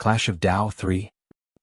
Clash of Dao 3.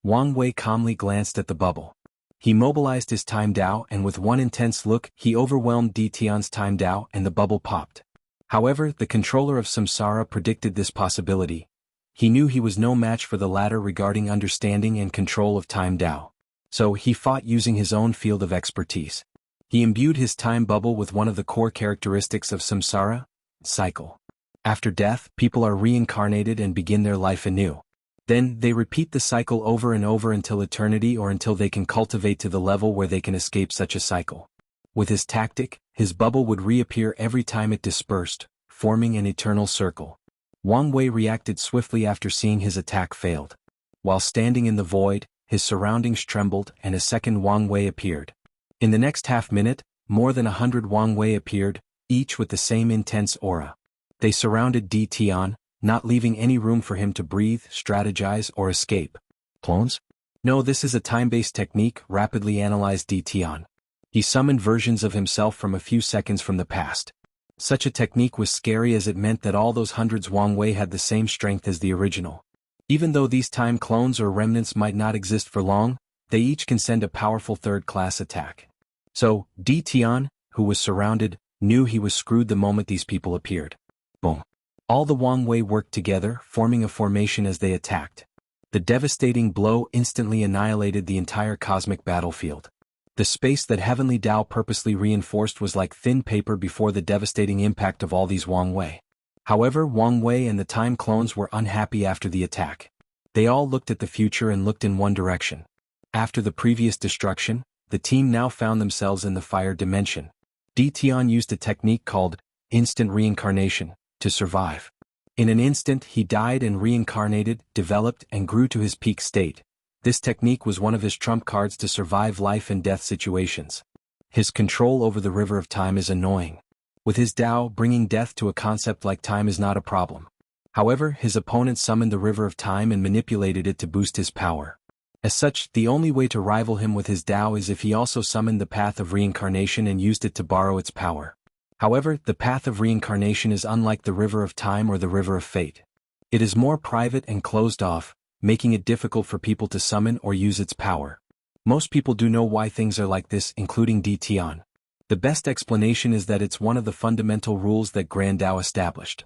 Wang Wei calmly glanced at the bubble. He mobilized his time Dao and with one intense look he overwhelmed Di Tian's time Dao and the bubble popped. However, the controller of Samsara predicted this possibility. He knew he was no match for the latter regarding understanding and control of time Dao. So he fought using his own field of expertise. He imbued his time bubble with one of the core characteristics of Samsara, cycle. After death, people are reincarnated and begin their life anew. Then, they repeat the cycle over and over until eternity or until they can cultivate to the level where they can escape such a cycle. With his tactic, his bubble would reappear every time it dispersed, forming an eternal circle. Wang Wei reacted swiftly after seeing his attack failed. While standing in the void, his surroundings trembled and a second Wang Wei appeared. In the next half-minute, more than 100 Wang Wei appeared, each with the same intense aura. They surrounded Di Tian, not leaving any room for him to breathe, strategize, or escape. Clones? No, this is a time-based technique, rapidly analyzed Di Tian. He summoned versions of himself from a few seconds from the past. Such a technique was scary as it meant that all those hundreds Wang Wei had the same strength as the original. Even though these time clones or remnants might not exist for long, they each can send a powerful third-class attack. So, Di Tian, who was surrounded, knew he was screwed the moment these people appeared. Boom. All the Wang Wei worked together, forming a formation as they attacked. The devastating blow instantly annihilated the entire cosmic battlefield. The space that Heavenly Dao purposely reinforced was like thin paper before the devastating impact of all these Wang Wei. However, Wang Wei and the time clones were unhappy after the attack. They all looked at the future and looked in one direction. After the previous destruction, the team now found themselves in the fire dimension. Di Tian used a technique called instant reincarnation to survive. In an instant he died and reincarnated, developed and grew to his peak state. This technique was one of his trump cards to survive life and death situations. His control over the river of time is annoying. With his Dao, bringing death to a concept like time is not a problem. However, his opponent summoned the river of time and manipulated it to boost his power. As such, the only way to rival him with his Dao is if he also summoned the path of reincarnation and used it to borrow its power. However, the path of reincarnation is unlike the river of time or the river of fate. It is more private and closed off, making it difficult for people to summon or use its power. Most people do know why things are like this, including Di Tian. The best explanation is that it's one of the fundamental rules that Grand Dao established.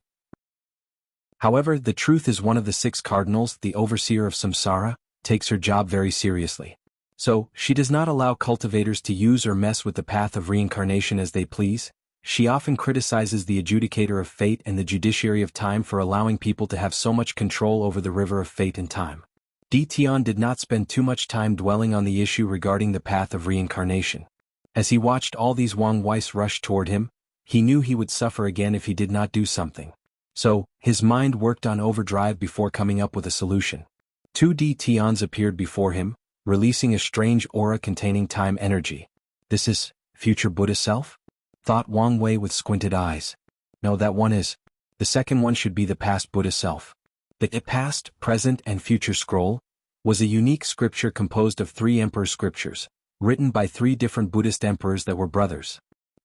However, the truth is one of the 6 cardinals, the overseer of Samsara, takes her job very seriously. So, she does not allow cultivators to use or mess with the path of reincarnation as they please. She often criticizes the adjudicator of fate and the judiciary of time for allowing people to have so much control over the river of fate and time. Di Tian did not spend too much time dwelling on the issue regarding the path of reincarnation. As he watched all these Wang Weis rush toward him, he knew he would suffer again if he did not do something. So, his mind worked on overdrive before coming up with a solution. 2 Di Tians appeared before him, releasing a strange aura containing time energy. This is future Buddha self? Thought Wang Wei with squinted eyes. No, that one is. The second one should be the past Buddha self. The past, present and future scroll was a unique scripture composed of 3 emperor scriptures, written by 3 different Buddhist emperors that were brothers.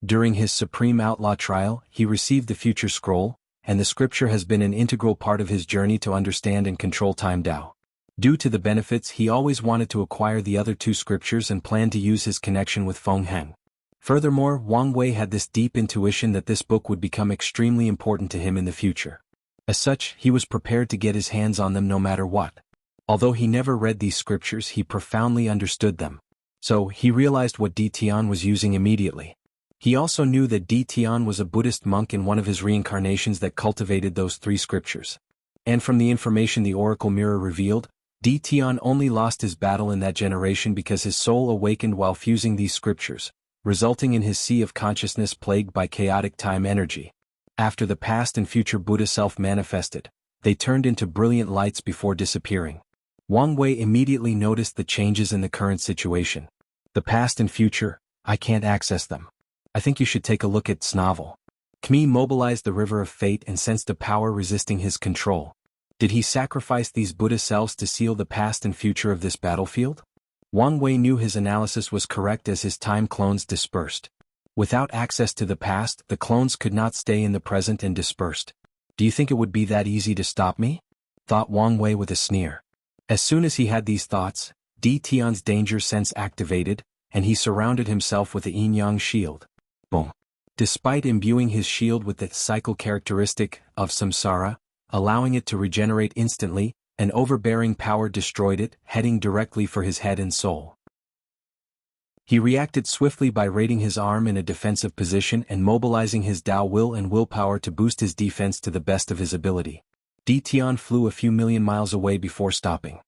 During his supreme outlaw trial, he received the future scroll, and the scripture has been an integral part of his journey to understand and control time Dao. Due to the benefits, he always wanted to acquire the other 2 scriptures and planned to use his connection with Feng Heng. Furthermore, Wang Wei had this deep intuition that this book would become extremely important to him in the future. As such, he was prepared to get his hands on them no matter what. Although he never read these scriptures, he profoundly understood them. So, he realized what Di Tian was using immediately. He also knew that Di Tian was a Buddhist monk in one of his reincarnations that cultivated those 3 scriptures. And from the information the Oracle Mirror revealed, Di Tian only lost his battle in that generation because his soul awakened while fusing these scriptures, resulting in his sea of consciousness plagued by chaotic time energy. After the past and future Buddha self manifested, they turned into brilliant lights before disappearing. Wang Wei immediately noticed the changes in the current situation. The past and future, I can't access them. I think you should take a look at Snavel. Kmi mobilized the river of fate and sensed a power resisting his control. Did he sacrifice these Buddha selves to seal the past and future of this battlefield? Wang Wei knew his analysis was correct as his time clones dispersed. Without access to the past, the clones could not stay in the present and dispersed. Do you think it would be that easy to stop me? Thought Wang Wei with a sneer. As soon as he had these thoughts, Di Tian's danger sense activated, and he surrounded himself with the yin-yang shield. Boom. Despite imbuing his shield with the cycle characteristic of samsara, allowing it to regenerate instantly, an overbearing power destroyed it, heading directly for his head and soul. He reacted swiftly by raising his arm in a defensive position and mobilizing his Dao will and willpower to boost his defense to the best of his ability. Di Tian flew a few million miles away before stopping.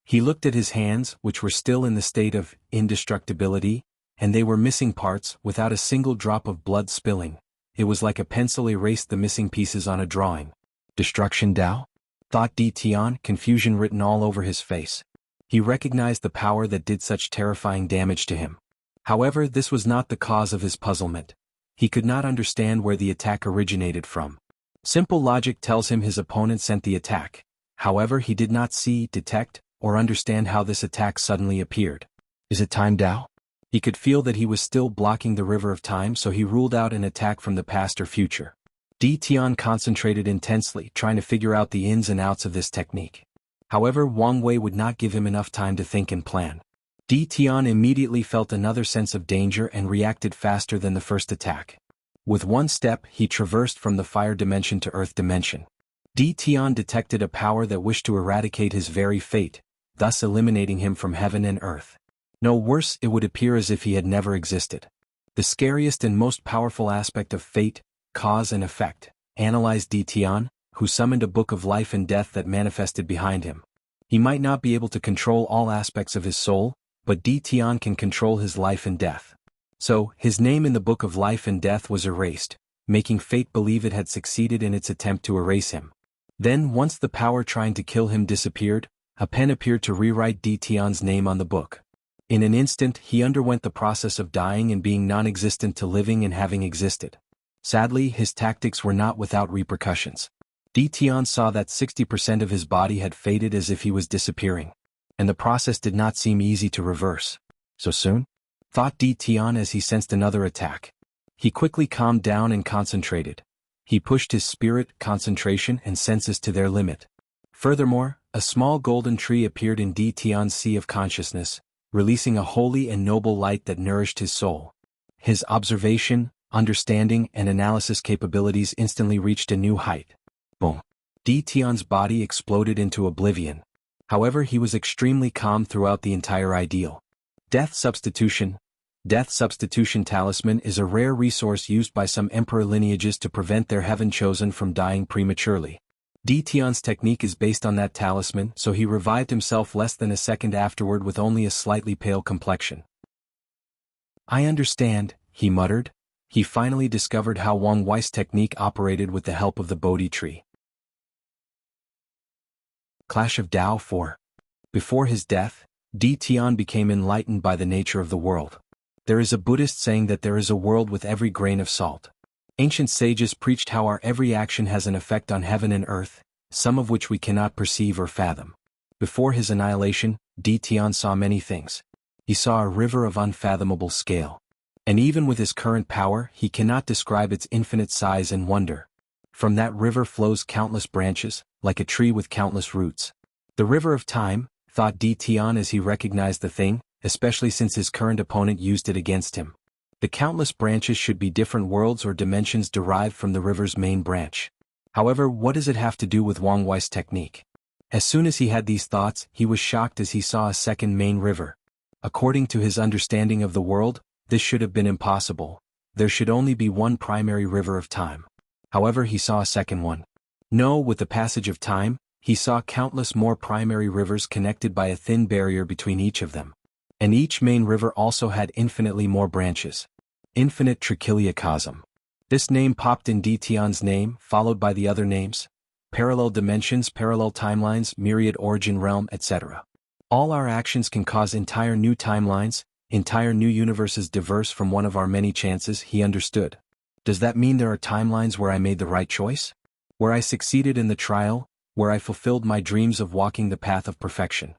He looked at his hands, which were still in the state of indestructibility, and they were missing parts without a single drop of blood spilling. It was like a pencil erased the missing pieces on a drawing. Destruction Dao? Thought Di Tian, confusion written all over his face. He recognized the power that did such terrifying damage to him. However, this was not the cause of his puzzlement. He could not understand where the attack originated from. Simple logic tells him his opponent sent the attack. However, he did not see, detect, or understand how this attack suddenly appeared. Is it time Dao? He could feel that he was still blocking the river of time, so he ruled out an attack from the past or future. Di Tian concentrated intensely, trying to figure out the ins and outs of this technique. However, Wang Wei would not give him enough time to think and plan. Di Tian immediately felt another sense of danger and reacted faster than the first attack. With one step, he traversed from the fire dimension to earth dimension. Di Tian detected a power that wished to eradicate his very fate, thus eliminating him from heaven and earth. No worse, it would appear as if he had never existed. The scariest and most powerful aspect of fate, cause and effect, analyzed Di Tian, who summoned a book of life and death that manifested behind him. He might not be able to control all aspects of his soul, but Di Tian can control his life and death. So, his name in the book of life and death was erased, making fate believe it had succeeded in its attempt to erase him. Then, once the power trying to kill him disappeared, a pen appeared to rewrite Di Tian's name on the book. In an instant, he underwent the process of dying and being non-existent to living and having existed. Sadly, his tactics were not without repercussions. Di Tian saw that 60% of his body had faded as if he was disappearing. And the process did not seem easy to reverse. So soon? Thought Di Tian as he sensed another attack. He quickly calmed down and concentrated. He pushed his spirit, concentration, and senses to their limit. Furthermore, a small golden tree appeared in Di Tian's sea of consciousness, releasing a holy and noble light that nourished his soul. His observation, understanding, and analysis capabilities instantly reached a new height. Boom. Di Tian's body exploded into oblivion. However, he was extremely calm throughout the entire ideal. Death substitution. Death substitution talisman is a rare resource used by some emperor lineages to prevent their heaven-chosen from dying prematurely. Di Tian's technique is based on that talisman, so he revived himself less than a second afterward with only a slightly pale complexion. I understand, he muttered. He finally discovered how Wang Wei's technique operated with the help of the Bodhi tree. Clash of Dao 4. Before his death, Di Tian became enlightened by the nature of the world. There is a Buddhist saying that there is a world with every grain of salt. Ancient sages preached how our every action has an effect on heaven and earth, some of which we cannot perceive or fathom. Before his annihilation, Di Tian saw many things. He saw a river of unfathomable scale. And even with his current power, he cannot describe its infinite size and wonder. From that river flows countless branches, like a tree with countless roots. The river of time, thought Di Tian as he recognized the thing, especially since his current opponent used it against him. The countless branches should be different worlds or dimensions derived from the river's main branch. However, what does it have to do with Wang Wei's technique? As soon as he had these thoughts, he was shocked as he saw a second main river. According to his understanding of the world, this should have been impossible. There should only be one primary river of time. However, he saw a second one. No, with the passage of time, he saw countless more primary rivers connected by a thin barrier between each of them. And each main river also had infinitely more branches. Infinite Trichiliocosm. This name popped in Di Tian's name, followed by the other names. Parallel dimensions, parallel timelines, myriad origin realm, etc. All our actions can cause entire new timelines, entire new universes diverse from one of our many chances, he understood. Does that mean there are timelines where I made the right choice? Where I succeeded in the trial, where I fulfilled my dreams of walking the path of perfection?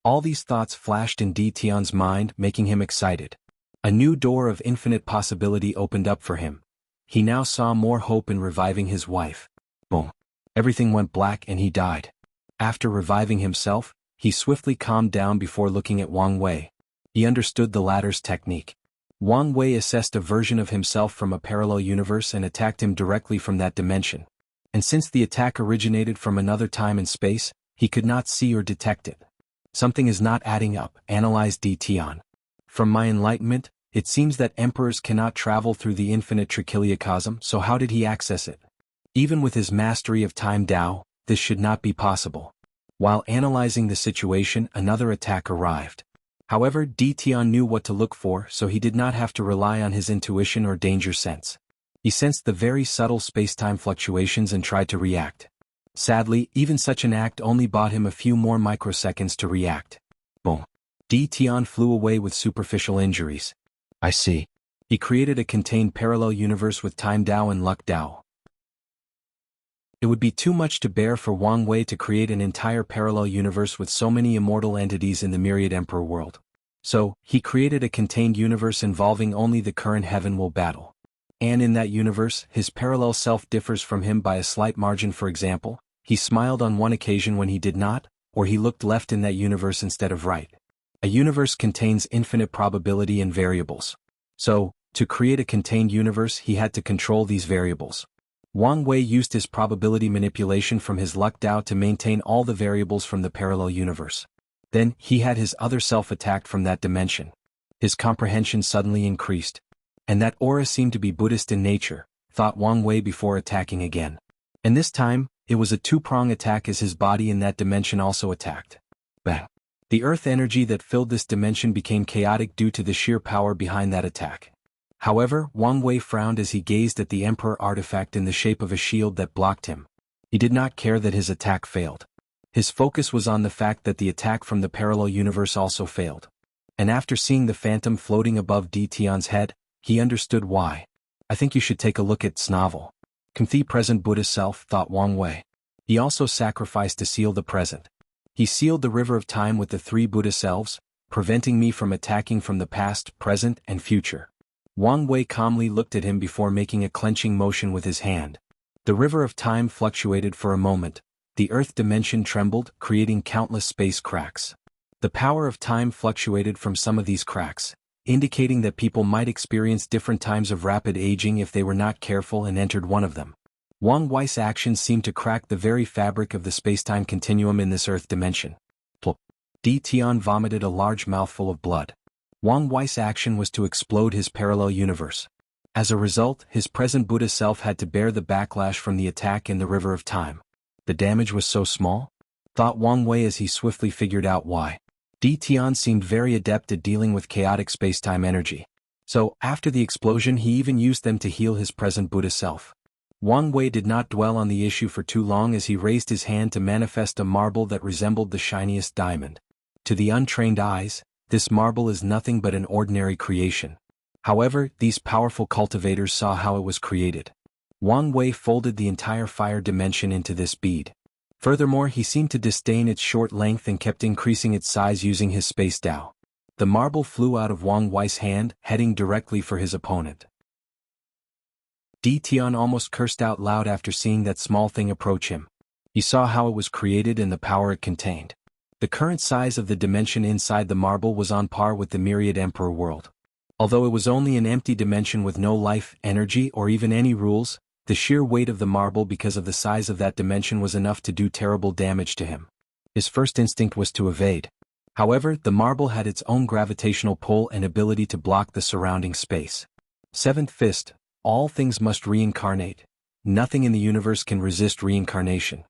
All these thoughts flashed in Di Tian's mind, making him excited. A new door of infinite possibility opened up for him. He now saw more hope in reviving his wife. Boom. Everything went black and he died. After reviving himself, he swiftly calmed down before looking at Wang Wei. He understood the latter's technique. Wang Wei assessed a version of himself from a parallel universe and attacked him directly from that dimension. And since the attack originated from another time and space, he could not see or detect it. Something is not adding up, analyzed D. Tian. From my enlightenment, it seems that emperors cannot travel through the infinite trichiliocosm, so how did he access it? Even with his mastery of time Tao, this should not be possible. While analyzing the situation, another attack arrived. However, D. Tian knew what to look for, so he did not have to rely on his intuition or danger sense. He sensed the very subtle space-time fluctuations and tried to react. Sadly, even such an act only bought him a few more microseconds to react. Boom. D. Tian flew away with superficial injuries. I see. He created a contained parallel universe with time Tao and luck Tao. It would be too much to bear for Wang Wei to create an entire parallel universe with so many immortal entities in the myriad emperor world. So, he created a contained universe involving only the current heaven will battle. And in that universe, his parallel self differs from him by a slight margin. For example, he smiled on one occasion when he did not, or he looked left in that universe instead of right. A universe contains infinite probability and variables. So, to create a contained universe he had to control these variables. Wang Wei used his probability manipulation from his luck Tao to maintain all the variables from the parallel universe. Then, he had his other self attacked from that dimension. His comprehension suddenly increased. And that aura seemed to be Buddhist in nature, thought Wang Wei before attacking again. And this time, it was a two-prong attack as his body in that dimension also attacked. Bang! The earth energy that filled this dimension became chaotic due to the sheer power behind that attack. However, Wang Wei frowned as he gazed at the Emperor artifact in the shape of a shield that blocked him. He did not care that his attack failed. His focus was on the fact that the attack from the parallel universe also failed. And after seeing the phantom floating above D. Tian's head, he understood why. I think you should take a look at Snavel. The present Buddha self, thought Wang Wei. He also sacrificed to seal the present. He sealed the river of time with the three Buddha selves, preventing me from attacking from the past, present, and future. Wang Wei calmly looked at him before making a clenching motion with his hand. The river of time fluctuated for a moment. The earth dimension trembled, creating countless space cracks. The power of time fluctuated from some of these cracks, indicating that people might experience different times of rapid aging if they were not careful and entered one of them. Wang Wei's actions seemed to crack the very fabric of the space-time continuum in this earth dimension. Plop. D. Tian vomited a large mouthful of blood. Wang Wei's action was to explode his parallel universe. As a result, his present Buddha self had to bear the backlash from the attack in the river of time. The damage was so small? Thought Wang Wei as he swiftly figured out why. D. Tian seemed very adept at dealing with chaotic space-time energy. So, after the explosion he even used them to heal his present Buddha self. Wang Wei did not dwell on the issue for too long as he raised his hand to manifest a marble that resembled the shiniest diamond. To the untrained eyes, this marble is nothing but an ordinary creation. However, these powerful cultivators saw how it was created. Wang Wei folded the entire fire dimension into this bead. Furthermore, he seemed to disdain its short length and kept increasing its size using his space Tao. The marble flew out of Wang Wei's hand, heading directly for his opponent. D. Tian almost cursed out loud after seeing that small thing approach him. He saw how it was created and the power it contained. The current size of the dimension inside the marble was on par with the myriad emperor world. Although it was only an empty dimension with no life, energy, or even any rules, the sheer weight of the marble because of the size of that dimension was enough to do terrible damage to him. His first instinct was to evade. However, the marble had its own gravitational pull and ability to block the surrounding space. Seventh Fist, all things must reincarnate. Nothing in the universe can resist reincarnation.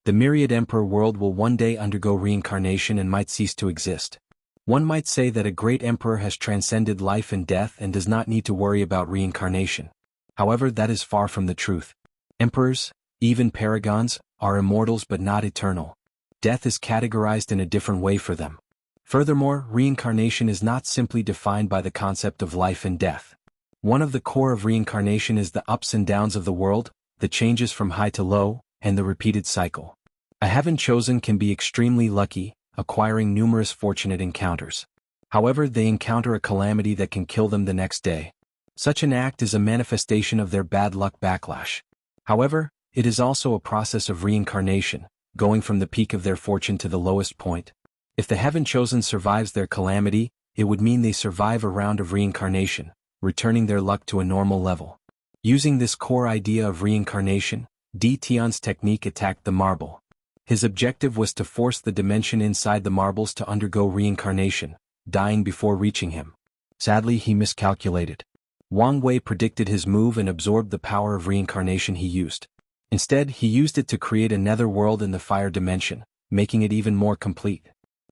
The myriad emperor world will one day undergo reincarnation and might cease to exist. One might say that a great emperor has transcended life and death and does not need to worry about reincarnation. However, that is far from the truth. Emperors, even paragons, are immortals but not eternal. Death is categorized in a different way for them. Furthermore, reincarnation is not simply defined by the concept of life and death. One of the core of reincarnation is the ups and downs of the world, the changes from high to low, and the repeated cycle. A heaven chosen can be extremely lucky, acquiring numerous fortunate encounters. However, they encounter a calamity that can kill them the next day. Such an act is a manifestation of their bad luck backlash. However, it is also a process of reincarnation, going from the peak of their fortune to the lowest point. If the Heaven Chosen survives their calamity, it would mean they survive a round of reincarnation, returning their luck to a normal level. Using this core idea of reincarnation, Tion's technique attacked the marble. His objective was to force the dimension inside the marbles to undergo reincarnation, dying before reaching him. Sadly, he miscalculated. Wang Wei predicted his move and absorbed the power of reincarnation he used. Instead, he used it to create a nether world in the fire dimension, making it even more complete.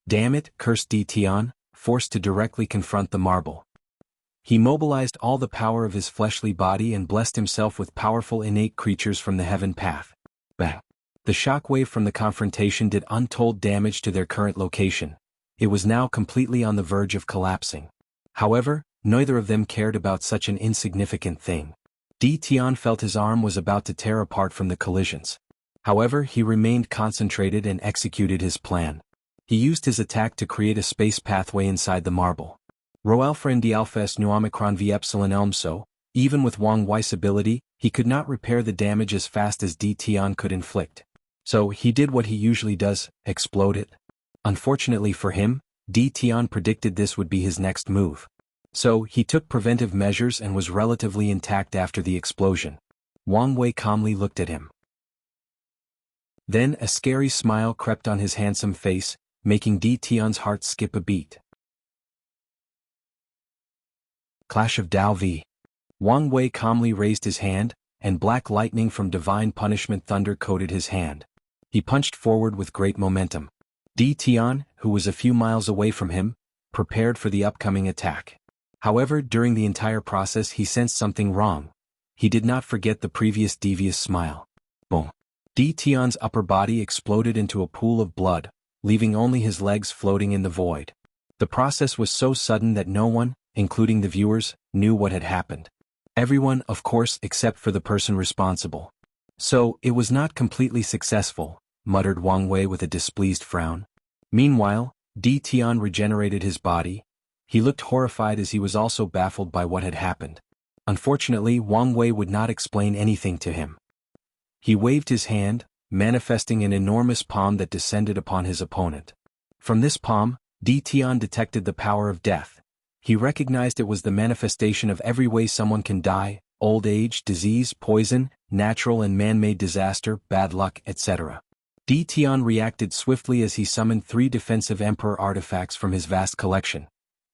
Damn it, cursed Tion, forced to directly confront the marble. He mobilized all the power of his fleshly body and blessed himself with powerful innate creatures from the heaven path. Bang! The shockwave from the confrontation did untold damage to their current location. It was now completely on the verge of collapsing. However, neither of them cared about such an insignificant thing. Tion felt his arm was about to tear apart from the collisions. However, he remained concentrated and executed his plan. He used his attack to create a space pathway inside the marble. Rho alpha and d alpha s nu omicron v epsilon elmso, even with Wang Wei's ability, he could not repair the damage as fast as Tion could inflict. So he did what he usually does, explode it. Unfortunately for him, Tion predicted this would be his next move. So he took preventive measures and was relatively intact after the explosion. Wang Wei calmly looked at him. Then a scary smile crept on his handsome face, making Tion's heart skip a beat. Clash of Tao v. Wang Wei calmly raised his hand, and black lightning from divine punishment thunder coated his hand. He punched forward with great momentum. Tion, who was a few miles away from him, prepared for the upcoming attack. However, during the entire process he sensed something wrong. He did not forget the previous devious smile. Boom! Tion's upper body exploded into a pool of blood, leaving only his legs floating in the void. The process was so sudden that no one, including the viewers, knew what had happened. Everyone, of course, except for the person responsible. So, it was not completely successful, muttered Wang Wei with a displeased frown. Meanwhile, Tion regenerated his body. He looked horrified as he was also baffled by what had happened. Unfortunately, Wang Wei would not explain anything to him. He waved his hand, manifesting an enormous palm that descended upon his opponent. From this palm, Tion detected the power of death. He recognized it was the manifestation of every way someone can die: old age, disease, poison, natural and man-made disaster, bad luck, etc. Tion reacted swiftly as he summoned 3 defensive Emperor artifacts from his vast collection.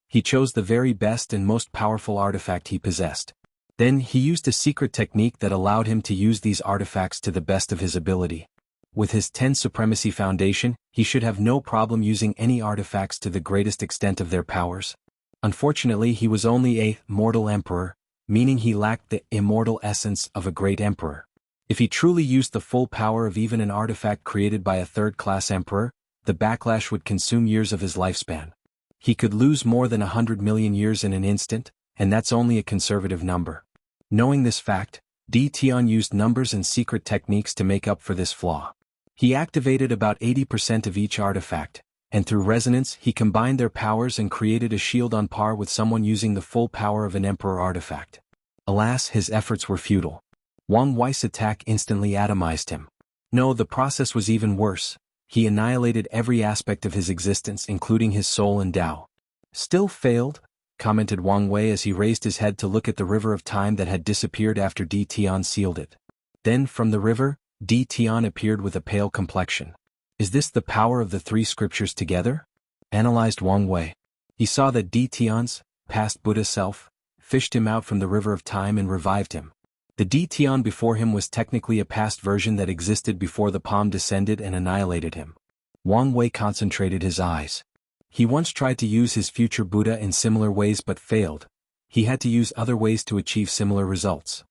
He chose the very best and most powerful artifact he possessed. Then he used a secret technique that allowed him to use these artifacts to the best of his ability. With his 10 Supremacy Foundation, he should have no problem using any artifacts to the greatest extent of their powers. Unfortunately, he was only a mortal emperor, meaning he lacked the immortal essence of a great emperor. If he truly used the full power of even an artifact created by a third-class emperor, the backlash would consume years of his lifespan. He could lose more than 100 million years in an instant, and that's only a conservative number. Knowing this fact, Tion used numbers and secret techniques to make up for this flaw. He activated about 80% of each artifact, and through resonance he combined their powers and created a shield on par with someone using the full power of an emperor artifact. Alas, his efforts were futile. Wang Wei's attack instantly atomized him. No, the process was even worse. He annihilated every aspect of his existence, including his soul and Tao. Still failed? Commented Wang Wei as he raised his head to look at the river of time that had disappeared after Tion sealed it. Then, from the river, Tion appeared with a pale complexion. Is this the power of the 3 scriptures together? Analyzed Wang Wei. He saw that Tion's past Buddha self fished him out from the river of time and revived him. The Tion before him was technically a past version that existed before the palm descended and annihilated him. Wang Wei concentrated his eyes. He once tried to use his future Buddha in similar ways but failed. He had to use other ways to achieve similar results.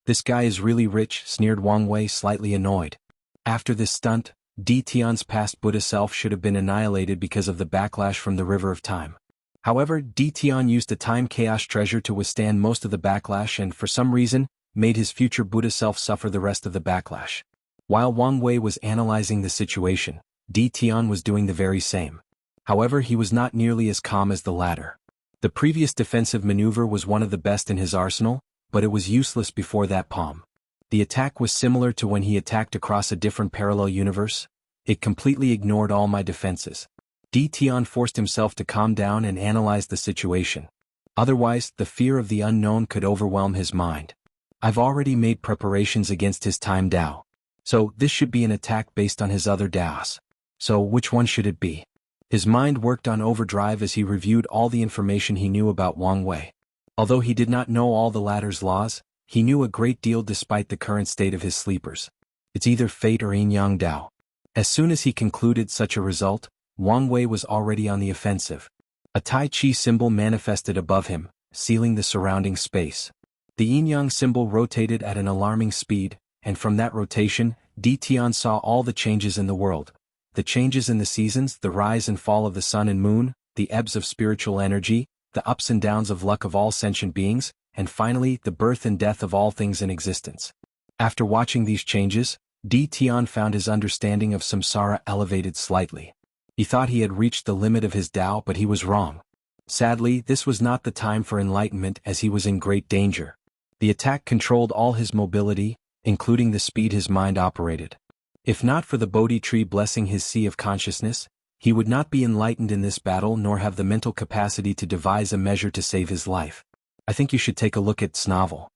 This guy is really rich, sneered Wang Wei, slightly annoyed. After this stunt, Tion's past Buddha self should have been annihilated because of the backlash from the river of time. However, Tion used a time chaos treasure to withstand most of the backlash and, for some reason, made his future Buddha self suffer the rest of the backlash. While Wang Wei was analyzing the situation, Tion was doing the very same. However, he was not nearly as calm as the latter. The previous defensive maneuver was one of the best in his arsenal, but it was useless before that palm. The attack was similar to when he attacked across a different parallel universe. It completely ignored all my defenses. D. Tian forced himself to calm down and analyze the situation. Otherwise, the fear of the unknown could overwhelm his mind. I've already made preparations against his time Dao. So, this should be an attack based on his other Daos. So, which one should it be? His mind worked on overdrive as he reviewed all the information he knew about Wang Wei. Although he did not know all the latter's laws, he knew a great deal despite the current state of his sleepers. It's either fate or yin-yang Dao. As soon as he concluded such a result, Wang Wei was already on the offensive. A Tai Chi symbol manifested above him, sealing the surrounding space. The yin-yang symbol rotated at an alarming speed, and from that rotation, D. Tian saw all the changes in the world. The changes in the seasons, the rise and fall of the sun and moon, the ebbs of spiritual energy, the ups and downs of luck of all sentient beings, and finally, the birth and death of all things in existence. After watching these changes, D. Tian found his understanding of samsara elevated slightly. He thought he had reached the limit of his Tao, but he was wrong. Sadly, this was not the time for enlightenment as he was in great danger. The attack controlled all his mobility, including the speed his mind operated. If not for the Bodhi tree blessing his sea of consciousness, he would not be enlightened in this battle nor have the mental capacity to devise a measure to save his life. I think you should take a look at Snavel.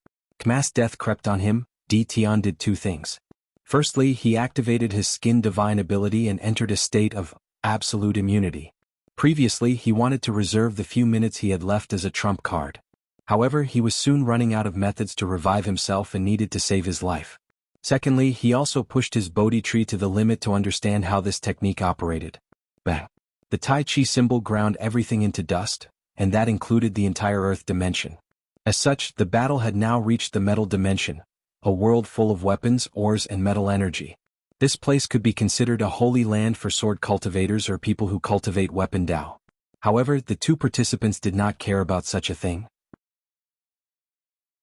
Mass death crept on him. D. Tian did two things. Firstly, he activated his skin divine ability and entered a state of absolute immunity. Previously, he wanted to reserve the few minutes he had left as a trump card. However, he was soon running out of methods to revive himself and needed to save his life. Secondly, he also pushed his Bodhi tree to the limit to understand how this technique operated. Bang! The Tai Chi symbol ground everything into dust, and that included the entire Earth dimension. As such, the battle had now reached the metal dimension, a world full of weapons, ores and metal energy. This place could be considered a holy land for sword cultivators or people who cultivate weapon Dao. However, the two participants did not care about such a thing.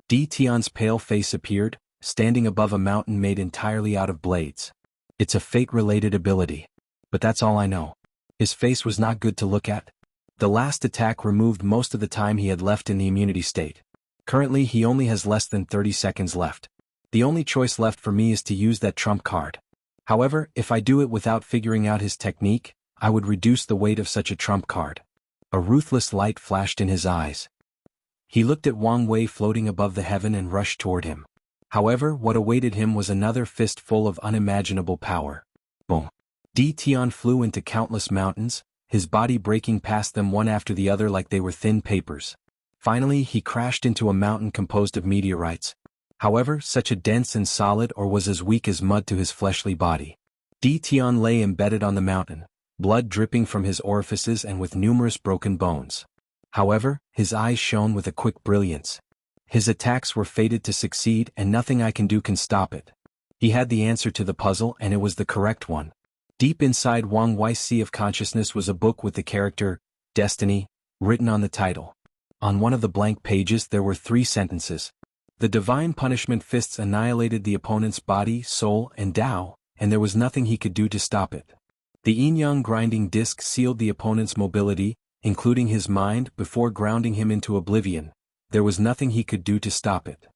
D. Tian's pale face appeared, standing above a mountain made entirely out of blades. It's a fate-related ability. But that's all I know. His face was not good to look at. The last attack removed most of the time he had left in the immunity state. Currently he only has less than 30 seconds left. The only choice left for me is to use that trump card. However, if I do it without figuring out his technique, I would reduce the weight of such a trump card. A ruthless light flashed in his eyes. He looked at Wang Wei floating above the heaven and rushed toward him. However, what awaited him was another fist full of unimaginable power. Boom! D. Tian flew into countless mountains, his body breaking past them one after the other like they were thin papers. Finally, he crashed into a mountain composed of meteorites. However, such a dense and solid or was as weak as mud to his fleshly body. D. Tian lay embedded on the mountain, blood dripping from his orifices and with numerous broken bones. However, his eyes shone with a quick brilliance. His attacks were fated to succeed and nothing I can do can stop it. He had the answer to the puzzle and it was the correct one. Deep inside Wang Wei's sea of consciousness was a book with the character, Destiny, written on the title. On one of the blank pages there were 3 sentences. The divine punishment fists annihilated the opponent's body, soul, and Tao, and there was nothing he could do to stop it. The yin-yang grinding disc sealed the opponent's mobility, including his mind, before grounding him into oblivion. There was nothing he could do to stop it.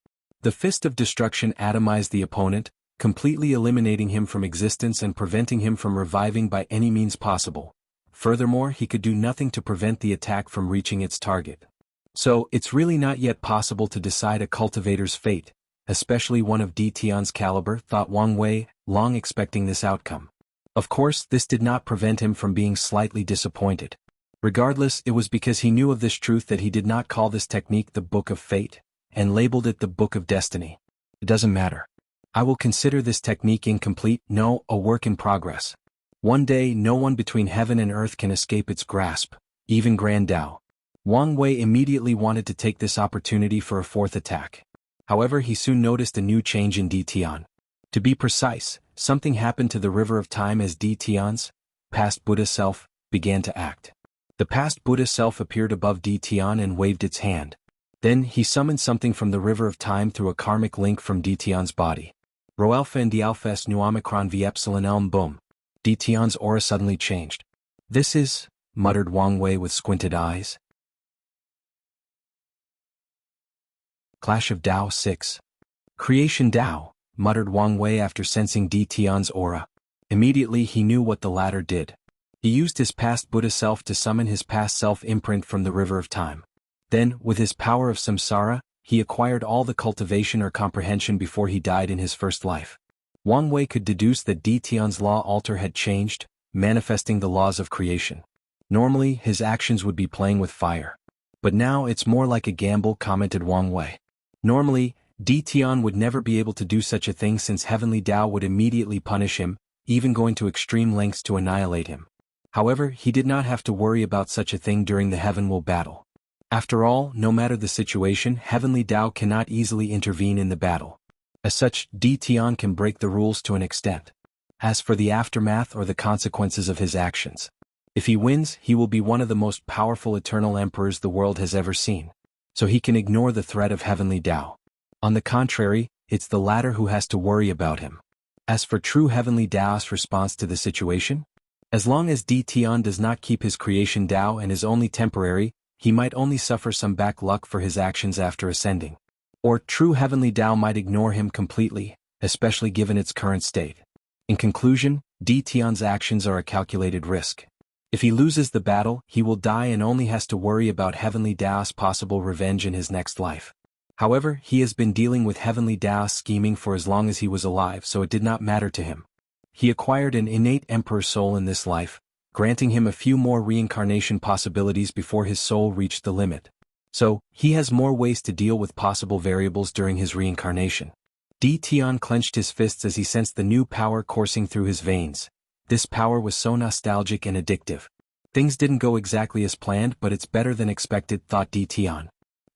The fist of destruction atomized the opponent, completely eliminating him from existence and preventing him from reviving by any means possible. Furthermore, he could do nothing to prevent the attack from reaching its target. So, it's really not yet possible to decide a cultivator's fate, especially one of D. Tian's caliber, thought Wang Wei, long expecting this outcome. Of course, this did not prevent him from being slightly disappointed. Regardless, it was because he knew of this truth that he did not call this technique the Book of Fate, and labeled it the Book of Destiny. It doesn't matter. I will consider this technique incomplete, no, a work in progress. One day no one between heaven and earth can escape its grasp, even Grand Tao. Wang Wei immediately wanted to take this opportunity for a 4th attack. However, he soon noticed a new change in D. Tian. To be precise, something happened to the river of time as D. Tian's past Buddha self began to act. The past Buddha self appeared above D. Tian and waved its hand. Then he summoned something from the river of time through a karmic link from D. Tian's body. Rho alpha and D alpha s nu omicron v epsilon elm boom. D. Tian's aura suddenly changed. This is, muttered Wang Wei with squinted eyes. Clash of Tao 6. Creation Tao, muttered Wang Wei after sensing D. Tian's aura. Immediately he knew what the latter did. He used his past Buddha self to summon his past self imprint from the river of time. Then, with his power of samsara, he acquired all the cultivation or comprehension before he died in his first life. Wang Wei could deduce that Di Tian's law altar had changed, manifesting the laws of creation. Normally, his actions would be playing with fire. But now it's more like a gamble, commented Wang Wei. Normally, Di Tian would never be able to do such a thing since Heavenly Tao would immediately punish him, even going to extreme lengths to annihilate him. However, he did not have to worry about such a thing during the Heavenwell battle. After all, no matter the situation, Heavenly Tao cannot easily intervene in the battle. As such, Di Tian can break the rules to an extent. As for the aftermath or the consequences of his actions, if he wins, he will be one of the most powerful eternal emperors the world has ever seen. So he can ignore the threat of Heavenly Tao. On the contrary, it's the latter who has to worry about him. As for true Heavenly Tao's response to the situation, as long as Di Tian does not keep his creation Tao and is only temporary, he might only suffer some back luck for his actions after ascending. Or true Heavenly Tao might ignore him completely, especially given its current state. In conclusion, Di Tian's actions are a calculated risk. If he loses the battle, he will die and only has to worry about Heavenly Tao's possible revenge in his next life. However, he has been dealing with Heavenly Tao's scheming for as long as he was alive, so it did not matter to him. He acquired an innate emperor soul in this life, granting him a few more reincarnation possibilities before his soul reached the limit. So, he has more ways to deal with possible variables during his reincarnation. Di Tian clenched his fists as he sensed the new power coursing through his veins. This power was so nostalgic and addictive. Things didn't go exactly as planned, but it's better than expected, thought Di Tian.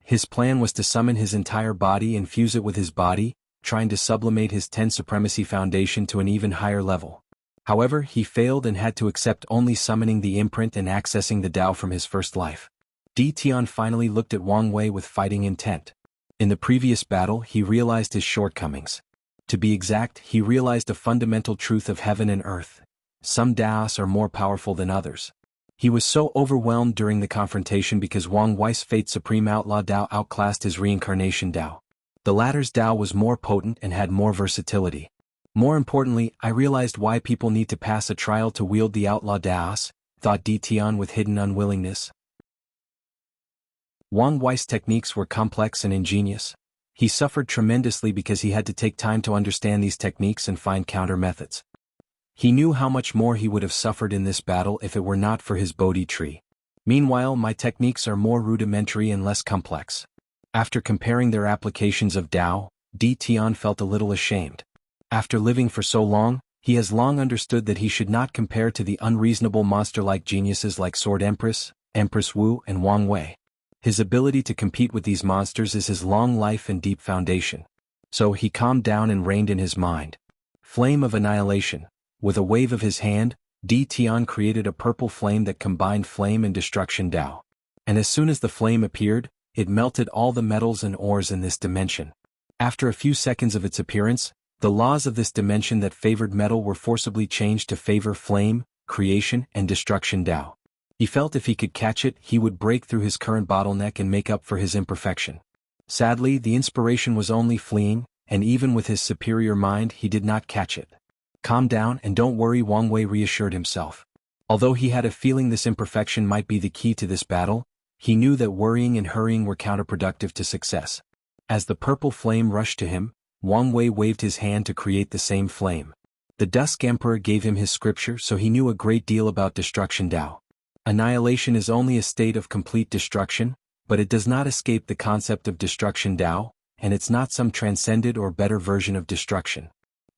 His plan was to summon his entire body and fuse it with his body, trying to sublimate his 10 Supremacy Foundation to an even higher level. However, he failed and had to accept only summoning the imprint and accessing the Tao from his first life. Di Tian finally looked at Wang Wei with fighting intent. In the previous battle, he realized his shortcomings. To be exact, he realized a fundamental truth of heaven and earth. Some Taos are more powerful than others. He was so overwhelmed during the confrontation because Wang Wei's Fate Supreme Outlaw Tao outclassed his reincarnation Tao. The latter's Tao was more potent and had more versatility. More importantly, I realized why people need to pass a trial to wield the Outlaw Taos, thought Di Tian with hidden unwillingness. Wang Wei's techniques were complex and ingenious. He suffered tremendously because he had to take time to understand these techniques and find counter methods. He knew how much more he would have suffered in this battle if it were not for his Bodhi tree. Meanwhile, my techniques are more rudimentary and less complex. After comparing their applications of Tao, Di Tian felt a little ashamed. After living for so long, he has long understood that he should not compare to the unreasonable monster-like geniuses like Sword Empress, Empress Wu, and Wang Wei. His ability to compete with these monsters is his long life and deep foundation. So he calmed down and reined in his mind. Flame of Annihilation. With a wave of his hand, Di Tian created a purple flame that combined flame and destruction Tao. And as soon as the flame appeared, it melted all the metals and ores in this dimension. After a few seconds of its appearance, the laws of this dimension that favored metal were forcibly changed to favor flame, creation, and destruction Tao. He felt if he could catch it, he would break through his current bottleneck and make up for his imperfection. Sadly, the inspiration was only fleeing, and even with his superior mind, he did not catch it. Calm down and don't worry, Wang Wei reassured himself. Although he had a feeling this imperfection might be the key to this battle, he knew that worrying and hurrying were counterproductive to success. As the purple flame rushed to him, Wang Wei waved his hand to create the same flame. The Dusk Emperor gave him his scripture, so he knew a great deal about destruction Tao. Annihilation is only a state of complete destruction, but it does not escape the concept of destruction Tao, and it's not some transcended or better version of destruction.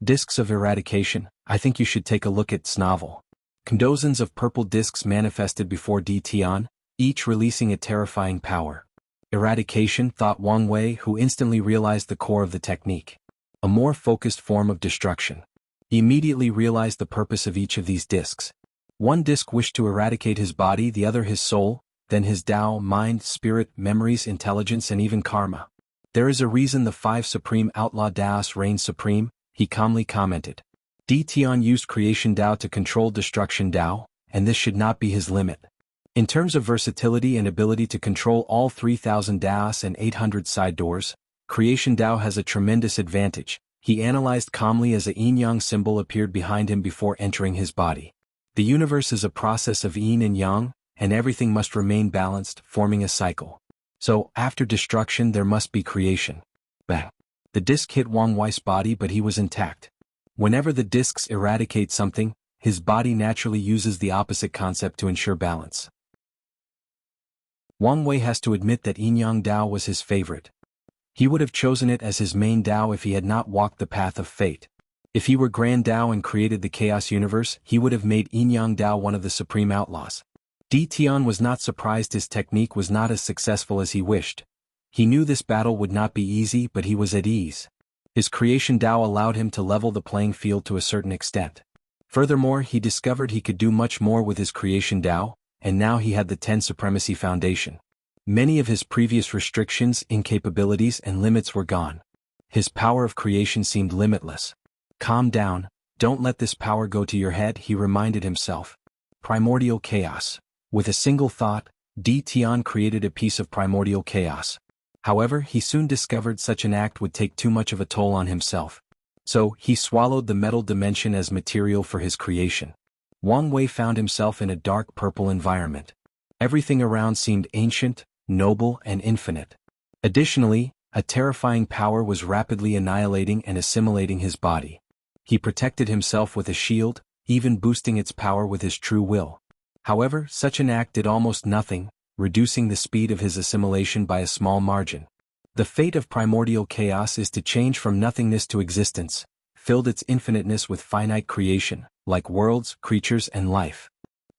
Discs of Eradication. I think you should take a look at this novel. Dozens of purple discs manifested before Di Tian, each releasing a terrifying power. Eradication, thought Wang Wei, who instantly realized the core of the technique. A more focused form of destruction. He immediately realized the purpose of each of these discs. One disc wished to eradicate his body, the other his soul, then his Tao, mind, spirit, memories, intelligence, and even karma. There is a reason the 5 Supreme Outlaw Taos reign supreme, he calmly commented. Di Tian used creation Tao to control destruction Tao, and this should not be his limit. In terms of versatility and ability to control all 3,000 Taos and 800 side doors, creation Tao has a tremendous advantage, He analyzed calmly as a yin-yang symbol appeared behind him before entering his body. The universe is a process of yin and yang, and everything must remain balanced, forming a cycle. So, after destruction there must be creation. Bang! The disc hit Wang Wei's body, but he was intact. Whenever the discs eradicate something, his body naturally uses the opposite concept to ensure balance. Wang Wei has to admit that Yin-Yang Dao was his favorite. He would have chosen it as his main Dao if he had not walked the path of fate. If he were Grand Dao and created the Chaos Universe, he would have made Yin-Yang Dao one of the supreme outlaws. Di Tian was not surprised his technique was not as successful as he wished. He knew this battle would not be easy, but he was at ease. His creation Dao allowed him to level the playing field to a certain extent. Furthermore, he discovered he could do much more with his creation Dao, and now he had the 10 Supremacy Foundation. Many of his previous restrictions, incapabilities, and limits were gone. His power of creation seemed limitless. Calm down, don't let this power go to your head, he reminded himself. Primordial chaos. With a single thought, Di Tian created a piece of primordial chaos. However, he soon discovered such an act would take too much of a toll on himself. So, he swallowed the metal dimension as material for his creation. Wang Wei found himself in a dark purple environment. Everything around seemed ancient, noble, and infinite. Additionally, a terrifying power was rapidly annihilating and assimilating his body. He protected himself with a shield, even boosting its power with his true will. However, such an act did almost nothing, reducing the speed of his assimilation by a small margin. The fate of primordial chaos is to change from nothingness to existence, filled its infiniteness with finite creation, like worlds, creatures, and life.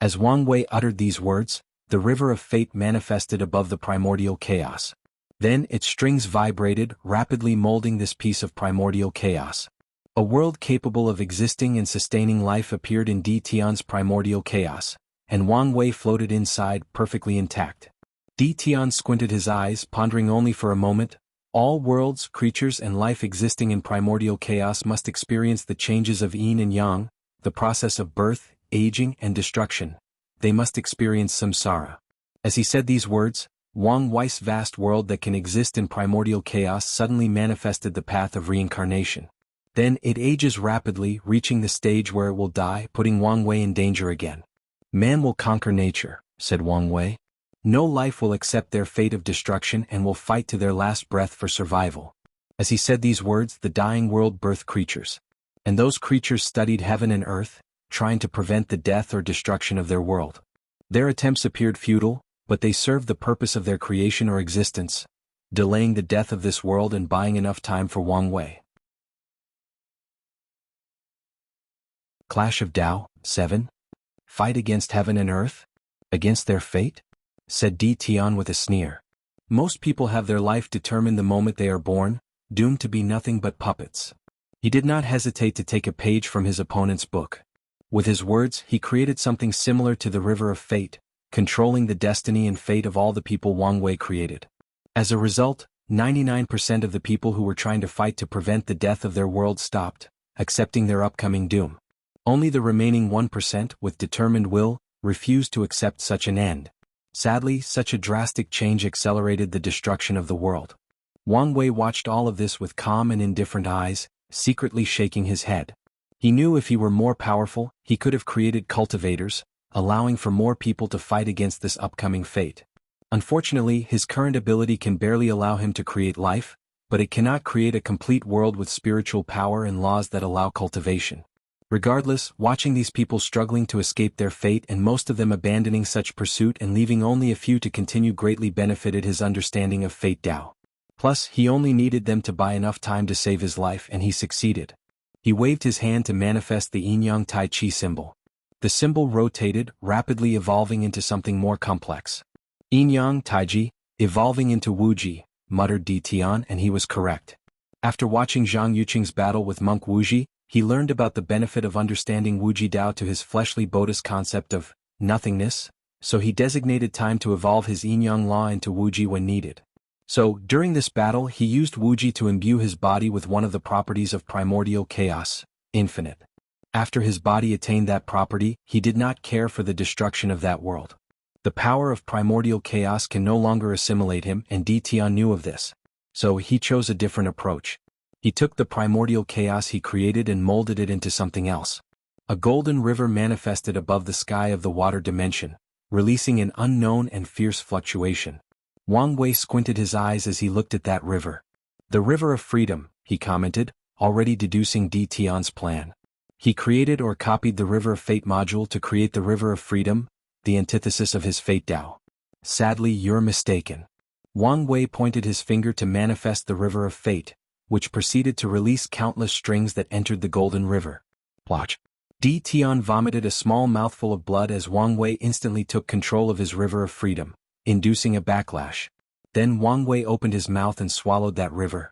As Wang Wei uttered these words, the river of fate manifested above the primordial chaos. Then its strings vibrated, rapidly molding this piece of primordial chaos. A world capable of existing and sustaining life appeared in Di Tian's primordial chaos, and Wang Wei floated inside, perfectly intact. Di Tian squinted his eyes, pondering only for a moment. All worlds, creatures, and life existing in primordial chaos must experience the changes of yin and yang, the process of birth, aging, and destruction. They must experience samsara. As he said these words, Wang Wei's vast world that can exist in primordial chaos suddenly manifested the path of reincarnation. Then it ages rapidly, reaching the stage where it will die, putting Wang Wei in danger again. Man will conquer nature, said Wang Wei. No life will accept their fate of destruction and will fight to their last breath for survival. As he said these words, the dying world birthed creatures. And those creatures studied heaven and earth, trying to prevent the death or destruction of their world. Their attempts appeared futile, but they served the purpose of their creation or existence, delaying the death of this world and buying enough time for Wang Wei. Clash of Tao, 7. Fight against heaven and earth? Against their fate? Said Di Tian with a sneer. Most people have their life determined the moment they are born, doomed to be nothing but puppets. He did not hesitate to take a page from his opponent's book. With his words, he created something similar to the river of fate, controlling the destiny and fate of all the people Wang Wei created. As a result, 99% of the people who were trying to fight to prevent the death of their world stopped, accepting their upcoming doom. Only the remaining 1%, with determined will, refused to accept such an end. Sadly, such a drastic change accelerated the destruction of the world. Wang Wei watched all of this with calm and indifferent eyes, secretly shaking his head. He knew if he were more powerful, he could have created cultivators, allowing for more people to fight against this upcoming fate. Unfortunately, his current ability can barely allow him to create life, but it cannot create a complete world with spiritual power and laws that allow cultivation. Regardless, watching these people struggling to escape their fate and most of them abandoning such pursuit and leaving only a few to continue greatly benefited his understanding of fate Tao. Plus, he only needed them to buy enough time to save his life, and he succeeded. He waved his hand to manifest the yin-yang tai chi symbol. The symbol rotated, rapidly evolving into something more complex. Yin-yang taiji, evolving into Wuji, muttered Di Tian, and he was correct. After watching Zhang Yuqing's battle with monk Wuji, he learned about the benefit of understanding Wuji Dao to his fleshly Buddhist concept of nothingness, so he designated time to evolve his yin-yang law into Wuji when needed. So, during this battle he used Wuji to imbue his body with one of the properties of primordial chaos, infinite. After his body attained that property, he did not care for the destruction of that world. The power of primordial chaos can no longer assimilate him, and Di Tian knew of this. So he chose a different approach. He took the primordial chaos he created and molded it into something else. A golden river manifested above the sky of the water dimension, releasing an unknown and fierce fluctuation. Wang Wei squinted his eyes as he looked at that river. The river of freedom, he commented, already deducing Di Tian's plan. He created or copied the River of Fate module to create the River of Freedom, the antithesis of his Fate Dao. Sadly, you're mistaken. Wang Wei pointed his finger to manifest the River of Fate, which proceeded to release countless strings that entered the Golden River. Watch. Di Tian vomited a small mouthful of blood as Wang Wei instantly took control of his River of Freedom, inducing a backlash. Then Wang Wei opened his mouth and swallowed that river.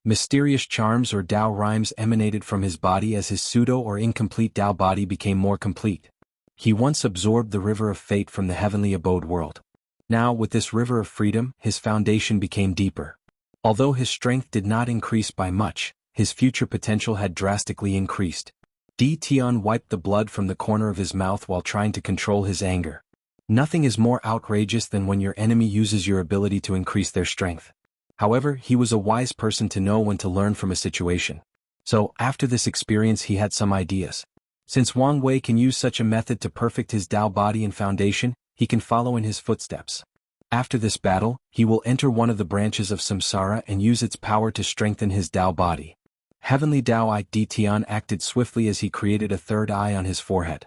Mysterious charms or Dao rhymes emanated from his body as his pseudo or incomplete Dao body became more complete. He once absorbed the River of Fate from the heavenly abode world. Now, with this River of Freedom, his foundation became deeper. Although his strength did not increase by much, his future potential had drastically increased. Di Tian wiped the blood from the corner of his mouth while trying to control his anger. Nothing is more outrageous than when your enemy uses your ability to increase their strength. However, he was a wise person to know when to learn from a situation. So, after this experience he had some ideas. Since Wang Wei can use such a method to perfect his Dao body and foundation, he can follow in his footsteps. After this battle, he will enter one of the branches of Samsara and use its power to strengthen his Dao body. Heavenly Dao Eye Di Tian acted swiftly as he created a third eye on his forehead.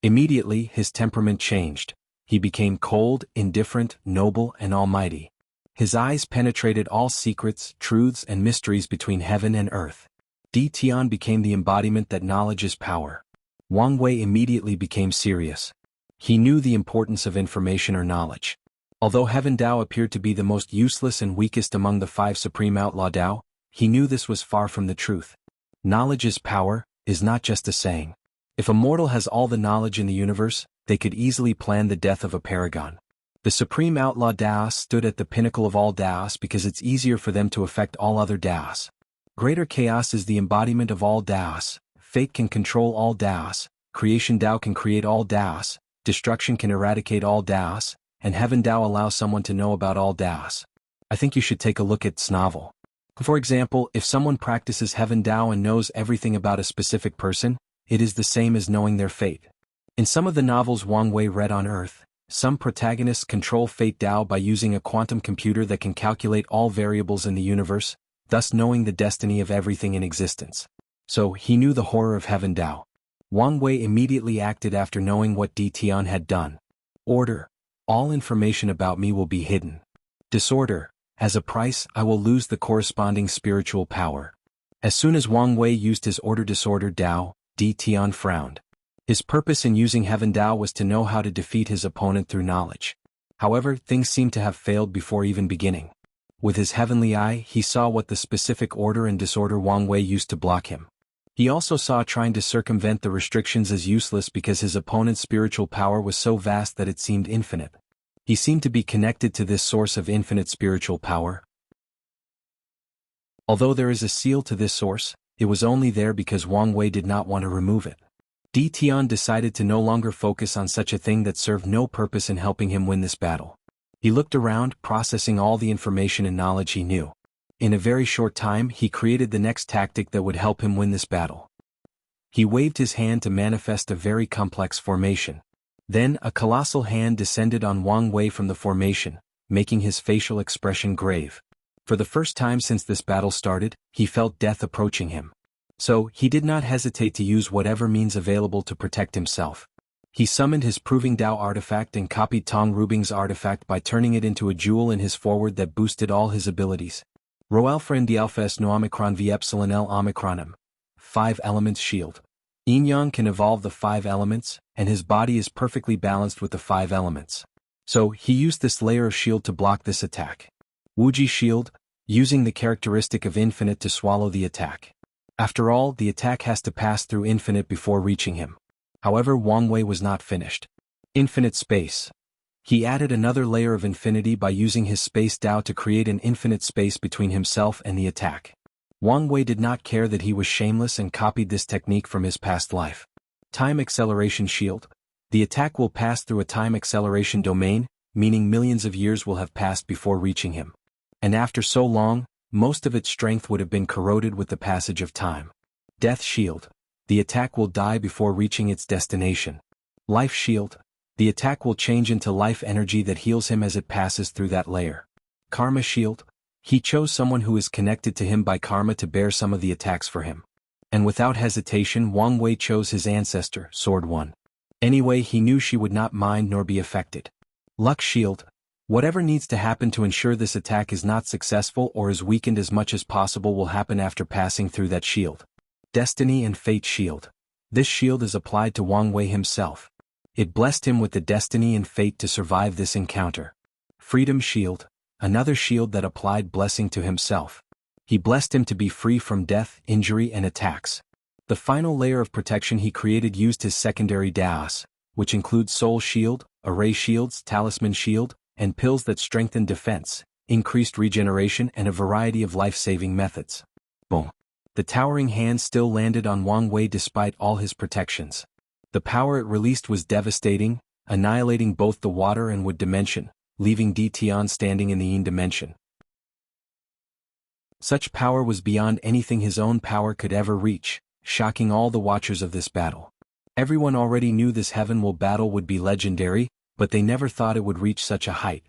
Immediately, his temperament changed. He became cold, indifferent, noble, and almighty. His eyes penetrated all secrets, truths, and mysteries between heaven and earth. Di Tian became the embodiment that knowledge is power. Wang Wei immediately became serious. He knew the importance of information or knowledge. Although Heaven Dao appeared to be the most useless and weakest among the 5 supreme outlaw Dao, he knew this was far from the truth. Knowledge is power, is not just a saying. If a mortal has all the knowledge in the universe, they could easily plan the death of a paragon. The supreme outlaw Daos stood at the pinnacle of all Daos because it's easier for them to affect all other Daos. Greater chaos is the embodiment of all Daos. Fate can control all Daos. Creation Dao can create all Daos. Destruction can eradicate all Daos. And Heaven Dao allows someone to know about all Daos. I think you should take a look at this novel. For example, if someone practices Heaven Dao and knows everything about a specific person, it is the same as knowing their fate. In some of the novels Wang Wei read on Earth, some protagonists control Fate Dao by using a quantum computer that can calculate all variables in the universe, thus knowing the destiny of everything in existence. So, he knew the horror of Heaven Dao. Wang Wei immediately acted after knowing what Di Tian had done. Order. All information about me will be hidden. Disorder. As a price, I will lose the corresponding spiritual power. As soon as Wang Wei used his order-disorder Dao, Di Tian frowned. His purpose in using Heaven Dao was to know how to defeat his opponent through knowledge. However, things seemed to have failed before even beginning. With his heavenly eye, he saw what the specific order and disorder Wang Wei used to block him. He also saw trying to circumvent the restrictions as useless because his opponent's spiritual power was so vast that it seemed infinite. He seemed to be connected to this source of infinite spiritual power. Although there is a seal to this source, it was only there because Wang Wei did not want to remove it. Di Tian decided to no longer focus on such a thing that served no purpose in helping him win this battle. He looked around, processing all the information and knowledge he knew. In a very short time, he created the next tactic that would help him win this battle. He waved his hand to manifest a very complex formation. Then, a colossal hand descended on Wang Wei from the formation, making his facial expression grave. For the first time since this battle started, he felt death approaching him. So, he did not hesitate to use whatever means available to protect himself. He summoned his Proving Dao artifact and copied Tong Rubing's artifact by turning it into a jewel in his forward that boosted all his abilities. Rho Alpha and the Alpha S no Omicron V Epsilon L Omicron M. 5 elements shield. Yin Yang can evolve the 5 elements, and his body is perfectly balanced with the 5 elements. So, he used this layer of shield to block this attack. Wuji shield, using the characteristic of infinite to swallow the attack. After all, the attack has to pass through infinite before reaching him. However, Wang Wei was not finished. Infinite space. He added another layer of infinity by using his space Dao to create an infinite space between himself and the attack. Wang Wei did not care that he was shameless and copied this technique from his past life. Time acceleration shield. The attack will pass through a time acceleration domain, meaning millions of years will have passed before reaching him. And after so long, most of its strength would have been corroded with the passage of time. Death Shield. The attack will die before reaching its destination. Life Shield. The attack will change into life energy that heals him as it passes through that layer. Karma Shield. He chose someone who is connected to him by karma to bear some of the attacks for him. And without hesitation Wang Wei chose his ancestor, Sword One. Anyway, he knew she would not mind nor be affected. Luck Shield. Whatever needs to happen to ensure this attack is not successful or is weakened as much as possible will happen after passing through that shield. Destiny and Fate Shield. This shield is applied to Wang Wei himself. It blessed him with the destiny and fate to survive this encounter. Freedom Shield. Another shield that applied blessing to himself. He blessed him to be free from death, injury and attacks. The final layer of protection he created used his secondary Daos, which includes Soul Shield, Array Shields, Talisman Shield, and pills that strengthen defense, increased regeneration and a variety of life-saving methods. Boom. The towering hand still landed on Wang Wei despite all his protections. The power it released was devastating, annihilating both the water and wood dimension, leaving Di Tian standing in the Yin dimension. Such power was beyond anything his own power could ever reach, shocking all the watchers of this battle. Everyone already knew this Heavenwell battle would be legendary, but they never thought it would reach such a height.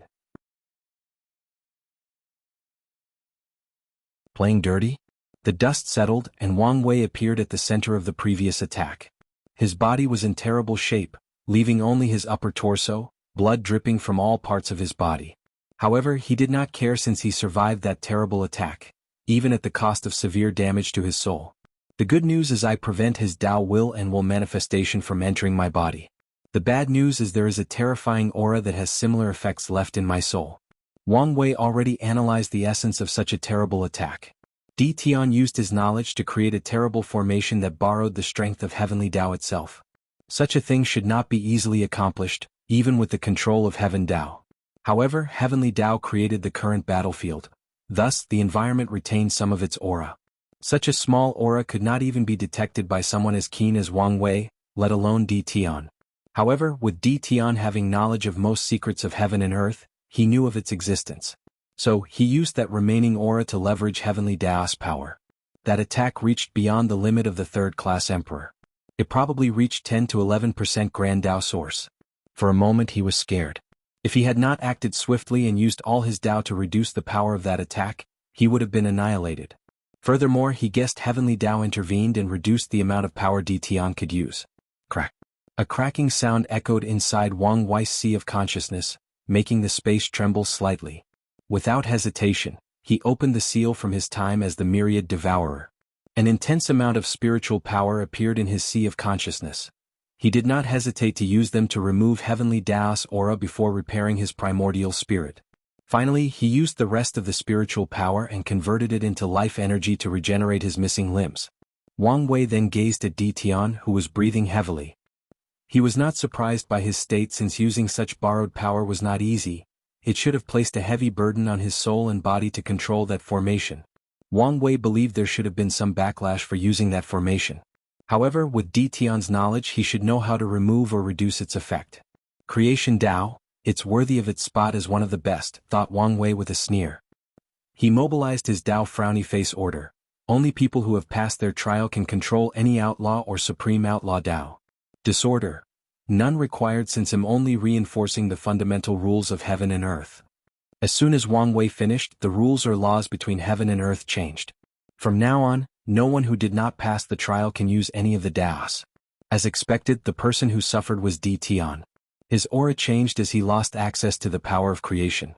Playing dirty? The dust settled and Wang Wei appeared at the center of the previous attack. His body was in terrible shape, leaving only his upper torso, blood dripping from all parts of his body. However, he did not care since he survived that terrible attack, even at the cost of severe damage to his soul. The good news is I prevent his Tao will and will manifestation from entering my body. The bad news is there is a terrifying aura that has similar effects left in my soul. Wang Wei already analyzed the essence of such a terrible attack. Di Tian used his knowledge to create a terrible formation that borrowed the strength of Heavenly Tao itself. Such a thing should not be easily accomplished, even with the control of Heaven Tao. However, Heavenly Tao created the current battlefield. Thus, the environment retained some of its aura. Such a small aura could not even be detected by someone as keen as Wang Wei, let alone Di Tian. However, with Di Tian having knowledge of most secrets of heaven and earth, he knew of its existence. So, he used that remaining aura to leverage Heavenly Tao's power. That attack reached beyond the limit of the third-class Emperor. It probably reached 10 to 11% Grand Tao source. For a moment he was scared. If he had not acted swiftly and used all his Tao to reduce the power of that attack, he would have been annihilated. Furthermore, he guessed Heavenly Tao intervened and reduced the amount of power Di Tian could use. Crack. A cracking sound echoed inside Wang Wei's sea of consciousness, making the space tremble slightly. Without hesitation, he opened the seal from his time as the Myriad Devourer. An intense amount of spiritual power appeared in his sea of consciousness. He did not hesitate to use them to remove Heavenly Tao's aura before repairing his primordial spirit. Finally, he used the rest of the spiritual power and converted it into life energy to regenerate his missing limbs. Wang Wei then gazed at Di Tian, who was breathing heavily. He was not surprised by his state since using such borrowed power was not easy. It should have placed a heavy burden on his soul and body to control that formation. Wang Wei believed there should have been some backlash for using that formation. However, with Di Tian's knowledge he should know how to remove or reduce its effect. Creation Tao, it's worthy of its spot as one of the best, thought Wang Wei with a sneer. He mobilized his Tao frowny face order. Only people who have passed their trial can control any outlaw or supreme outlaw Tao. Disorder. None required since I'm only reinforcing the fundamental rules of heaven and earth. As soon as Wang Wei finished, the rules or laws between heaven and earth changed. From now on, no one who did not pass the trial can use any of the Daos. As expected, the person who suffered was Di Tian. His aura changed as he lost access to the power of creation.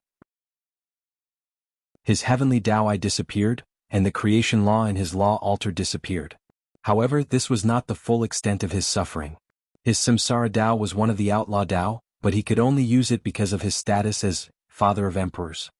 His heavenly Tao I disappeared, and the creation law and his law altar disappeared. However, this was not the full extent of his suffering. His samsara Tao was one of the outlaw Tao, but he could only use it because of his status as Father of Emperors.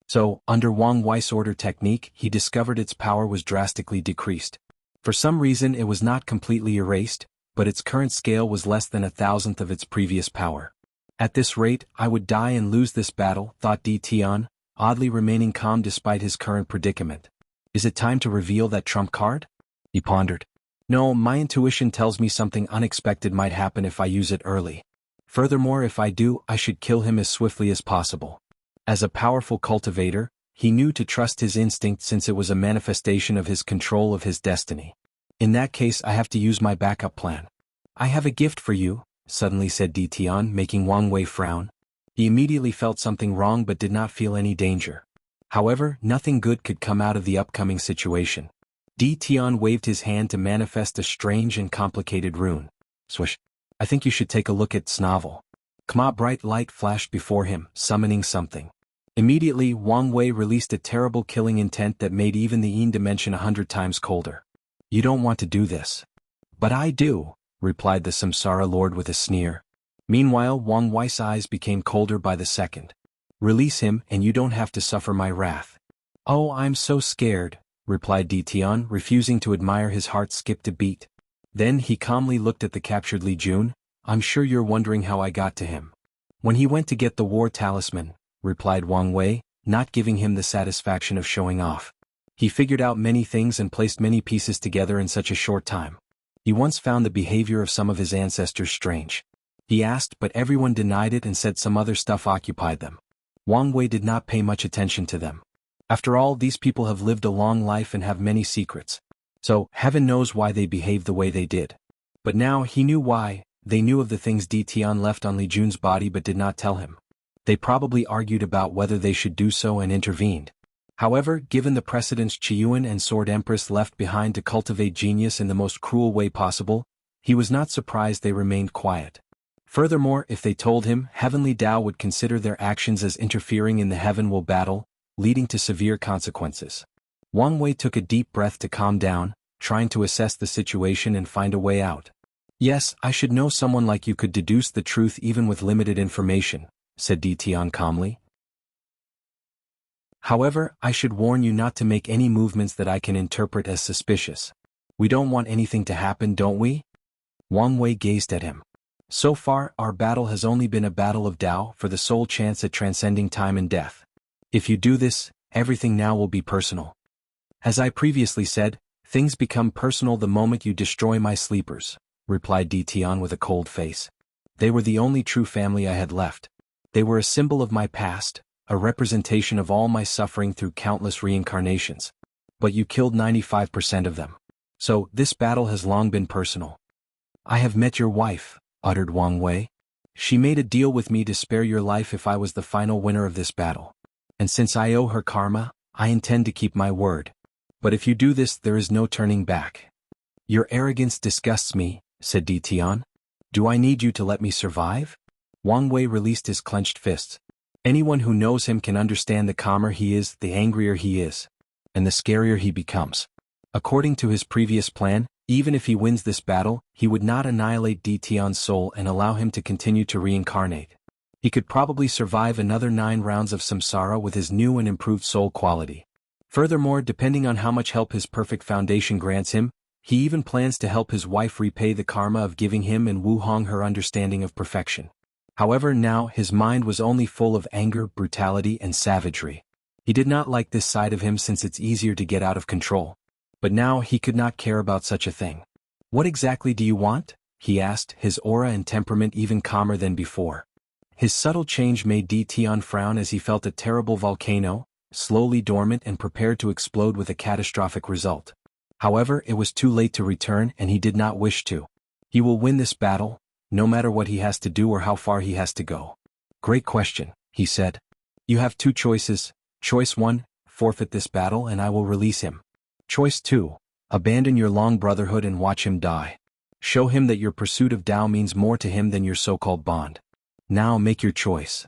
So, under Wang Wei's order technique, he discovered its power was drastically decreased. For some reason it was not completely erased, but its current scale was less than 1,000th of its previous power. At this rate, I would die and lose this battle, thought Di Tian, oddly remaining calm despite his current predicament. Is it time to reveal that trump card? He pondered. No, my intuition tells me something unexpected might happen if I use it early. Furthermore, if I do, I should kill him as swiftly as possible. As a powerful cultivator, he knew to trust his instinct since it was a manifestation of his control of his destiny. In that case, I have to use my backup plan. I have a gift for you, suddenly said Di Tian, making Wang Wei frown. He immediately felt something wrong but did not feel any danger. However, nothing good could come out of the upcoming situation. Di Tian waved his hand to manifest a strange and complicated rune. Swish. I think you should take a look at this novel. A bright light flashed before him, summoning something. Immediately, Wang Wei released a terrible killing intent that made even the Yin dimension 100 times colder. You don't want to do this. But I do, replied the Samsara Lord with a sneer. Meanwhile, Wang Wei's eyes became colder by the second. Release him and you don't have to suffer my wrath. Oh, I'm so scared, replied Di Tian, refusing to admire his heart skipped a beat. Then he calmly looked at the captured Li Jun. I'm sure you're wondering how I got to him. When he went to get the war talisman, replied Wang Wei, not giving him the satisfaction of showing off. He figured out many things and placed many pieces together in such a short time. He once found the behavior of some of his ancestors strange. He asked, but everyone denied it and said some other stuff occupied them. Wang Wei did not pay much attention to them. After all, these people have lived a long life and have many secrets. So, heaven knows why they behaved the way they did. But now he knew why. They knew of the things Di Tian left on Li Jun's body but did not tell him. They probably argued about whether they should do so and intervened. However, given the precedents Qiyuan and Sword Empress left behind to cultivate genius in the most cruel way possible, he was not surprised they remained quiet. Furthermore, if they told him, Heavenly Tao would consider their actions as interfering in the Heavenwell battle, leading to severe consequences. Wang Wei took a deep breath to calm down, trying to assess the situation and find a way out. Yes, I should know someone like you could deduce the truth even with limited information, said Di Tian calmly. However, I should warn you not to make any movements that I can interpret as suspicious. We don't want anything to happen, don't we? Wang Wei gazed at him. So far, our battle has only been a battle of Tao for the sole chance at transcending time and death. If you do this, everything now will be personal. As I previously said, things become personal the moment you destroy my sleepers, replied Di Tian with a cold face. They were the only true family I had left. They were a symbol of my past, a representation of all my suffering through countless reincarnations. But you killed 95% of them. So, this battle has long been personal. I have met your wife, uttered Wang Wei. She made a deal with me to spare your life if I was the final winner of this battle. And since I owe her karma, I intend to keep my word. But if you do this, there is no turning back. Your arrogance disgusts me, said Di Tian. Do I need you to let me survive? Wang Wei released his clenched fists. Anyone who knows him can understand the calmer he is, the angrier he is. And the scarier he becomes. According to his previous plan, even if he wins this battle, he would not annihilate Di Tian's soul and allow him to continue to reincarnate. He could probably survive another 9 rounds of samsara with his new and improved soul quality. Furthermore, depending on how much help his perfect foundation grants him, he even plans to help his wife repay the karma of giving him and Wu Hong her understanding of perfection. However, now his mind was only full of anger, brutality, and savagery. He did not like this side of him since it's easier to get out of control. But now he could not care about such a thing. What exactly do you want? He asked, his aura and temperament even calmer than before. His subtle change made Di Tian frown as he felt a terrible volcano, slowly dormant and prepared to explode with a catastrophic result. However, it was too late to return and he did not wish to. He will win this battle, no matter what he has to do or how far he has to go. Great question, he said. You have 2 choices. Choice 1, forfeit this battle and I will release him. Choice 2, abandon your long brotherhood and watch him die. Show him that your pursuit of Tao means more to him than your so-called bond. Now make your choice.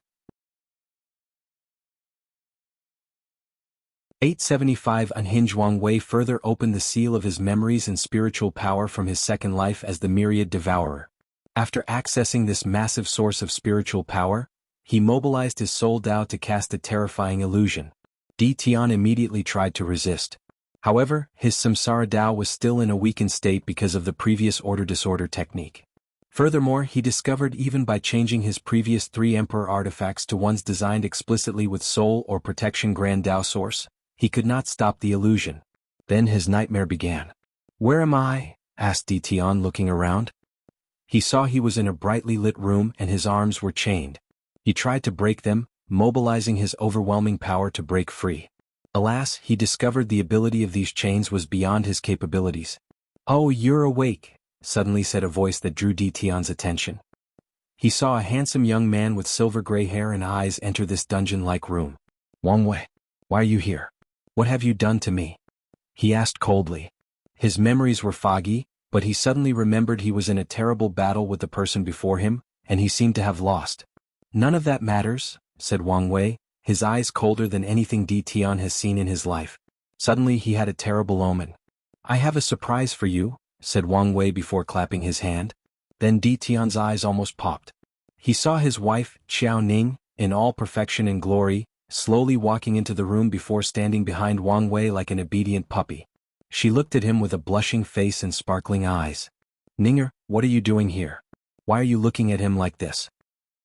875 Unhinged. Wang Wei further opened the seal of his memories and spiritual power from his second life as the Myriad Devourer. After accessing this massive source of spiritual power, he mobilized his soul Tao to cast a terrifying illusion. Di Tian immediately tried to resist. However, his samsara Tao was still in a weakened state because of the previous order-disorder technique. Furthermore, he discovered even by changing his previous 3 Emperor artifacts to ones designed explicitly with soul or protection Grand Tao source, he could not stop the illusion. Then his nightmare began. Where am I? Asked Di Tian, looking around. He saw he was in a brightly lit room and his arms were chained. He tried to break them, mobilizing his overwhelming power to break free. Alas, he discovered the ability of these chains was beyond his capabilities. "Oh, you're awake," suddenly said a voice that drew Tian's attention. He saw a handsome young man with silver gray hair and eyes enter this dungeon-like room. "Wang Wei, why are you here? What have you done to me?" he asked coldly. His memories were foggy, but he suddenly remembered he was in a terrible battle with the person before him, and he seemed to have lost. "None of that matters," said Wang Wei, his eyes colder than anything Tian has seen in his life. Suddenly he had a terrible omen. "I have a surprise for you," said Wang Wei before clapping his hand. Then Tian's eyes almost popped. He saw his wife, Xiao Ning, in all perfection and glory, slowly walking into the room before standing behind Wang Wei like an obedient puppy. She looked at him with a blushing face and sparkling eyes. "Ninger, what are you doing here? Why are you looking at him like this?"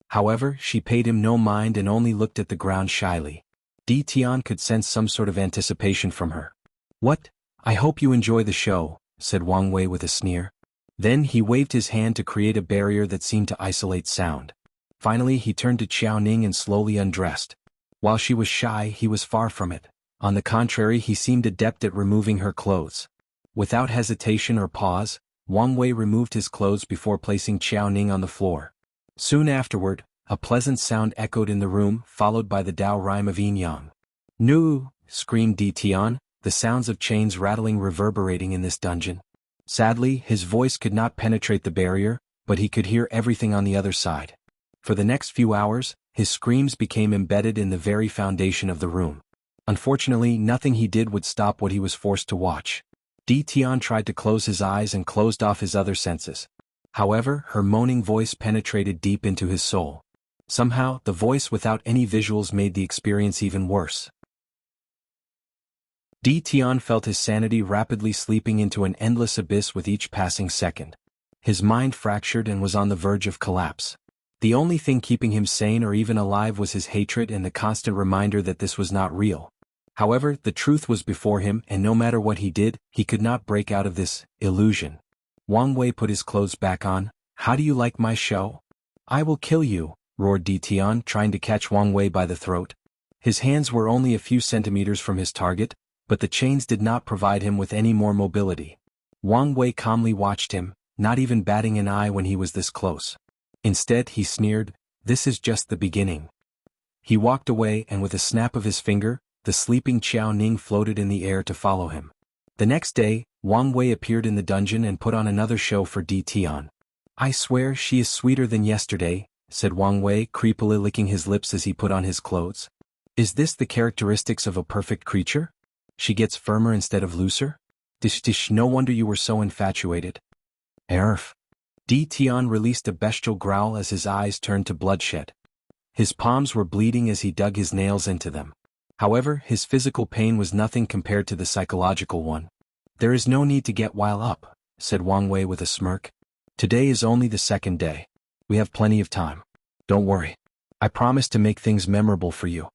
However, she paid him no mind and only looked at the ground shyly. Tian could sense some sort of anticipation from her. "What? I hope you enjoy the show," said Wang Wei with a sneer. Then he waved his hand to create a barrier that seemed to isolate sound. Finally he turned to Xiao Ning and slowly undressed. While she was shy, he was far from it. On the contrary, he seemed adept at removing her clothes. Without hesitation or pause, Wang Wei removed his clothes before placing Xiao Ning on the floor. Soon afterward, a pleasant sound echoed in the room, followed by the Tao rhyme of yin yang. "Nu!" screamed Tian, the sounds of chains rattling reverberating in this dungeon. Sadly, his voice could not penetrate the barrier, but he could hear everything on the other side. For the next few hours, his screams became embedded in the very foundation of the room. Unfortunately, nothing he did would stop what he was forced to watch. Tian tried to close his eyes and closed off his other senses. However, her moaning voice penetrated deep into his soul. Somehow, the voice without any visuals made the experience even worse. Tian felt his sanity rapidly slipping into an endless abyss with each passing second. His mind fractured and was on the verge of collapse. The only thing keeping him sane or even alive was his hatred and the constant reminder that this was not real. However, the truth was before him, and no matter what he did, he could not break out of this illusion. Wang Wei put his clothes back on. "How do you like my show?" "I will kill you," roared Tian, trying to catch Wang Wei by the throat. His hands were only a few centimeters from his target, but the chains did not provide him with any more mobility. Wang Wei calmly watched him, not even batting an eye when he was this close. Instead, he sneered, "This is just the beginning." He walked away, and with a snap of his finger, the sleeping Xiao Ning floated in the air to follow him. The next day, Wang Wei appeared in the dungeon and put on another show for Tian. "I swear she is sweeter than yesterday," said Wang Wei, creepily licking his lips as he put on his clothes. "Is this the characteristics of a perfect creature? She gets firmer instead of looser? Dish, no wonder you were so infatuated." "Erf." Tian released a bestial growl as his eyes turned to bloodshed. His palms were bleeding as he dug his nails into them. However, his physical pain was nothing compared to the psychological one. "There is no need to get wound up," said Wang Wei with a smirk. "Today is only the second day. We have plenty of time. Don't worry. I promise to make things memorable for you."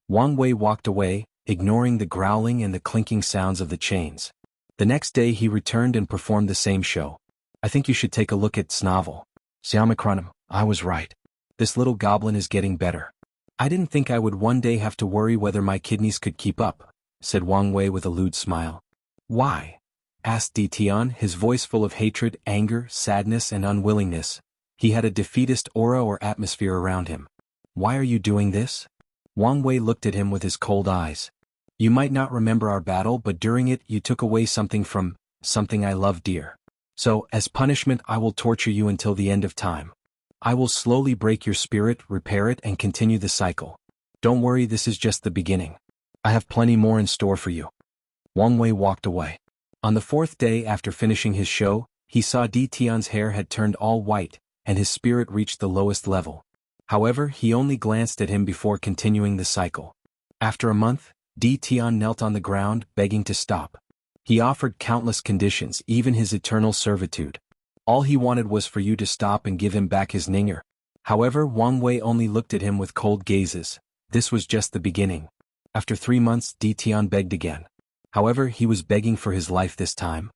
Wang Wei walked away, ignoring the growling and the clinking sounds of the chains. The next day he returned and performed the same show. "I think you should take a look at this novel. Xiaomicronim, I was right. This little goblin is getting better. I didn't think I would one day have to worry whether my kidneys could keep up," said Wang Wei with a lewd smile. "Why?" asked Tian, his voice full of hatred, anger, sadness and unwillingness. He had a defeatist aura or atmosphere around him. "Why are you doing this?" Wang Wei looked at him with his cold eyes. "You might not remember our battle, but during it you took away something I love dear. So, as punishment I will torture you until the end of time. I will slowly break your spirit, repair it and continue the cycle. Don't worry, this is just the beginning. I have plenty more in store for you." Wang Wei walked away. On the fourth day after finishing his show, he saw Tian's hair had turned all white, and his spirit reached the lowest level. However, he only glanced at him before continuing the cycle. After a month, Tian knelt on the ground, begging to stop. He offered countless conditions, even his eternal servitude. All he wanted was for you to stop and give him back his ninger. However, Wang Wei only looked at him with cold gazes. This was just the beginning. After 3 months, Tian begged again. However, he was begging for his life this time.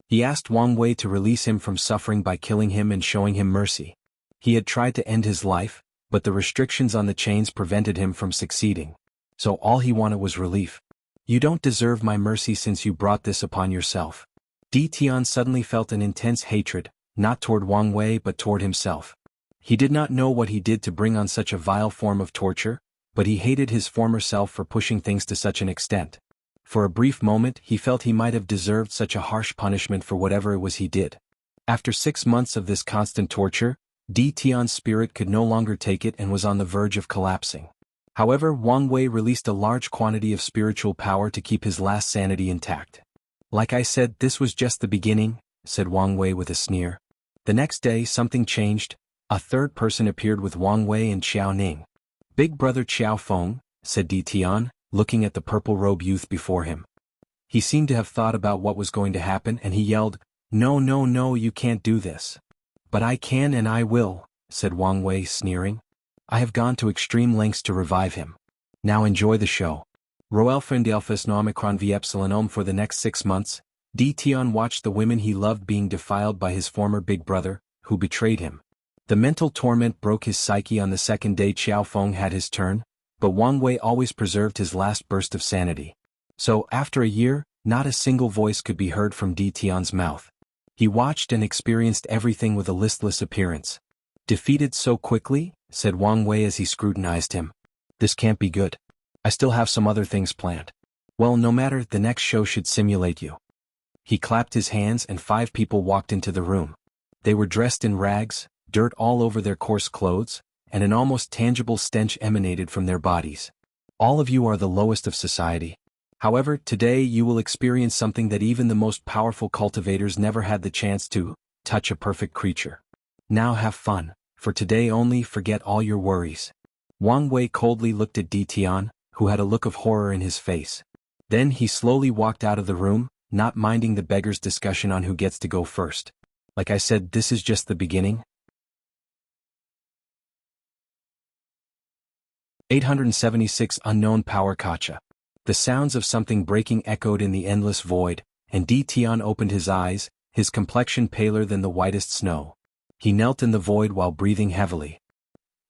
He asked Wang Wei to release him from suffering by killing him and showing him mercy. He had tried to end his life, but the restrictions on the chains prevented him from succeeding. So all he wanted was relief. You don't deserve my mercy since you brought this upon yourself. Di Tian suddenly felt an intense hatred, not toward Wang Wei but toward himself. He did not know what he did to bring on such a vile form of torture, but he hated his former self for pushing things to such an extent. For a brief moment he felt he might have deserved such a harsh punishment for whatever it was he did. After 6 months of this constant torture, Di Tian's spirit could no longer take it and was on the verge of collapsing. However, Wang Wei released a large quantity of spiritual power to keep his last sanity intact. Like I said, this was just the beginning, said Wang Wei with a sneer. The next day something changed. A third person appeared with Wang Wei and Xiao Ning. Big brother Qiao Feng, said Di Tian, looking at the purple-robed youth before him. He seemed to have thought about what was going to happen and he yelled, "No, no, no, you can't do this." "But I can and I will," said Wang Wei, sneering. "I have gone to extreme lengths to revive him. Now enjoy the show." Roelfendelphus Nomicron v Epsilon for the next 6 months, Di Tian watched the women he loved being defiled by his former big brother, who betrayed him. The mental torment broke his psyche on the second day Qiao Feng had his turn, but Wang Wei always preserved his last burst of sanity. So, after a year, not a single voice could be heard from Di Tian's mouth. He watched and experienced everything with a listless appearance. "Defeated so quickly?" said Wang Wei as he scrutinized him. "This can't be good. I still have some other things planned." "Well, no matter, the next show should simulate you." He clapped his hands and 5 people walked into the room. They were dressed in rags, dirt all over their coarse clothes, and an almost tangible stench emanated from their bodies. "All of you are the lowest of society. However, today you will experience something that even the most powerful cultivators never had the chance to, touch a perfect creature. Now have fun, for today only forget all your worries." Wang Wei coldly looked at Di Tian, who had a look of horror in his face. Then he slowly walked out of the room, not minding the beggar's discussion on who gets to go first. Like I said, this is just the beginning. 876 Unknown Power Kacha. The sounds of something breaking echoed in the endless void, and Di Tian opened his eyes, his complexion paler than the whitest snow. He knelt in the void while breathing heavily.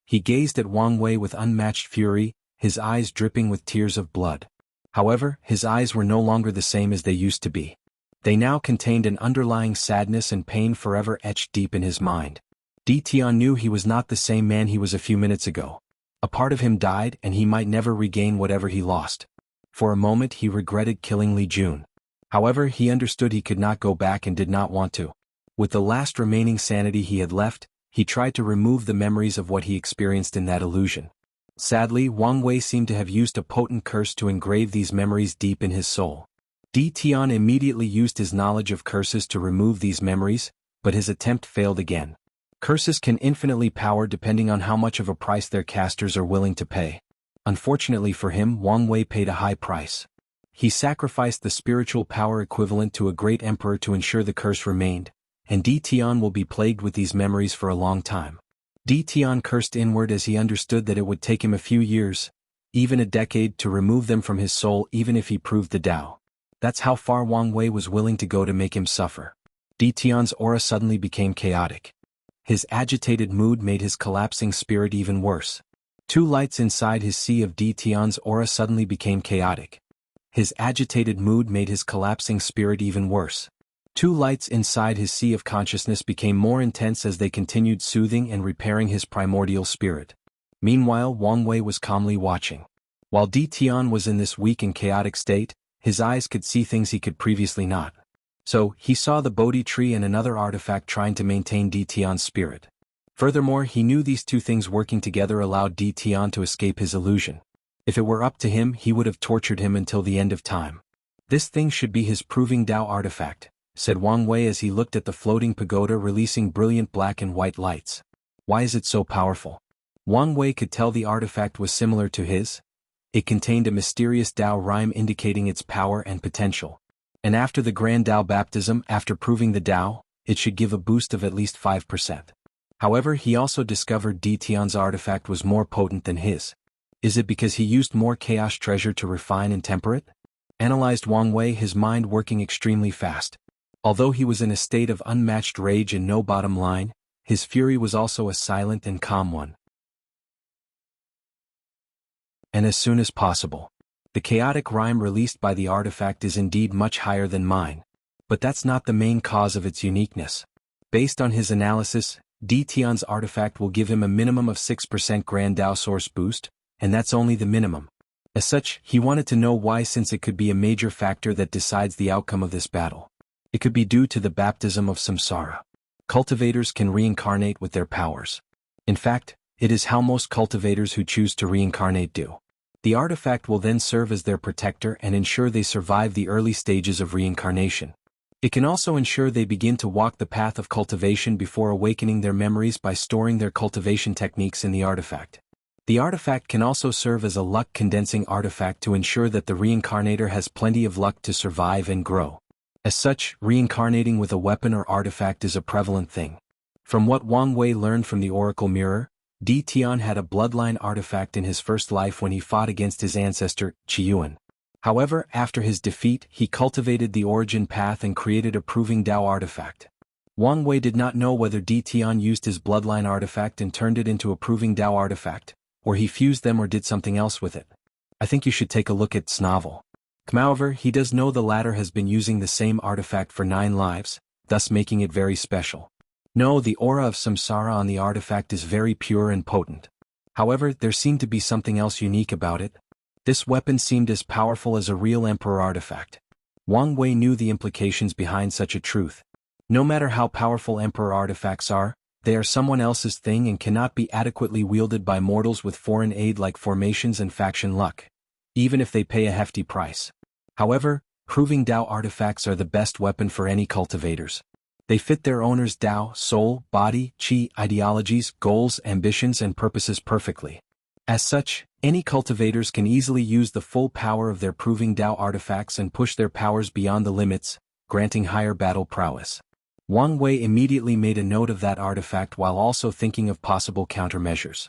He gazed at Wang Wei with unmatched fury, his eyes dripping with tears of blood. However, his eyes were no longer the same as they used to be. They now contained an underlying sadness and pain forever etched deep in his mind. Di Tian knew he was not the same man he was a few minutes ago. A part of him died and he might never regain whatever he lost. For a moment he regretted killing Li Jun. However, he understood he could not go back and did not want to. With the last remaining sanity he had left, he tried to remove the memories of what he experienced in that illusion. Sadly, Wang Wei seemed to have used a potent curse to engrave these memories deep in his soul. Di Tian immediately used his knowledge of curses to remove these memories, but his attempt failed again. Curses can infinitely power depending on how much of a price their casters are willing to pay. Unfortunately for him, Wang Wei paid a high price. He sacrificed the spiritual power equivalent to a great emperor to ensure the curse remained, and Di Tian will be plagued with these memories for a long time. Di Tian cursed inward as he understood that it would take him a few years, even a decade, to remove them from his soul even if he proved the Tao. That's how far Wang Wei was willing to go to make him suffer. Di Tian's aura suddenly became chaotic. His agitated mood made his collapsing spirit even worse. 2 lights inside his sea of Di Tian's aura suddenly became chaotic. His agitated mood made his collapsing spirit even worse. 2 lights inside his sea of consciousness became more intense as they continued soothing and repairing his primordial spirit. Meanwhile, Wang Wei was calmly watching. While Di Tian was in this weak and chaotic state, his eyes could see things he could previously not. So, he saw the Bodhi tree and another artifact trying to maintain Di Tian's spirit. Furthermore, he knew these 2 things working together allowed Di Tian to escape his illusion. If it were up to him, he would have tortured him until the end of time. "This thing should be his proving Tao artifact," said Wang Wei as he looked at the floating pagoda releasing brilliant black and white lights. "Why is it so powerful?" Wang Wei could tell the artifact was similar to his. It contained a mysterious Tao rhyme indicating its power and potential. And after the Grand Tao baptism, after proving the Tao, it should give a boost of at least 5%. However, he also discovered Di Tian's artifact was more potent than his. Is it because he used more chaos treasure to refine and temper it? Analyzed Wang Wei, his mind working extremely fast. Although he was in a state of unmatched rage and no bottom line, his fury was also a silent and calm one. and as soon as possible. The chaotic rhyme released by the artifact is indeed much higher than mine. But that's not the main cause of its uniqueness. Based on his analysis, Tion's artifact will give him a minimum of 6% Grand Dao Source boost, and that's only the minimum. As such, he wanted to know why, since it could be a major factor that decides the outcome of this battle. It could be due to the baptism of samsara. Cultivators can reincarnate with their powers. In fact, it is how most cultivators who choose to reincarnate do. The artifact will then serve as their protector and ensure they survive the early stages of reincarnation. It can also ensure they begin to walk the path of cultivation before awakening their memories by storing their cultivation techniques in the artifact. The artifact can also serve as a luck-condensing artifact to ensure that the reincarnator has plenty of luck to survive and grow. As such, reincarnating with a weapon or artifact is a prevalent thing. From what Wang Wei learned from the Oracle Mirror, Tion had a bloodline artifact in his first life when he fought against his ancestor, Qiyuan. However, after his defeat, he cultivated the origin path and created a Proving Dao artifact. Wang Wei did not know whether Tion used his bloodline artifact and turned it into a Proving Dao artifact, or he fused them or did something else with it. I think you should take a look at Snovel. However, he does know the latter has been using the same artifact for 9 lives, thus making it very special. No, the aura of samsara on the artifact is very pure and potent. However, there seemed to be something else unique about it. This weapon seemed as powerful as a real emperor artifact. Wang Wei knew the implications behind such a truth. No matter how powerful emperor artifacts are, they are someone else's thing and cannot be adequately wielded by mortals with foreign aid like formations and faction luck, even if they pay a hefty price. However, Proving Dao artifacts are the best weapon for any cultivators. They fit their owner's Dao, soul, body, qi, ideologies, goals, ambitions, and purposes perfectly. As such, any cultivators can easily use the full power of their Proving Dao artifacts and push their powers beyond the limits, granting higher battle prowess. Wang Wei immediately made a note of that artifact while also thinking of possible countermeasures.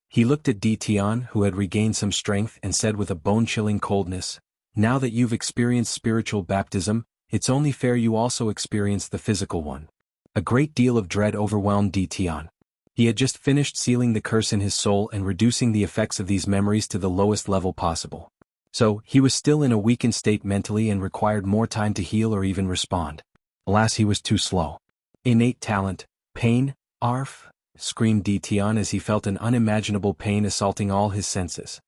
He looked at Tion, who had regained some strength, and said with a bone-chilling coldness, "Now that you've experienced spiritual baptism, it's only fair you also experience the physical one." A great deal of dread overwhelmed Tion. He had just finished sealing the curse in his soul and reducing the effects of these memories to the lowest level possible. So, he was still in a weakened state mentally and required more time to heal or even respond. Alas, he was too slow. Innate talent, pain, arf, screamed Tion as he felt an unimaginable pain assaulting all his senses.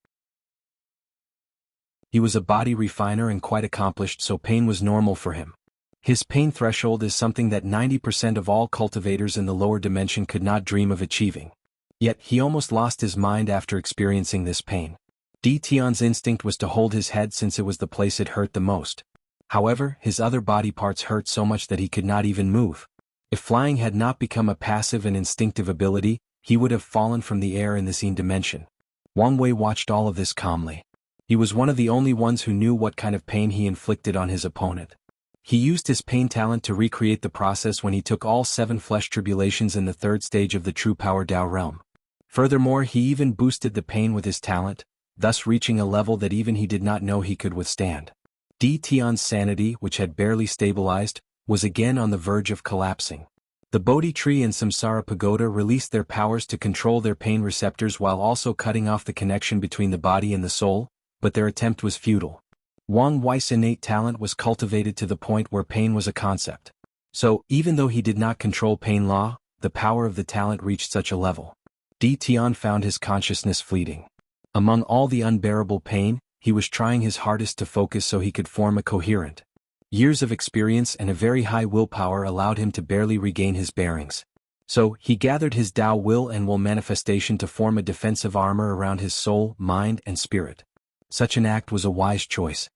He was a body refiner and quite accomplished, so pain was normal for him. His pain threshold is something that 90% of all cultivators in the lower dimension could not dream of achieving. Yet, he almost lost his mind after experiencing this pain. Tion's instinct was to hold his head since it was the place it hurt the most. However, his other body parts hurt so much that he could not even move. If flying had not become a passive and instinctive ability, he would have fallen from the air in the seen dimension. Wang Wei watched all of this calmly. He was one of the only ones who knew what kind of pain he inflicted on his opponent. He used his pain talent to recreate the process when he took all 7 flesh tribulations in the 3rd stage of the True Power Dao realm. Furthermore, he even boosted the pain with his talent, thus reaching a level that even he did not know he could withstand. Tion's sanity, which had barely stabilized, was again on the verge of collapsing. The Bodhi tree and Samsara Pagoda released their powers to control their pain receptors while also cutting off the connection between the body and the soul, but their attempt was futile. Wang Wei's innate talent was cultivated to the point where pain was a concept. So, even though he did not control pain law, the power of the talent reached such a level. Tion found his consciousness fleeting. Among all the unbearable pain, he was trying his hardest to focus so he could form a coherent. Years of experience and a very high willpower allowed him to barely regain his bearings. So, he gathered his Tao will and will manifestation to form a defensive armor around his soul, mind, and spirit. Such an act was a wise choice.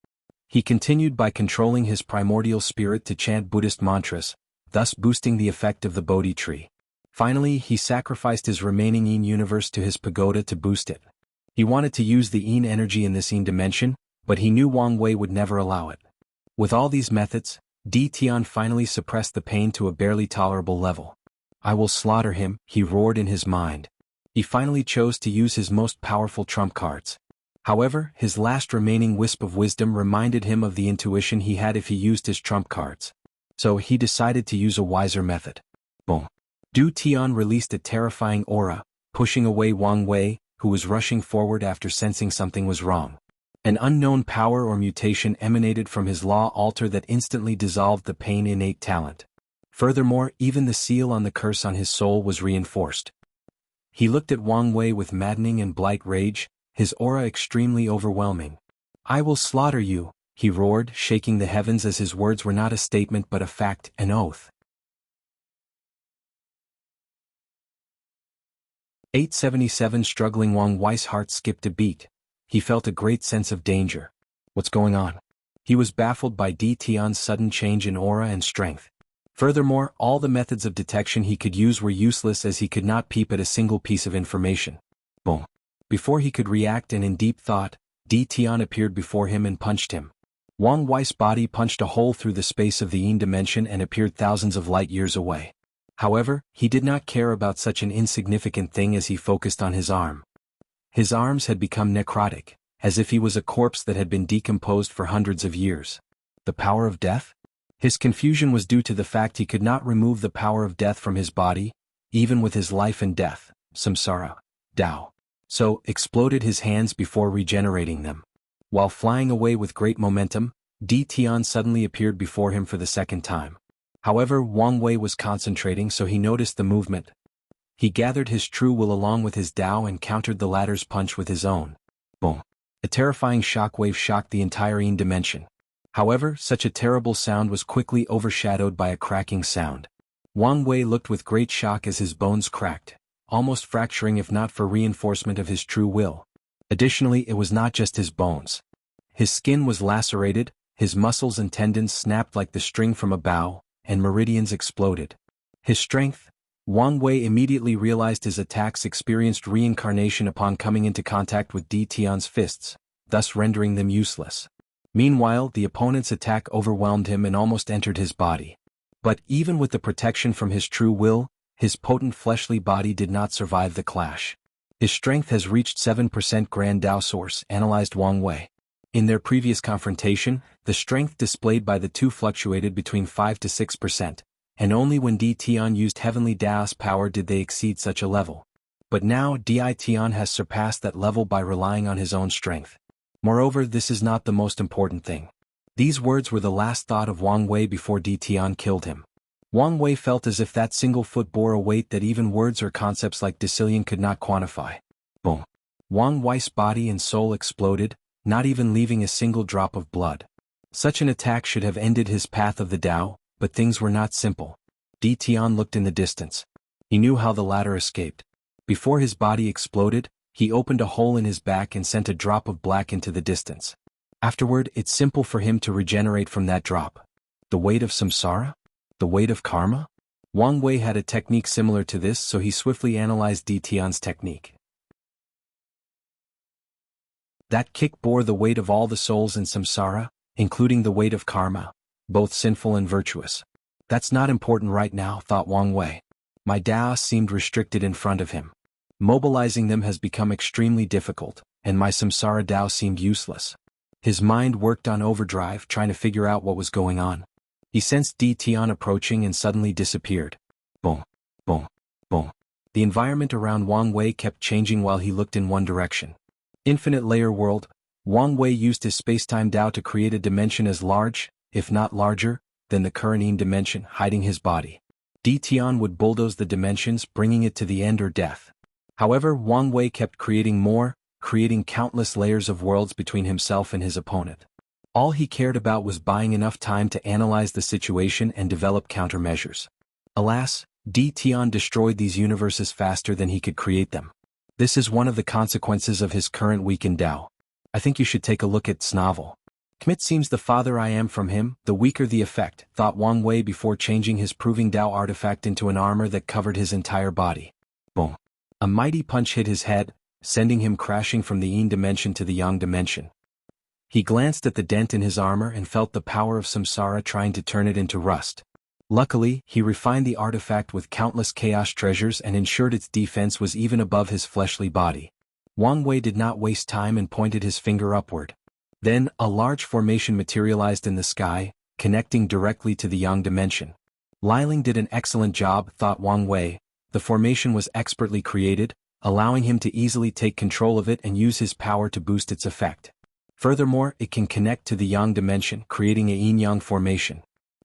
He continued by controlling his primordial spirit to chant Buddhist mantras, thus boosting the effect of the Bodhi tree. Finally, he sacrificed his remaining Yin universe to his pagoda to boost it. He wanted to use the Yin energy in this Yin dimension, but he knew Wang Wei would never allow it. With all these methods, Tion finally suppressed the pain to a barely tolerable level. "I will slaughter him," he roared in his mind. He finally chose to use his most powerful trump cards. However, his last remaining wisp of wisdom reminded him of the intuition he had if he used his trump cards. So he decided to use a wiser method. Boom. Tion released a terrifying aura, pushing away Wang Wei, who was rushing forward after sensing something was wrong. An unknown power or mutation emanated from his law altar that instantly dissolved the pain innate talent. Furthermore, even the seal on the curse on his soul was reinforced. He looked at Wang Wei with maddening and blight rage, his aura extremely overwhelming. "I will slaughter you," he roared, shaking the heavens as his words were not a statement but a fact, an oath. 877 Struggling Wang Wei's heart skipped a beat. He felt a great sense of danger. What's going on? He was baffled by Di Tian's sudden change in aura and strength. Furthermore, all the methods of detection he could use were useless as he could not peep at a single piece of information. Boom. Before he could react and in deep thought, Di Tian appeared before him and punched him. Wang Wei's body punched a hole through the space of the Yin dimension and appeared thousands of light years away. However, he did not care about such an insignificant thing as he focused on his arm. His arms had become necrotic, as if he was a corpse that had been decomposed for hundreds of years. The power of death? His confusion was due to the fact he could not remove the power of death from his body, even with his life and death, samsara, Tao. So, exploded his hands before regenerating them. While flying away with great momentum, Di Tian suddenly appeared before him for the second time. However, Wang Wei was concentrating, so he noticed the movement. He gathered his true will along with his Tao and countered the latter's punch with his own. Boom. A terrifying shockwave shocked the entire Yin dimension. However, such a terrible sound was quickly overshadowed by a cracking sound. Wang Wei looked with great shock as his bones cracked, almost fracturing if not for reinforcement of his true will. Additionally, it was not just his bones. His skin was lacerated, his muscles and tendons snapped like the string from a bow, and meridians exploded. His strength? Wang Wei immediately realized his attacks experienced reincarnation upon coming into contact with Di Tian's fists, thus rendering them useless. Meanwhile, the opponent's attack overwhelmed him and almost entered his body. But even with the protection from his true will, his potent fleshly body did not survive the clash. His strength has reached 7% Grand Tao Source, analyzed Wang Wei. In their previous confrontation, the strength displayed by the two fluctuated between 5 to 6%, and only when Di Tian used Heavenly Tao's power did they exceed such a level. But now Di Tian has surpassed that level by relying on his own strength. Moreover, this is not the most important thing. These words were the last thought of Wang Wei before Di Tian killed him. Wang Wei felt as if that single foot bore a weight that even words or concepts like decillion could not quantify. Boom. Wang Wei's body and soul exploded, not even leaving a single drop of blood. Such an attack should have ended his path of the Tao, but things were not simple. Di Tian looked in the distance. He knew how the latter escaped. Before his body exploded, he opened a hole in his back and sent a drop of black into the distance. Afterward, it's simple for him to regenerate from that drop. The weight of samsara? The weight of karma? Wang Wei had a technique similar to this, so he swiftly analyzed Di Tian's technique. That kick bore the weight of all the souls in samsara, including the weight of karma, both sinful and virtuous. That's not important right now, thought Wang Wei. My Tao seemed restricted in front of him. Mobilizing them has become extremely difficult, and my samsara Tao seemed useless. His mind worked on overdrive, trying to figure out what was going on. He sensed Di Tian approaching and suddenly disappeared. Boom, boom, boom. The environment around Wang Wei kept changing while he looked in one direction. Infinite layer world. Wang Wei used his space-time Tao to create a dimension as large, if not larger, than the current Yin dimension, hiding his body. Di Tian would bulldoze the dimensions, bringing it to the end or death. However, Wang Wei kept creating more, creating countless layers of worlds between himself and his opponent. All he cared about was buying enough time to analyze the situation and develop countermeasures. Alas, Di Tian destroyed these universes faster than he could create them. This is one of the consequences of his current weakened Tao. I think you should take a look at Snavel. It seems the farther I am from him, the weaker the effect, thought Wang Wei before changing his proving Tao artifact into an armor that covered his entire body. Boom. A mighty punch hit his head, sending him crashing from the Yin dimension to the Yang dimension. He glanced at the dent in his armor and felt the power of samsara trying to turn it into rust. Luckily, he refined the artifact with countless chaos treasures and ensured its defense was even above his fleshly body. Wang Wei did not waste time and pointed his finger upward. Then, a large formation materialized in the sky, connecting directly to the Yang dimension. Liling did an excellent job, thought Wang Wei. The formation was expertly created, allowing him to easily take control of it and use his power to boost its effect. Furthermore, it can connect to the yang dimension, creating a yin-yang formation.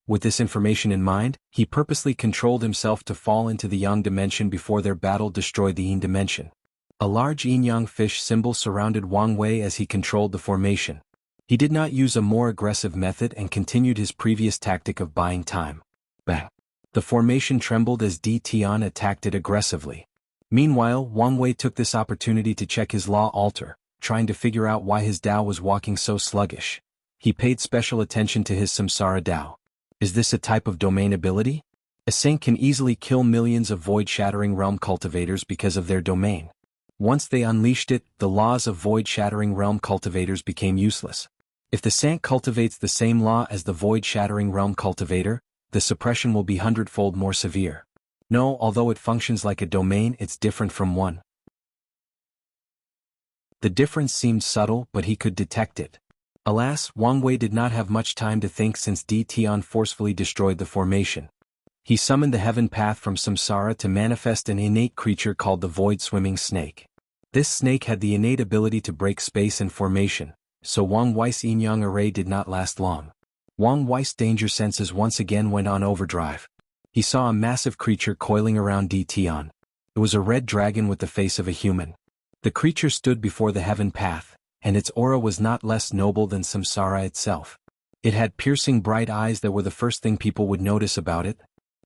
With this information in mind, he purposely controlled himself to fall into the yang dimension before their battle destroyed the yin dimension. A large yin-yang fish symbol surrounded Wang Wei as he controlled the formation. He did not use a more aggressive method and continued his previous tactic of buying time. Bang! The formation trembled as Di Tian attacked it aggressively. Meanwhile, Wang Wei took this opportunity to check his law altar, trying to figure out why his Dao was walking so sluggish. He paid special attention to his Samsara Dao. Is this a type of domain ability? A saint can easily kill millions of void-shattering realm cultivators because of their domain. Once they unleashed it, the laws of void-shattering realm cultivators became useless. If the saint cultivates the same law as the void-shattering realm cultivator, the suppression will be hundredfold more severe. No, although it functions like a domain, it's different from one. The difference seemed subtle, but he could detect it. Alas, Wang Wei did not have much time to think since Di Tian forcefully destroyed the formation. He summoned the heaven path from Samsara to manifest an innate creature called the void-swimming snake. This snake had the innate ability to break space and formation, so Wang Wei's yin-yang array did not last long. Wang Wei's danger senses once again went on overdrive. He saw a massive creature coiling around Di Tian. It was a red dragon with the face of a human. The creature stood before the heaven path, and its aura was not less noble than Samsara itself. It had piercing bright eyes that were the first thing people would notice about it.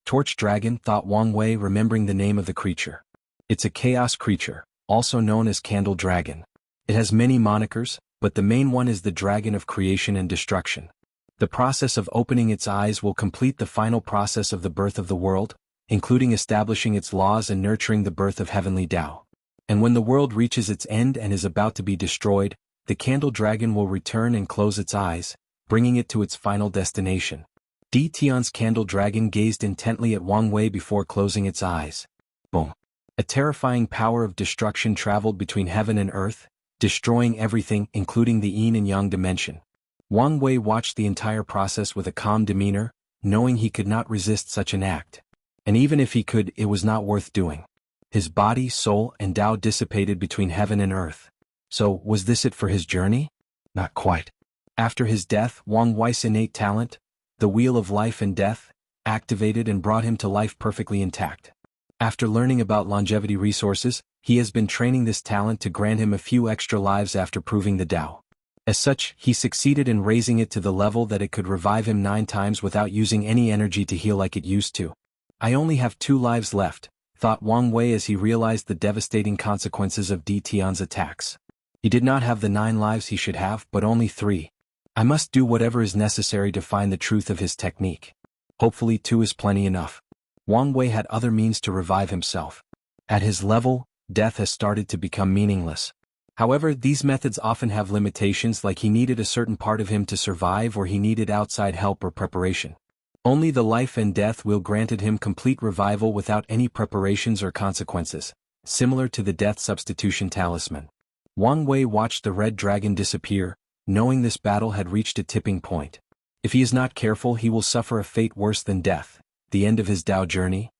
Torch Dragon, thought Wang Wei, remembering the name of the creature. It's a chaos creature, also known as Candle Dragon. It has many monikers, but the main one is the Dragon of Creation and Destruction. The process of opening its eyes will complete the final process of the birth of the world, including establishing its laws and nurturing the birth of heavenly Tao. And when the world reaches its end and is about to be destroyed, the Candle Dragon will return and close its eyes, bringing it to its final destination. Di Tian's Candle Dragon gazed intently at Wang Wei before closing its eyes. Boom! A terrifying power of destruction traveled between heaven and earth, destroying everything, including the yin and yang dimension. Wang Wei watched the entire process with a calm demeanor, knowing he could not resist such an act. And even if he could, it was not worth doing. His body, soul, and Tao dissipated between heaven and earth. So, was this it for his journey? Not quite. After his death, Wang Wei's innate talent, the wheel of life and death, activated and brought him to life perfectly intact. After learning about longevity resources, he has been training this talent to grant him a few extra lives after proving the Tao. As such, he succeeded in raising it to the level that it could revive him 9 times without using any energy to heal like it used to. I only have 2 lives left, thought Wang Wei as he realized the devastating consequences of Di Tian's attacks. He did not have the 9 lives he should have, but only 3. I must do whatever is necessary to find the truth of his technique. Hopefully 2 is plenty enough. Wang Wei had other means to revive himself. At his level, death has started to become meaningless. However, these methods often have limitations, like he needed a certain part of him to survive or he needed outside help or preparation. Only the life and death will granted him complete revival without any preparations or consequences, similar to the death substitution talisman. Wang Wei watched the red dragon disappear, knowing this battle had reached a tipping point. If he is not careful, he will suffer a fate worse than death, the end of his Tao journey.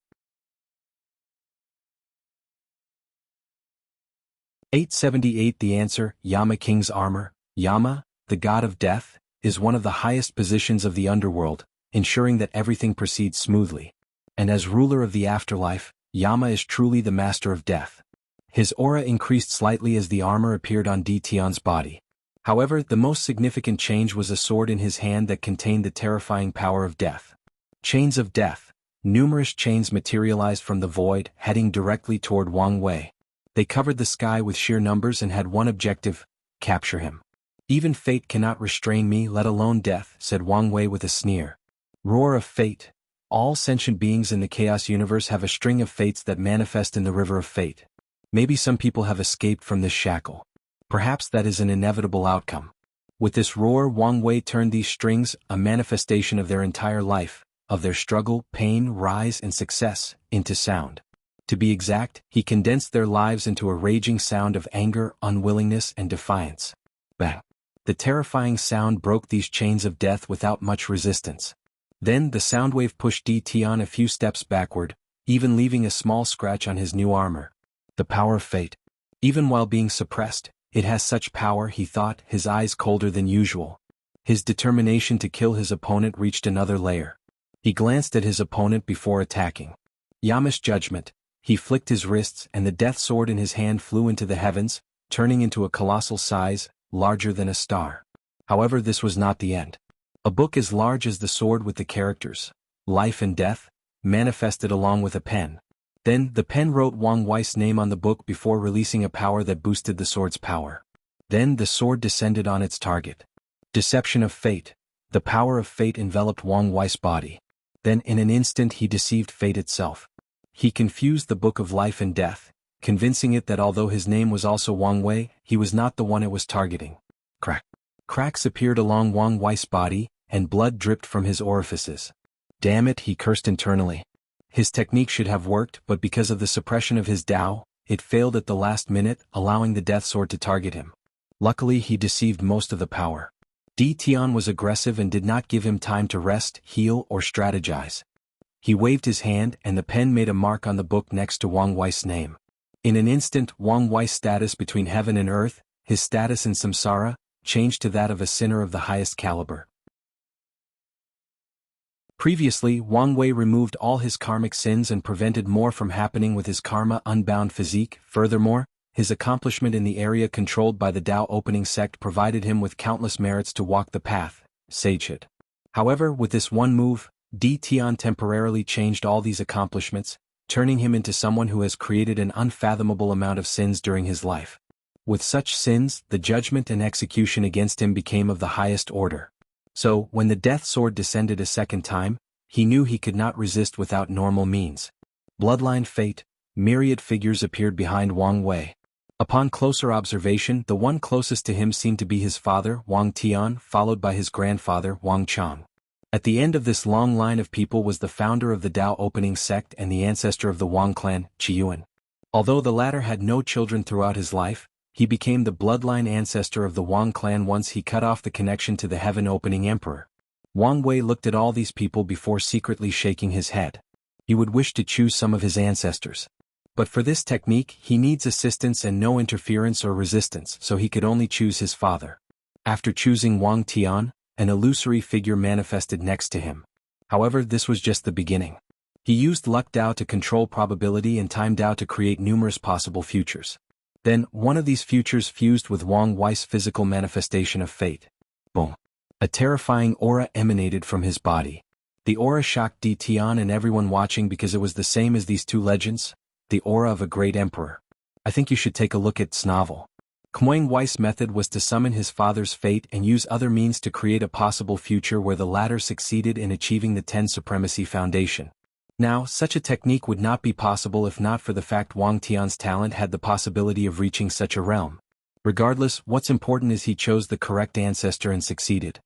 878 The answer, Yama King's armor. Yama, the god of death, is one of the highest positions of the underworld, ensuring that everything proceeds smoothly. And as ruler of the afterlife, Yama is truly the master of death. His aura increased slightly as the armor appeared on Di Tian's body. However, the most significant change was a sword in his hand that contained the terrifying power of death. Chains of death. Numerous chains materialized from the void, heading directly toward Wang Wei. They covered the sky with sheer numbers and had one objective: capture him. Even fate cannot restrain me, let alone death, said Wang Wei with a sneer. Roar of fate. All sentient beings in the chaos universe have a string of fates that manifest in the river of fate. Maybe some people have escaped from this shackle. Perhaps that is an inevitable outcome. With this roar, Wang Wei turned these strings, a manifestation of their entire life, of their struggle, pain, rise, and success, into sound. To be exact, he condensed their lives into a raging sound of anger, unwillingness, and defiance. Bang! The terrifying sound broke these chains of death without much resistance. Then the sound wave pushed Di Tian a few steps backward, even leaving a small scratch on his new armor. The power of fate. Even while being suppressed, it has such power, he thought, his eyes colder than usual. His determination to kill his opponent reached another layer. He glanced at his opponent before attacking. Yama's judgment. He flicked his wrists and the death sword in his hand flew into the heavens, turning into a colossal size, larger than a star. However, this was not the end. A book as large as the sword with the characters, life and death, manifested along with a pen. Then, the pen wrote Wang Wei's name on the book before releasing a power that boosted the sword's power. Then the sword descended on its target. Deception of fate. The power of fate enveloped Wang Wei's body. Then in an instant he deceived fate itself. He confused the book of life and death, convincing it that although his name was also Wang Wei, he was not the one it was targeting. Crack. Cracks appeared along Wang Wei's body, and blood dripped from his orifices. Damn it, he cursed internally. His technique should have worked, but because of the suppression of his Tao, it failed at the last minute, allowing the death sword to target him. Luckily he deceived most of the power. Di Tian was aggressive and did not give him time to rest, heal, or strategize. He waved his hand and the pen made a mark on the book next to Wang Wei's name. In an instant, Wang Wei's status between heaven and earth, his status in samsara, changed to that of a sinner of the highest caliber. Previously, Wang Wei removed all his karmic sins and prevented more from happening with his karma-unbound physique. Furthermore, his accomplishment in the area controlled by the Tao opening sect provided him with countless merits to walk the path, sagehood. However, with this one move, Di Tian temporarily changed all these accomplishments, turning him into someone who has created an unfathomable amount of sins during his life. With such sins, the judgment and execution against him became of the highest order. So, when the death sword descended a second time, he knew he could not resist without normal means. Bloodline fate, myriad figures appeared behind Wang Wei. Upon closer observation, the one closest to him seemed to be his father, Wang Tian, followed by his grandfather, Wang Chang. At the end of this long line of people was the founder of the Tao opening sect and the ancestor of the Wang clan, Qiyuan. Although the latter had no children throughout his life, he became the bloodline ancestor of the Wang clan once he cut off the connection to the heaven opening emperor. Wang Wei looked at all these people before secretly shaking his head. He would wish to choose some of his ancestors. But for this technique he needs assistance and no interference or resistance, so he could only choose his father. After choosing Wang Tian, an illusory figure manifested next to him. However, this was just the beginning. He used luck Tao to control probability and time Tao to create numerous possible futures. Then, one of these futures fused with Wang Wei's physical manifestation of fate. Boom. A terrifying aura emanated from his body. The aura shocked Di Tian and everyone watching because it was the same as these two legends, the aura of a great emperor. I think you should take a look at this novel. Wang Wei's method was to summon his father's fate and use other means to create a possible future where the latter succeeded in achieving the 10 Supremacy Foundation. Now, such a technique would not be possible if not for the fact Wang Tian's talent had the possibility of reaching such a realm. Regardless, what's important is he chose the correct ancestor and succeeded.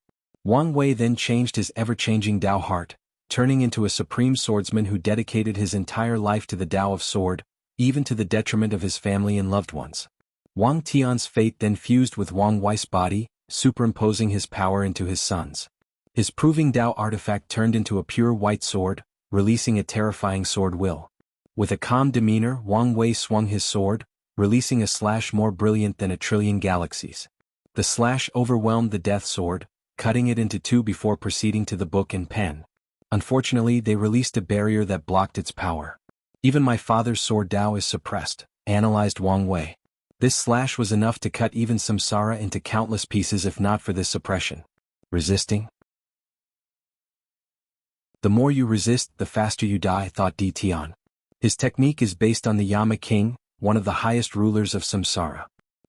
Wang Wei then changed his ever-changing Tao heart, turning into a supreme swordsman who dedicated his entire life to the Tao of sword, even to the detriment of his family and loved ones. Wang Tian's fate then fused with Wang Wei's body, superimposing his power into his son's. His proving Tao artifact turned into a pure white sword, releasing a terrifying sword will. With a calm demeanor, Wang Wei swung his sword, releasing a slash more brilliant than a trillion galaxies. The slash overwhelmed the death sword, cutting it into two before proceeding to the book and pen. Unfortunately, they released a barrier that blocked its power. Even my father's sword Tao is suppressed, analyzed Wang Wei. This slash was enough to cut even samsara into countless pieces if not for this suppression. Resisting? The more you resist, the faster you die, thought Di Tian. His technique is based on the Yama King, one of the highest rulers of samsara.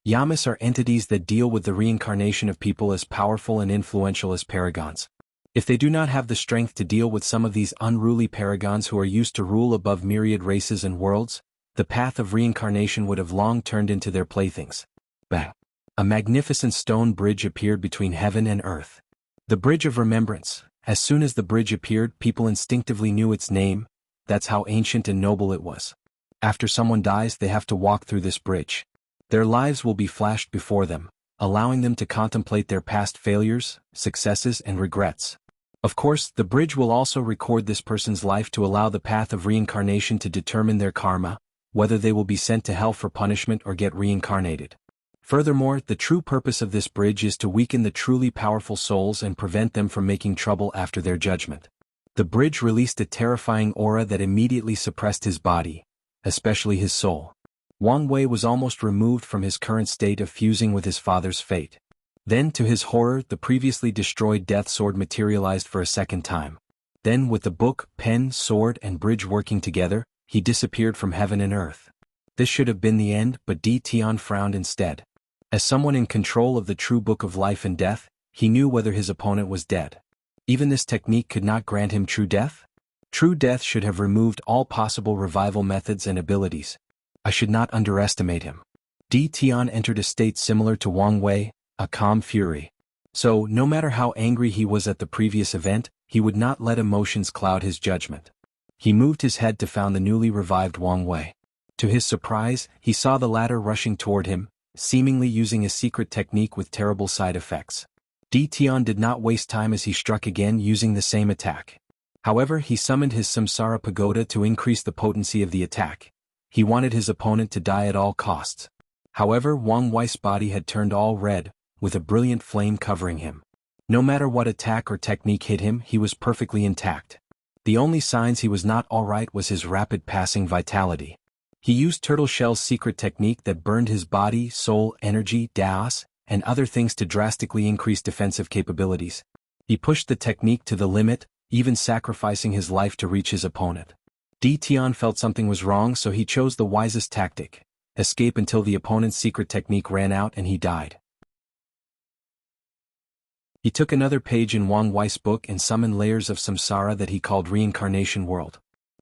Yamas are entities that deal with the reincarnation of people as powerful and influential as paragons. If they do not have the strength to deal with some of these unruly paragons who are used to rule above myriad races and worlds, the path of reincarnation would have long turned into their playthings. Bang! A magnificent stone bridge appeared between heaven and earth. The Bridge of Remembrance. As soon as the bridge appeared, people instinctively knew its name. That's how ancient and noble it was. After someone dies, they have to walk through this bridge. Their lives will be flashed before them, allowing them to contemplate their past failures, successes, and regrets. Of course, the bridge will also record this person's life to allow the path of reincarnation to determine their karma, whether they will be sent to hell for punishment or get reincarnated. Furthermore, the true purpose of this bridge is to weaken the truly powerful souls and prevent them from making trouble after their judgment. The bridge released a terrifying aura that immediately suppressed his body, especially his soul. Wang Wei was almost removed from his current state of fusing with his father's fate. Then, to his horror, the previously destroyed death sword materialized for a second time. Then, with the book, pen, sword, and bridge working together, he disappeared from heaven and earth. This should have been the end, but Di Tian frowned instead. As someone in control of the true book of life and death, he knew whether his opponent was dead. Even this technique could not grant him true death? True death should have removed all possible revival methods and abilities. I should not underestimate him. Di Tian entered a state similar to Wang Wei, a calm fury. So, no matter how angry he was at the previous event, he would not let emotions cloud his judgment. He moved his head to find the newly revived Wang Wei. To his surprise, he saw the latter rushing toward him, seemingly using a secret technique with terrible side effects. Di Tian did not waste time as he struck again using the same attack. However, he summoned his Samsara Pagoda to increase the potency of the attack. He wanted his opponent to die at all costs. However, Wang Wei's body had turned all red, with a brilliant flame covering him. No matter what attack or technique hit him, he was perfectly intact. The only signs he was not alright was his rapid passing vitality. He used Turtle Shell's secret technique that burned his body, soul, energy, Daos, and other things to drastically increase defensive capabilities. He pushed the technique to the limit, even sacrificing his life to reach his opponent. Di Tian felt something was wrong, so he chose the wisest tactic: escape until the opponent's secret technique ran out and he died. He took another page in Wang Wei's book and summoned layers of samsara that he called Reincarnation World.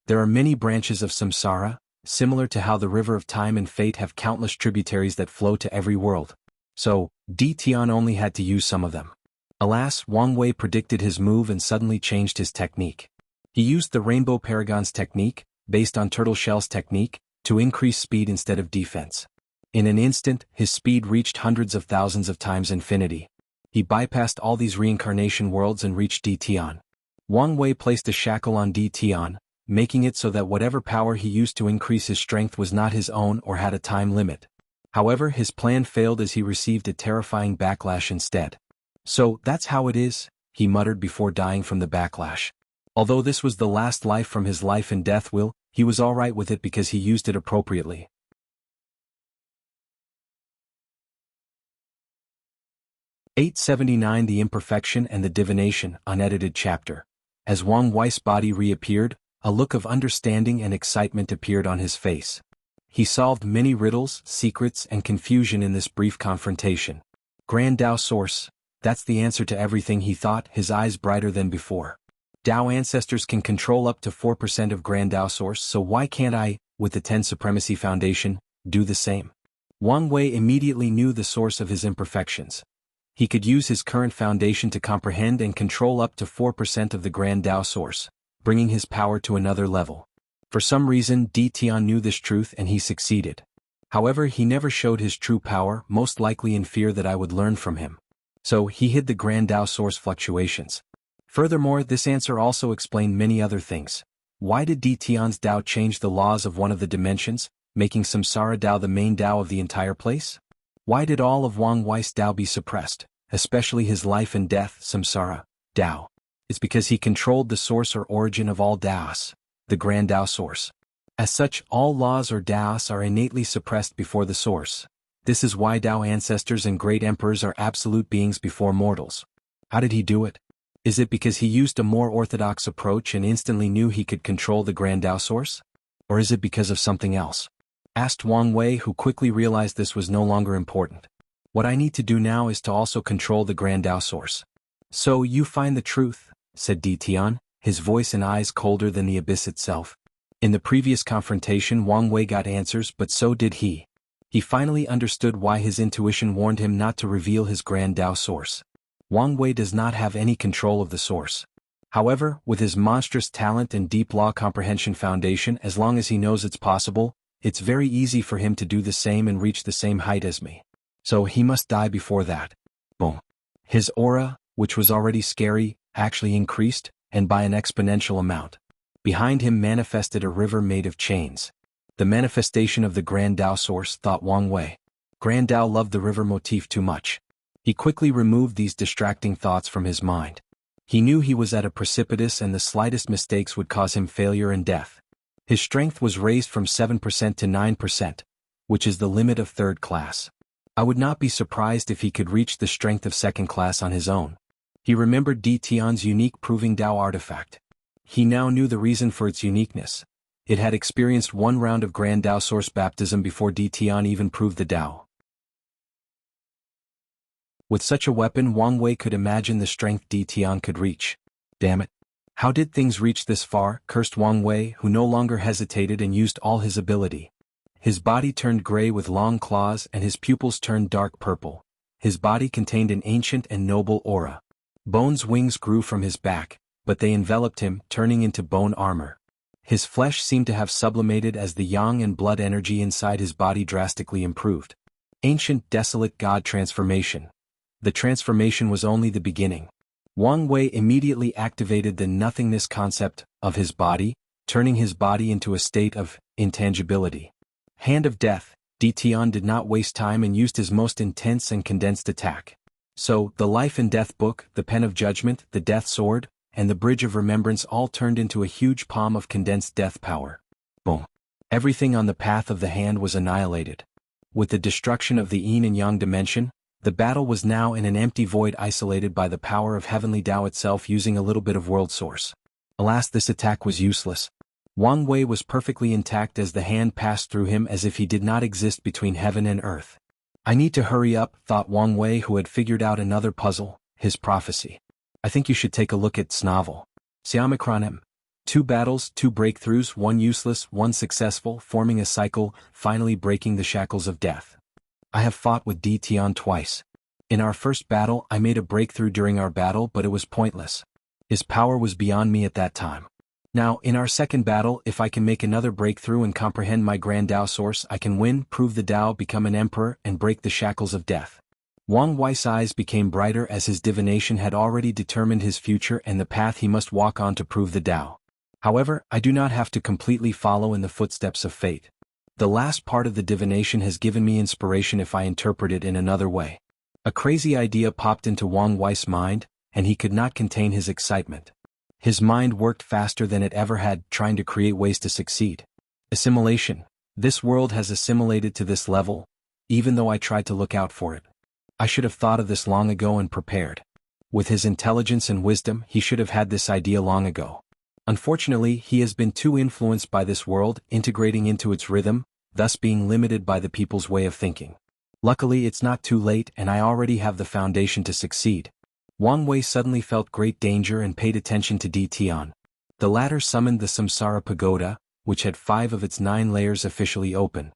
There are many branches of samsara, similar to how the river of time and fate have countless tributaries that flow to every world. So, Di Tian only had to use some of them. Alas, Wang Wei predicted his move and suddenly changed his technique. He used the Rainbow Paragon's technique, based on Turtle Shell's technique, to increase speed instead of defense. In an instant, his speed reached hundreds of thousands of times infinity. He bypassed all these reincarnation worlds and reached Di Tian. Wang Wei placed a shackle on Di Tian, making it so that whatever power he used to increase his strength was not his own or had a time limit. However, his plan failed as he received a terrifying backlash instead. So, that's how it is, he muttered before dying from the backlash. Although this was the last life from his life and death wheel, he was alright with it because he used it appropriately. (879) The Imperfection and the Divination, unedited chapter. As Wang Wei's body reappeared, a look of understanding and excitement appeared on his face. He solved many riddles, secrets, and confusion in this brief confrontation. Grand Tao Source, that's the answer to everything, he thought, his eyes brighter than before. Tao ancestors can control up to 4% of Grand Tao Source, so why can't I, with the 10 Supremacy Foundation, do the same? Wang Wei immediately knew the source of his imperfections. He could use his current foundation to comprehend and control up to 4% of the Grand Tao Source, bringing his power to another level. For some reason, Di Tian knew this truth and he succeeded. However, he never showed his true power, most likely in fear that I would learn from him. So, he hid the Grand Tao Source fluctuations. Furthermore, this answer also explained many other things. Why did Di Tian's Tao change the laws of one of the dimensions, making Samsara Tao the main Tao of the entire place? Why did all of Wang Wei's Tao be suppressed, especially his life and death, Samsara Tao? It's because he controlled the source or origin of all Taos, the Grand Tao Source. As such, all laws or Taos are innately suppressed before the source. This is why Tao ancestors and great emperors are absolute beings before mortals. How did he do it? Is it because he used a more orthodox approach and instantly knew he could control the Grand Tao Source? Or is it because of something else? Asked Wang Wei, who quickly realized this was no longer important. What I need to do now is to also control the Grand Tao Source. So you find the truth, said Di Tian, his voice and eyes colder than the abyss itself. In the previous confrontation, Wang Wei got answers, but so did he. He finally understood why his intuition warned him not to reveal his Grand Tao Source. Wang Wei does not have any control of the source. However, with his monstrous talent and deep law comprehension foundation, as long as he knows it's possible, it's very easy for him to do the same and reach the same height as me. So he must die before that. Boom. His aura, which was already scary, actually increased, and by an exponential amount. Behind him manifested a river made of chains. The manifestation of the Grand Tao source, thought Wang Wei. Grand Tao loved the river motif too much. He quickly removed these distracting thoughts from his mind. He knew he was at a precipice and the slightest mistakes would cause him failure and death. His strength was raised from 7% to 9%, which is the limit of third class. I would not be surprised if he could reach the strength of second class on his own. He remembered Di Tian's unique Proving Tao artifact. He now knew the reason for its uniqueness. It had experienced one round of Grand Tao source baptism before Di Tian even proved the Tao. With such a weapon, Wang Wei could imagine the strength Di Tian could reach. Damn it. How did things reach this far? Cursed Wang Wei, who no longer hesitated and used all his ability. His body turned gray with long claws and his pupils turned dark purple. His body contained an ancient and noble aura. Bone's wings grew from his back, but they enveloped him, turning into bone armor. His flesh seemed to have sublimated as the yang and blood energy inside his body drastically improved. Ancient desolate god transformation. The transformation was only the beginning. Wang Wei immediately activated the nothingness concept of his body, turning his body into a state of intangibility. Hand of Death. Di Tian did not waste time and used his most intense and condensed attack. So, the Life and Death Book, the Pen of Judgment, the Death Sword, and the Bridge of Remembrance all turned into a huge palm of condensed death power. Boom. Everything on the path of the hand was annihilated. With the destruction of the yin and yang dimension, the battle was now in an empty void isolated by the power of Heavenly Tao itself using a little bit of world source. Alas, this attack was useless. Wang Wei was perfectly intact as the hand passed through him as if he did not exist between heaven and earth. I need to hurry up, thought Wang Wei, who had figured out another puzzle, his prophecy. I think you should take a look at this novel. Siamikronem. 2 battles, 2 breakthroughs, 1 useless, 1 successful, forming a cycle, finally breaking the shackles of death. I have fought with Di Tian twice. In our first battle I made a breakthrough during our battle, but it was pointless. His power was beyond me at that time. Now, in our second battle, if I can make another breakthrough and comprehend my Grand Tao source, I can win, prove the Tao, become an emperor, and break the shackles of death. Wang Wei's eyes became brighter as his divination had already determined his future and the path he must walk on to prove the Tao. However, I do not have to completely follow in the footsteps of fate. The last part of the divination has given me inspiration if I interpret it in another way. A crazy idea popped into Wang Wei's mind, and he could not contain his excitement. His mind worked faster than it ever had, trying to create ways to succeed. Assimilation. This world has assimilated to this level, even though I tried to look out for it. I should have thought of this long ago and prepared. With his intelligence and wisdom, he should have had this idea long ago. Unfortunately, he has been too influenced by this world, integrating into its rhythm, thus being limited by the people's way of thinking. Luckily, it's not too late and I already have the foundation to succeed. Wang Wei suddenly felt great danger and paid attention to Di Tian. The latter summoned the Samsara Pagoda, which had 5 of its 9 layers officially open.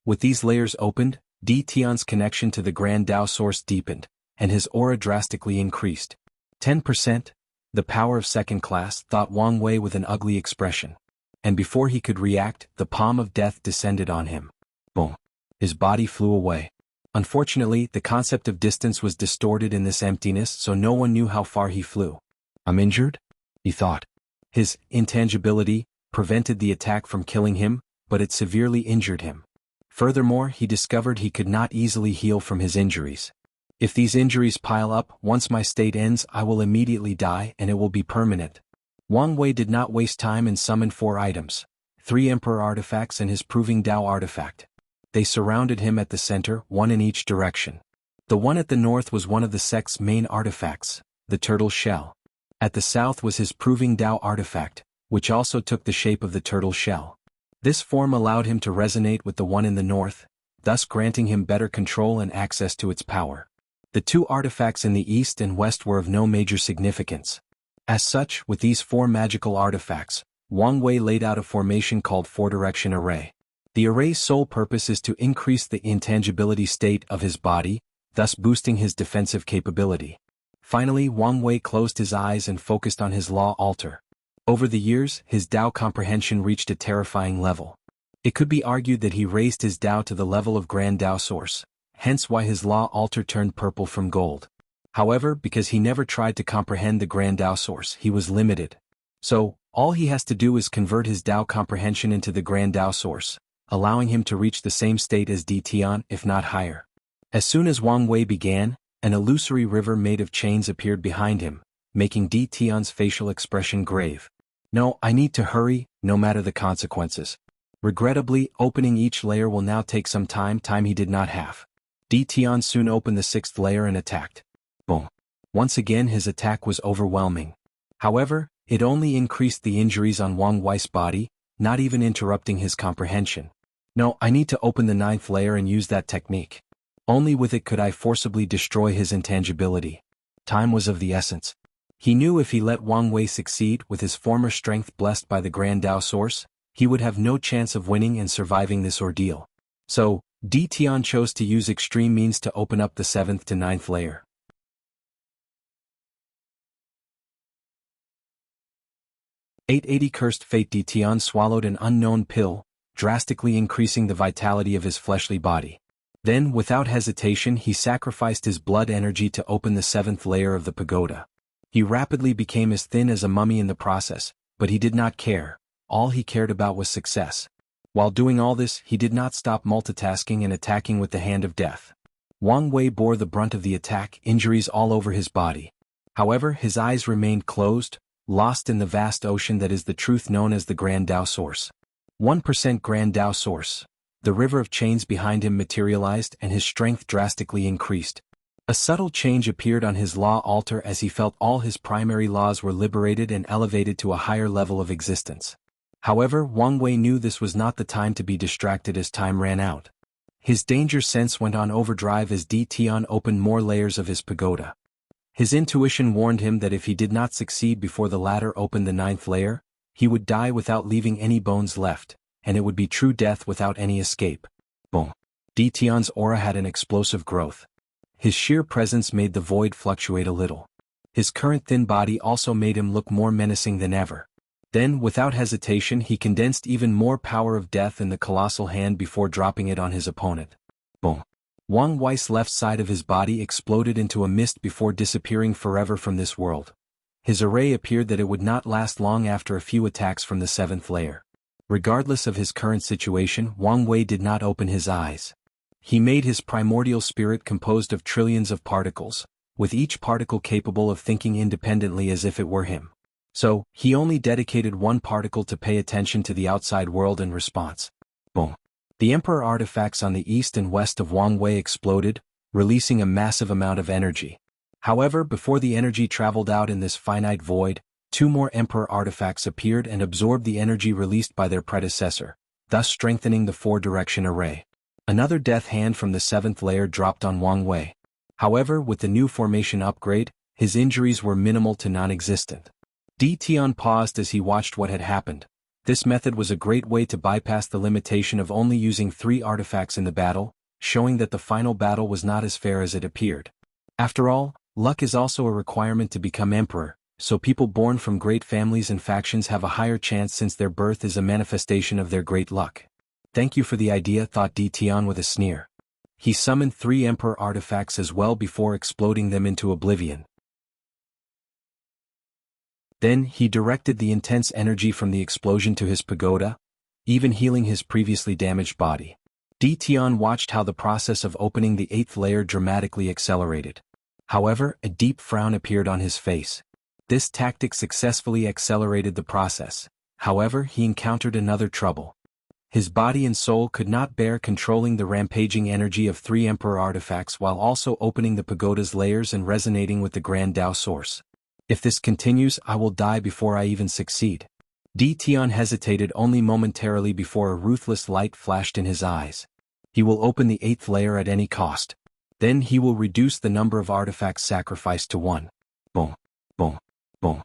With these layers opened, Di Tian's connection to the Grand Tao source deepened, and his aura drastically increased. 10%? The power of second class, thought Wang Wei with an ugly expression. And before he could react, the palm of death descended on him. Boom. His body flew away. Unfortunately, the concept of distance was distorted in this emptiness, so no one knew how far he flew. I'm injured? He thought. His intangibility prevented the attack from killing him, but it severely injured him. Furthermore, he discovered he could not easily heal from his injuries. If these injuries pile up, once my state ends, I will immediately die and it will be permanent. Wang Wei did not waste time and summoned 4 items, 3 Emperor artifacts and his Proving Tao artifact. They surrounded him at the center, 1 in each direction. The one at the north was one of the sect's main artifacts, the turtle shell. At the south was his Proving Tao artifact, which also took the shape of the turtle shell. This form allowed him to resonate with the one in the north, thus granting him better control and access to its power. The 2 artifacts in the east and west were of no major significance. As such, with these 4 magical artifacts, Wang Wei laid out a formation called 4-direction array. The array's sole purpose is to increase the intangibility state of his body, thus boosting his defensive capability. Finally, Wang Wei closed his eyes and focused on his law altar. Over the years, his Tao comprehension reached a terrifying level. It could be argued that he raised his Tao to the level of Grand Tao source, hence why his law altar turned purple from gold. However, because he never tried to comprehend the Grand Tao source, he was limited. So, All he has to do is convert his Tao comprehension into the Grand Tao Source, allowing him to reach the same state as Di Tian, if not higher. As soon as Wang Wei began, an illusory river made of chains appeared behind him, making Di Tian's facial expression grave. No, I need to hurry, no matter the consequences. Regrettably, opening each layer will now take some time he did not have. Di Tian soon opened the 6th layer and attacked. Boom. Once again his attack was overwhelming. However, it only increased the injuries on Wang Wei's body, not even interrupting his comprehension. No, I need to open the 9th layer and use that technique. Only with it could I forcibly destroy his intangibility. Time was of the essence. He knew if he let Wang Wei succeed with his former strength blessed by the Grand Tao Source, he would have no chance of winning and surviving this ordeal. So, Di Tian chose to use extreme means to open up the 7th to 9th layer. 880 Cursed Fate. Di Tian swallowed an unknown pill, drastically increasing the vitality of his fleshly body. Then, without hesitation, he sacrificed his blood energy to open the 7th layer of the pagoda. He rapidly became as thin as a mummy in the process, but he did not care. All he cared about was success. While doing all this, he did not stop multitasking and attacking with the hand of death. Wang Wei bore the brunt of the attack, injuries all over his body. However, his eyes remained closed, lost in the vast ocean that is the truth known as the Grand Tao Source. 1% Grand Tao Source. The river of chains behind him materialized and his strength drastically increased. A subtle change appeared on his law altar as he felt all his primary laws were liberated and elevated to a higher level of existence. However, Wang Wei knew this was not the time to be distracted as time ran out. His danger sense went on overdrive as Di Tian opened more layers of his pagoda. His intuition warned him that if he did not succeed before the latter opened the 9th layer, he would die without leaving any bones left, and it would be true death without any escape. Boom. Di Tian's aura had an explosive growth. His sheer presence made the void fluctuate a little. His current thin body also made him look more menacing than ever. Then, without hesitation, he condensed even more power of death in the colossal hand before dropping it on his opponent. Boom. Wang Wei's left side of his body exploded into a mist before disappearing forever from this world. His array appeared that it would not last long after a few attacks from the 7th layer. Regardless of his current situation, Wang Wei did not open his eyes. He made his primordial spirit composed of trillions of particles, with each particle capable of thinking independently as if it were him. So, he only dedicated one particle to pay attention to the outside world in response. Boom. The Emperor artifacts on the east and west of Wang Wei exploded, releasing a massive amount of energy. However, before the energy traveled out in this finite void, 2 more Emperor artifacts appeared and absorbed the energy released by their predecessor, thus strengthening the 4-direction array. Another death hand from the 7th layer dropped on Wang Wei. However, with the new formation upgrade, his injuries were minimal to non-existent. Di Tian paused as he watched what had happened. This method was a great way to bypass the limitation of only using 3 artifacts in the battle, showing that the final battle was not as fair as it appeared. After all, luck is also a requirement to become emperor, so people born from great families and factions have a higher chance since their birth is a manifestation of their great luck. Thank you for the idea, thought Di Tian with a sneer. He summoned 3 Emperor artifacts as well before exploding them into oblivion. Then he directed the intense energy from the explosion to his pagoda, even healing his previously damaged body. Di Tian watched how the process of opening the 8th layer dramatically accelerated. However, a deep frown appeared on his face. This tactic successfully accelerated the process. However, he encountered another trouble. His body and soul could not bear controlling the rampaging energy of 3 Emperor artifacts while also opening the pagoda's layers and resonating with the Grand Tao Source. If this continues, I will die before I even succeed. Di Tian hesitated only momentarily before a ruthless light flashed in his eyes. He will open the 8th layer at any cost. Then he will reduce the number of artifacts sacrificed to 1. Boom, boom, boom.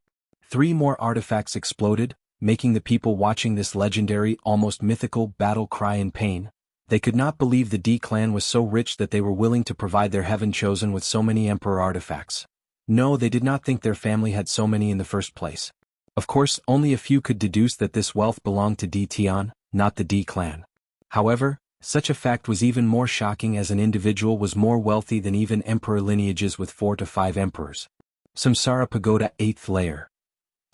3 more artifacts exploded, making the people watching this legendary, almost mythical battle cry in pain. They could not believe the Di clan was so rich that they were willing to provide their heaven chosen with so many Emperor artifacts. No, they did not think their family had so many in the first place. Of course, only a few could deduce that this wealth belonged to Di Tian, not the Di clan. However, such a fact was even more shocking as an individual was more wealthy than even emperor lineages with 4 to 5 emperors. Samsara Pagoda 8th layer.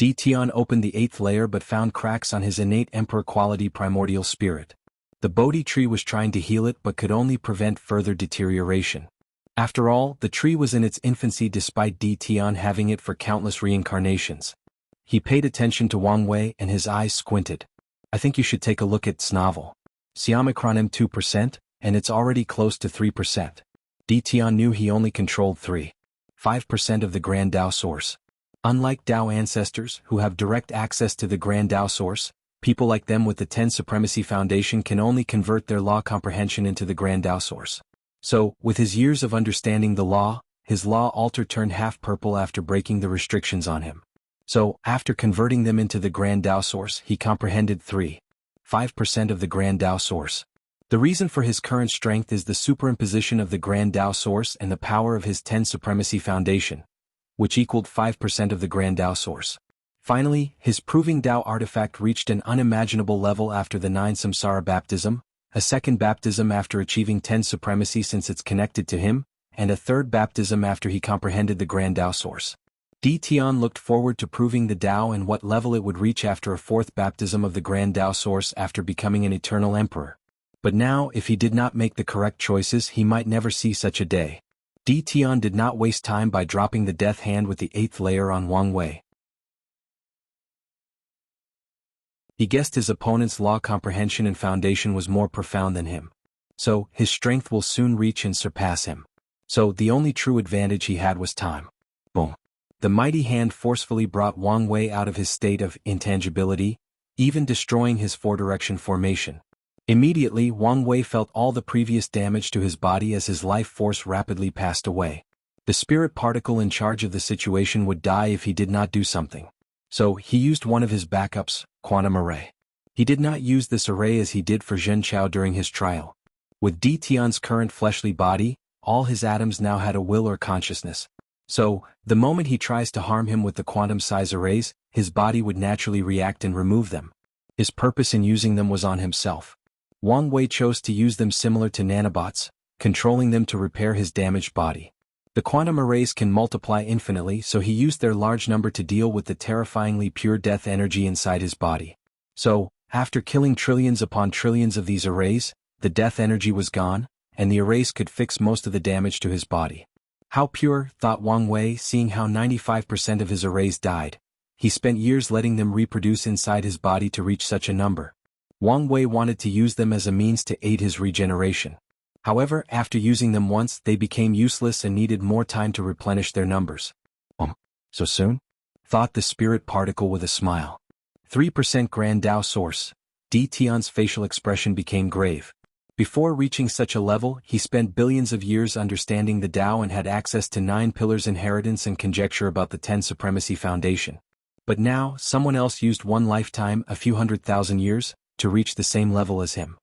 Tian opened the 8th layer but found cracks on his innate emperor quality primordial spirit. The Bodhi tree was trying to heal it but could only prevent further deterioration. After all, the tree was in its infancy despite Tian having it for countless reincarnations. He paid attention to Wang Wei and his eyes squinted. I think you should take a look at its novel. Siamikronim 2%, and it's already close to 3%. Tian knew he only controlled 5% of the Grand Tao source. Unlike Tao ancestors, who have direct access to the Grand Tao source, people like them with the 10 Supremacy Foundation can only convert their law comprehension into the Grand Tao source. So, with his years of understanding the law, his law altar turned half-purple after breaking the restrictions on him. So, after converting them into the Grand Tao source, he comprehended 5% of the Grand Tao source. The reason for his current strength is the superimposition of the Grand Tao source and the power of his 10 Supremacy Foundation, which equaled 5% of the Grand Tao source. Finally, his Proving Tao artifact reached an unimaginable level after the 9 Samsara baptism, a second baptism after achieving 10 supremacy since it's connected to him, and a third baptism after he comprehended the Grand Tao source. Tian looked forward to proving the Tao and what level it would reach after a fourth baptism of the Grand Tao source after becoming an eternal emperor. But now, if he did not make the correct choices, he might never see such a day. Tian did not waste time by dropping the death hand with the 8th layer on Wang Wei. He guessed his opponent's law comprehension and foundation was more profound than him. So, his strength will soon reach and surpass him. So, the only true advantage he had was time. Boom. The mighty hand forcefully brought Wang Wei out of his state of intangibility, even destroying his four-direction formation. Immediately, Wang Wei felt all the previous damage to his body as his life force rapidly passed away. The spirit particle in charge of the situation would die if he did not do something. So, he used one of his backups, quantum array. He did not use this array as he did for Zhen Chao during his trial. With Tian's current fleshly body, all his atoms now had a will or consciousness. So, the moment he tries to harm him with the quantum size arrays, his body would naturally react and remove them. His purpose in using them was on himself. Wang Wei chose to use them similar to nanobots, controlling them to repair his damaged body. The quantum arrays can multiply infinitely, so he used their large number to deal with the terrifyingly pure death energy inside his body. So, after killing trillions upon trillions of these arrays, the death energy was gone, and the arrays could fix most of the damage to his body. How pure, thought Wang Wei, seeing how 95% of his arrays died. He spent years letting them reproduce inside his body to reach such a number. Wang Wei wanted to use them as a means to aid his regeneration. However, after using them once, they became useless and needed more time to replenish their numbers. So soon? Thought the spirit particle with a smile. 3% Grand Tao source. Tian's facial expression became grave. Before reaching such a level, he spent billions of years understanding the Tao and had access to 9 pillars inheritance and conjecture about the 10 Supremacy Foundation. But now, someone else used one lifetime, a few 100,000 years, to reach the same level as him.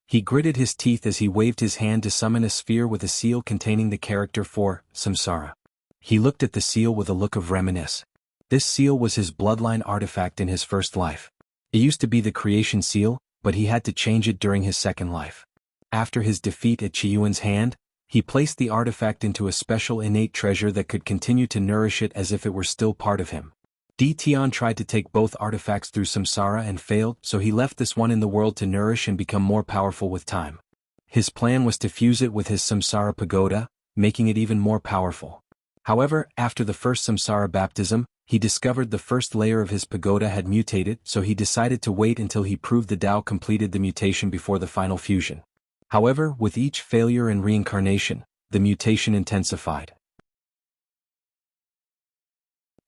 He gritted his teeth as he waved his hand to summon a sphere with a seal containing the character for Samsara. He looked at the seal with a look of reminiscence. This seal was his bloodline artifact in his first life. It used to be the creation seal, but he had to change it during his second life. After his defeat at Qiyuan's hand, he placed the artifact into a special innate treasure that could continue to nourish it as if it were still part of him. Tian tried to take both artifacts through Samsara and failed, so he left this one in the world to nourish and become more powerful with time. His plan was to fuse it with his Samsara pagoda, making it even more powerful. However, after the first Samsara baptism, he discovered the first layer of his pagoda had mutated, so he decided to wait until he proved the Tao completed the mutation before the final fusion. However, with each failure and reincarnation, the mutation intensified.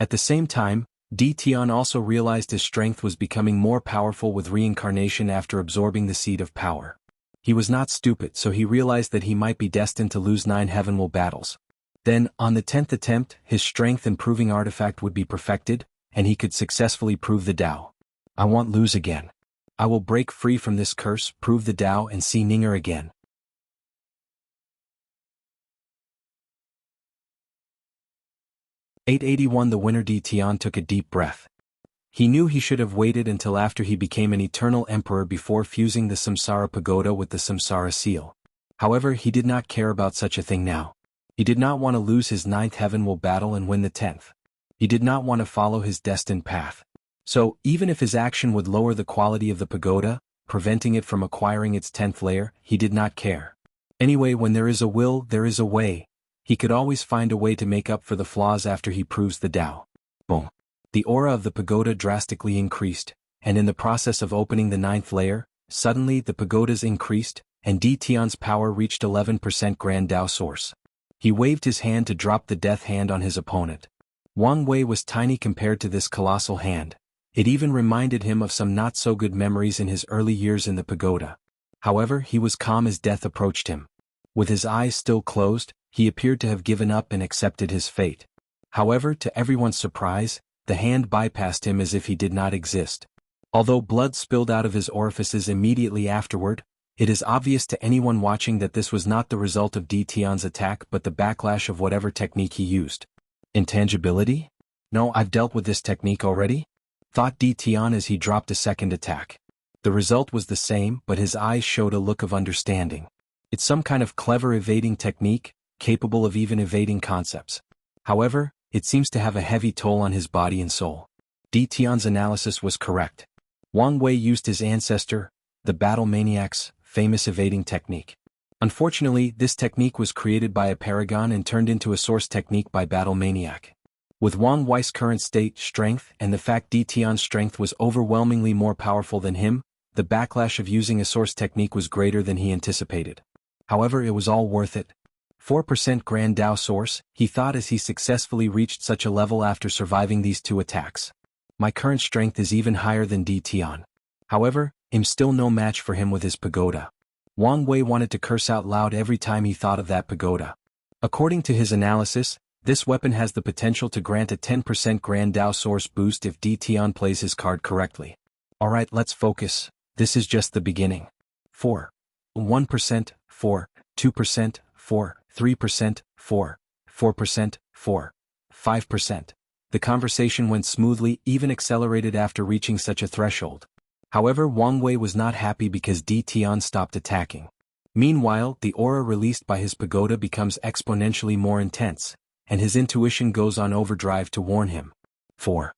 At the same time, Tian also realized his strength was becoming more powerful with reincarnation after absorbing the seed of power. He was not stupid, so he realized that he might be destined to lose 9 Heavenwell battles. Then, on the 10th attempt, his strength and proving artifact would be perfected, and he could successfully prove the Tao. I won't lose again. I will break free from this curse, prove the Tao, and see Ninger again. (881) The winner Tian took a deep breath. He knew he should have waited until after he became an eternal emperor before fusing the Samsara pagoda with the Samsara seal. However, he did not care about such a thing now. He did not want to lose his 9th Heavenwell battle and win the 10th. He did not want to follow his destined path. So, even if his action would lower the quality of the pagoda, preventing it from acquiring its 10th layer, he did not care. Anyway, when there is a will, there is a way. He could always find a way to make up for the flaws after he proves the Tao. Boom. The aura of the pagoda drastically increased, and in the process of opening the 9th layer, suddenly the pagodas increased, and D. Tian's power reached 11% Grand Tao source. He waved his hand to drop the death hand on his opponent. Wang Wei was tiny compared to this colossal hand. It even reminded him of some not-so-good memories in his early years in the pagoda. However, he was calm as death approached him. With his eyes still closed, he appeared to have given up and accepted his fate. However, to everyone's surprise, the hand bypassed him as if he did not exist. Although blood spilled out of his orifices immediately afterward, it is obvious to anyone watching that this was not the result of D. Tian's attack but the backlash of whatever technique he used. Intangibility? No, I've dealt with this technique already? Thought D. Tian as he dropped a second attack. The result was the same, but his eyes showed a look of understanding. It's some kind of clever evading technique, capable of even evading concepts. However, it seems to have a heavy toll on his body and soul. D. Tian's analysis was correct. Wang Wei used his ancestor, the battle maniac's, famous evading technique. Unfortunately, this technique was created by a paragon and turned into a source technique by battle maniac. With Wang Wei's current state, strength, and the fact D. Tian's strength was overwhelmingly more powerful than him, the backlash of using a source technique was greater than he anticipated. However, it was all worth it. 4% Grand Tao source, he thought as he successfully reached such a level after surviving these 2 attacks. My current strength is even higher than D. Tian. However, I'm still no match for him with his pagoda. Wang Wei wanted to curse out loud every time he thought of that pagoda. According to his analysis, this weapon has the potential to grant a 10% Grand Tao source boost if D. Tian plays his card correctly. Alright, let's focus. This is just the beginning. 4. 1%, 4, 2%, 4, 3%, 4, 4%, 4, 5%. The conversation went smoothly, even accelerated after reaching such a threshold. However, Wang Wei was not happy because D. Tian stopped attacking. Meanwhile, the aura released by his pagoda becomes exponentially more intense, and his intuition goes on overdrive to warn him. 4.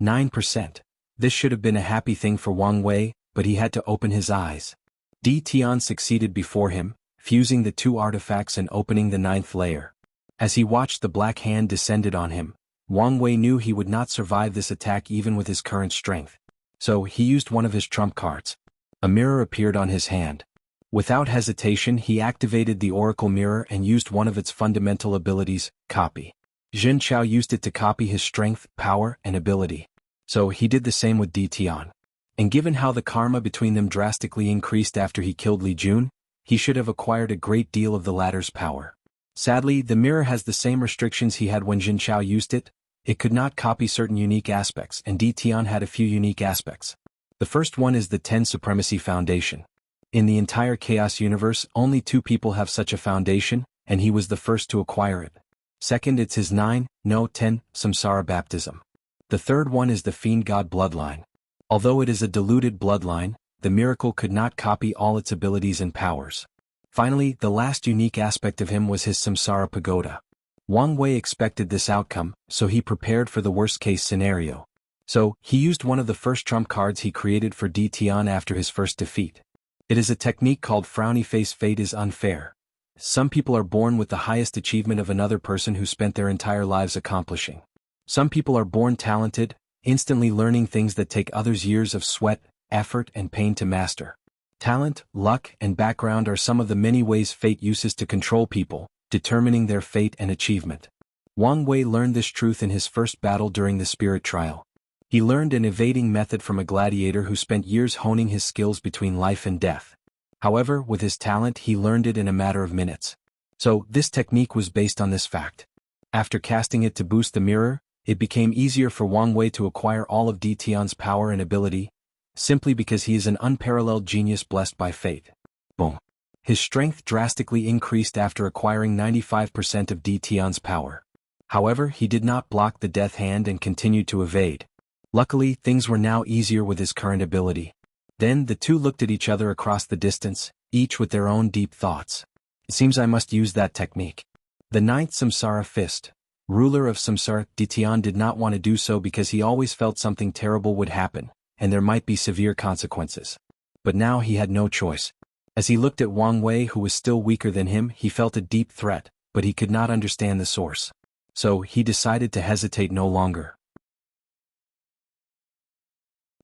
9%. This should have been a happy thing for Wang Wei, but he had to open his eyes. D. Tian succeeded before him, fusing the 2 artifacts and opening the 9th layer. As he watched the black hand descended on him, Wang Wei knew he would not survive this attack even with his current strength. So he used one of his trump cards. A mirror appeared on his hand. Without hesitation, he activated the Oracle Mirror and used one of its fundamental abilities, Copy. Jin Chao used it to copy his strength, power, and ability. So he did the same with D. Tian. And given how the karma between them drastically increased after he killed Li Jun, he should have acquired a great deal of the latter's power. Sadly, the mirror has the same restrictions he had when Jin Chao used it. It could not copy certain unique aspects, and D. Tian had a few unique aspects. The first one is the 10 Supremacy Foundation. In the entire Chaos universe, only 2 people have such a foundation, and he was the first to acquire it. Second, it's his 10 Samsara baptism. The third one is the Fiend God bloodline. Although it is a diluted bloodline, the miracle could not copy all its abilities and powers. Finally, the last unique aspect of him was his Samsara pagoda. Wang Wei expected this outcome, so he prepared for the worst-case scenario. So, he used one of the first trump cards he created for D. Tian after his first defeat. It is a technique called Frowny Face. Fate is unfair. Some people are born with the highest achievement of another person who spent their entire lives accomplishing. Some people are born talented, instantly learning things that take others years of sweat, effort, and pain to master. Talent, luck, and background are some of the many ways fate uses to control people, determining their fate and achievement. Wang Wei learned this truth in his first battle during the spirit trial. He learned an evading method from a gladiator who spent years honing his skills between life and death. However, with his talent he learned it in a matter of minutes. So, this technique was based on this fact. After casting it to boost the mirror, it became easier for Wang Wei to acquire all of D. Tian's power and ability, simply because he is an unparalleled genius blessed by fate. Boom. His strength drastically increased after acquiring 95% of D. Tian's power. However, he did not block the death hand and continued to evade. Luckily, things were now easier with his current ability. Then the 2 looked at each other across the distance, each with their own deep thoughts. It seems I must use that technique. The ninth Samsara fist. Ruler of Samsara, Ditian did not want to do so because he always felt something terrible would happen, and there might be severe consequences. But now he had no choice. As he looked at Wang Wei, who was still weaker than him, he felt a deep threat, but he could not understand the source. So he decided to hesitate no longer.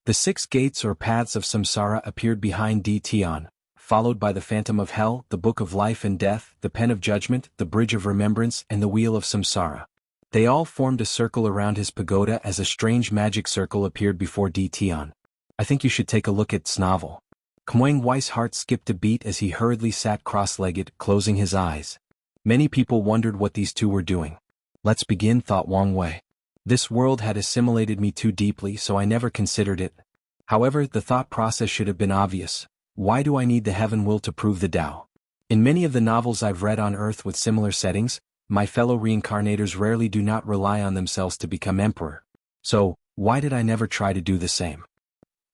The 6 gates or paths of Samsara appeared behind Ditian, followed by the Phantom of Hell, the Book of Life and Death, the Pen of Judgment, the Bridge of Remembrance, and the Wheel of Samsara. They all formed a circle around his pagoda as a strange magic circle appeared before Ditian. I think you should take a look at this novel. Wang Wei's heart skipped a beat as he hurriedly sat cross-legged, closing his eyes. Many people wondered what these two were doing. Let's begin, thought Wang Wei. This world had assimilated me too deeply, so I never considered it. However, the thought process should have been obvious. Why do I need the heaven will to prove the Tao? In many of the novels I've read on Earth with similar settings, my fellow reincarnators rarely do not rely on themselves to become emperor. So, why did I never try to do the same?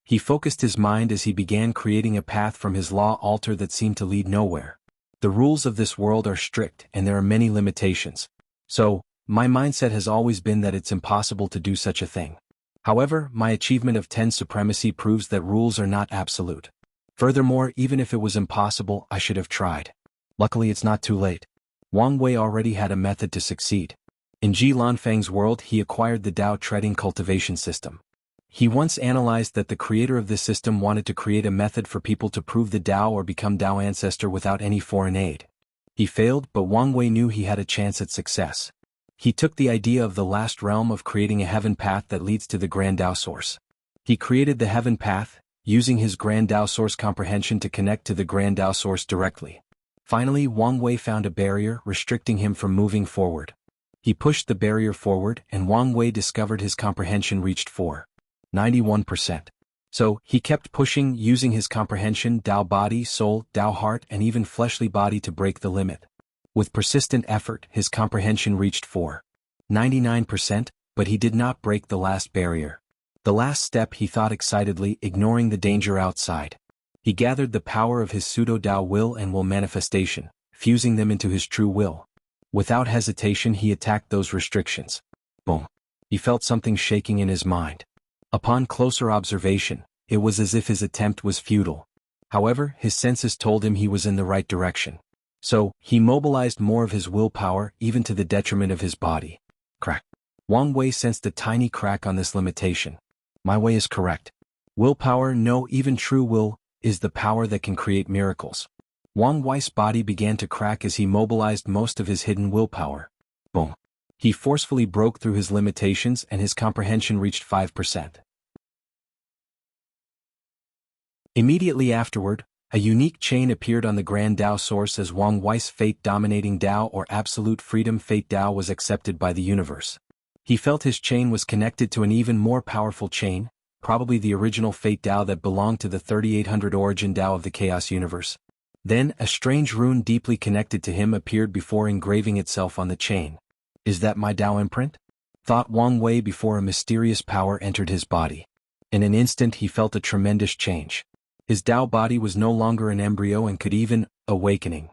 He focused his mind as he began creating a path from his law altar that seemed to lead nowhere. The rules of this world are strict and there are many limitations. So, my mindset has always been that it's impossible to do such a thing. However, my achievement of 10 supremacy proves that rules are not absolute. Furthermore, even if it was impossible, I should have tried. Luckily it's not too late. Wang Wei already had a method to succeed. In Ji Lanfang's world he acquired the Tao treading cultivation system. He once analyzed that the creator of this system wanted to create a method for people to prove the Tao or become Tao ancestor without any foreign aid. He failed, but Wang Wei knew he had a chance at success. He took the idea of the last realm of creating a heaven path that leads to the Grand Tao source. He created the heaven path, using his Grand Tao source comprehension to connect to the Grand Tao source directly. Finally, Wang Wei found a barrier restricting him from moving forward. He pushed the barrier forward and Wang Wei discovered his comprehension reached 91%. So, he kept pushing using his comprehension, Tao body, soul, Tao heart and even fleshly body to break the limit. With persistent effort, his comprehension reached 99%, but he did not break the last barrier. The last step, he thought excitedly, ignoring the danger outside. He gathered the power of his pseudo-Tao will and will manifestation, fusing them into his true will. Without hesitation he attacked those restrictions. Boom. He felt something shaking in his mind. Upon closer observation, it was as if his attempt was futile. However, his senses told him he was in the right direction. So, he mobilized more of his willpower, even to the detriment of his body. Crack. Wang Wei sensed a tiny crack on this limitation. My way is correct. Willpower, no, even true will, is the power that can create miracles. Wang Wei's body began to crack as he mobilized most of his hidden willpower. Boom. He forcefully broke through his limitations and his comprehension reached 5%. Immediately afterward, a unique chain appeared on the Grand Tao source as Wang Wei's fate-dominating Tao or absolute freedom fate Tao was accepted by the universe. He felt his chain was connected to an even more powerful chain, probably the original fate Tao that belonged to the 3800 origin Tao of the chaos universe. Then, a strange rune deeply connected to him appeared before engraving itself on the chain. Is that my Tao imprint? Thought Wang Wei before a mysterious power entered his body. In an instant he felt a tremendous change. His Tao body was no longer an embryo and could even, awakening.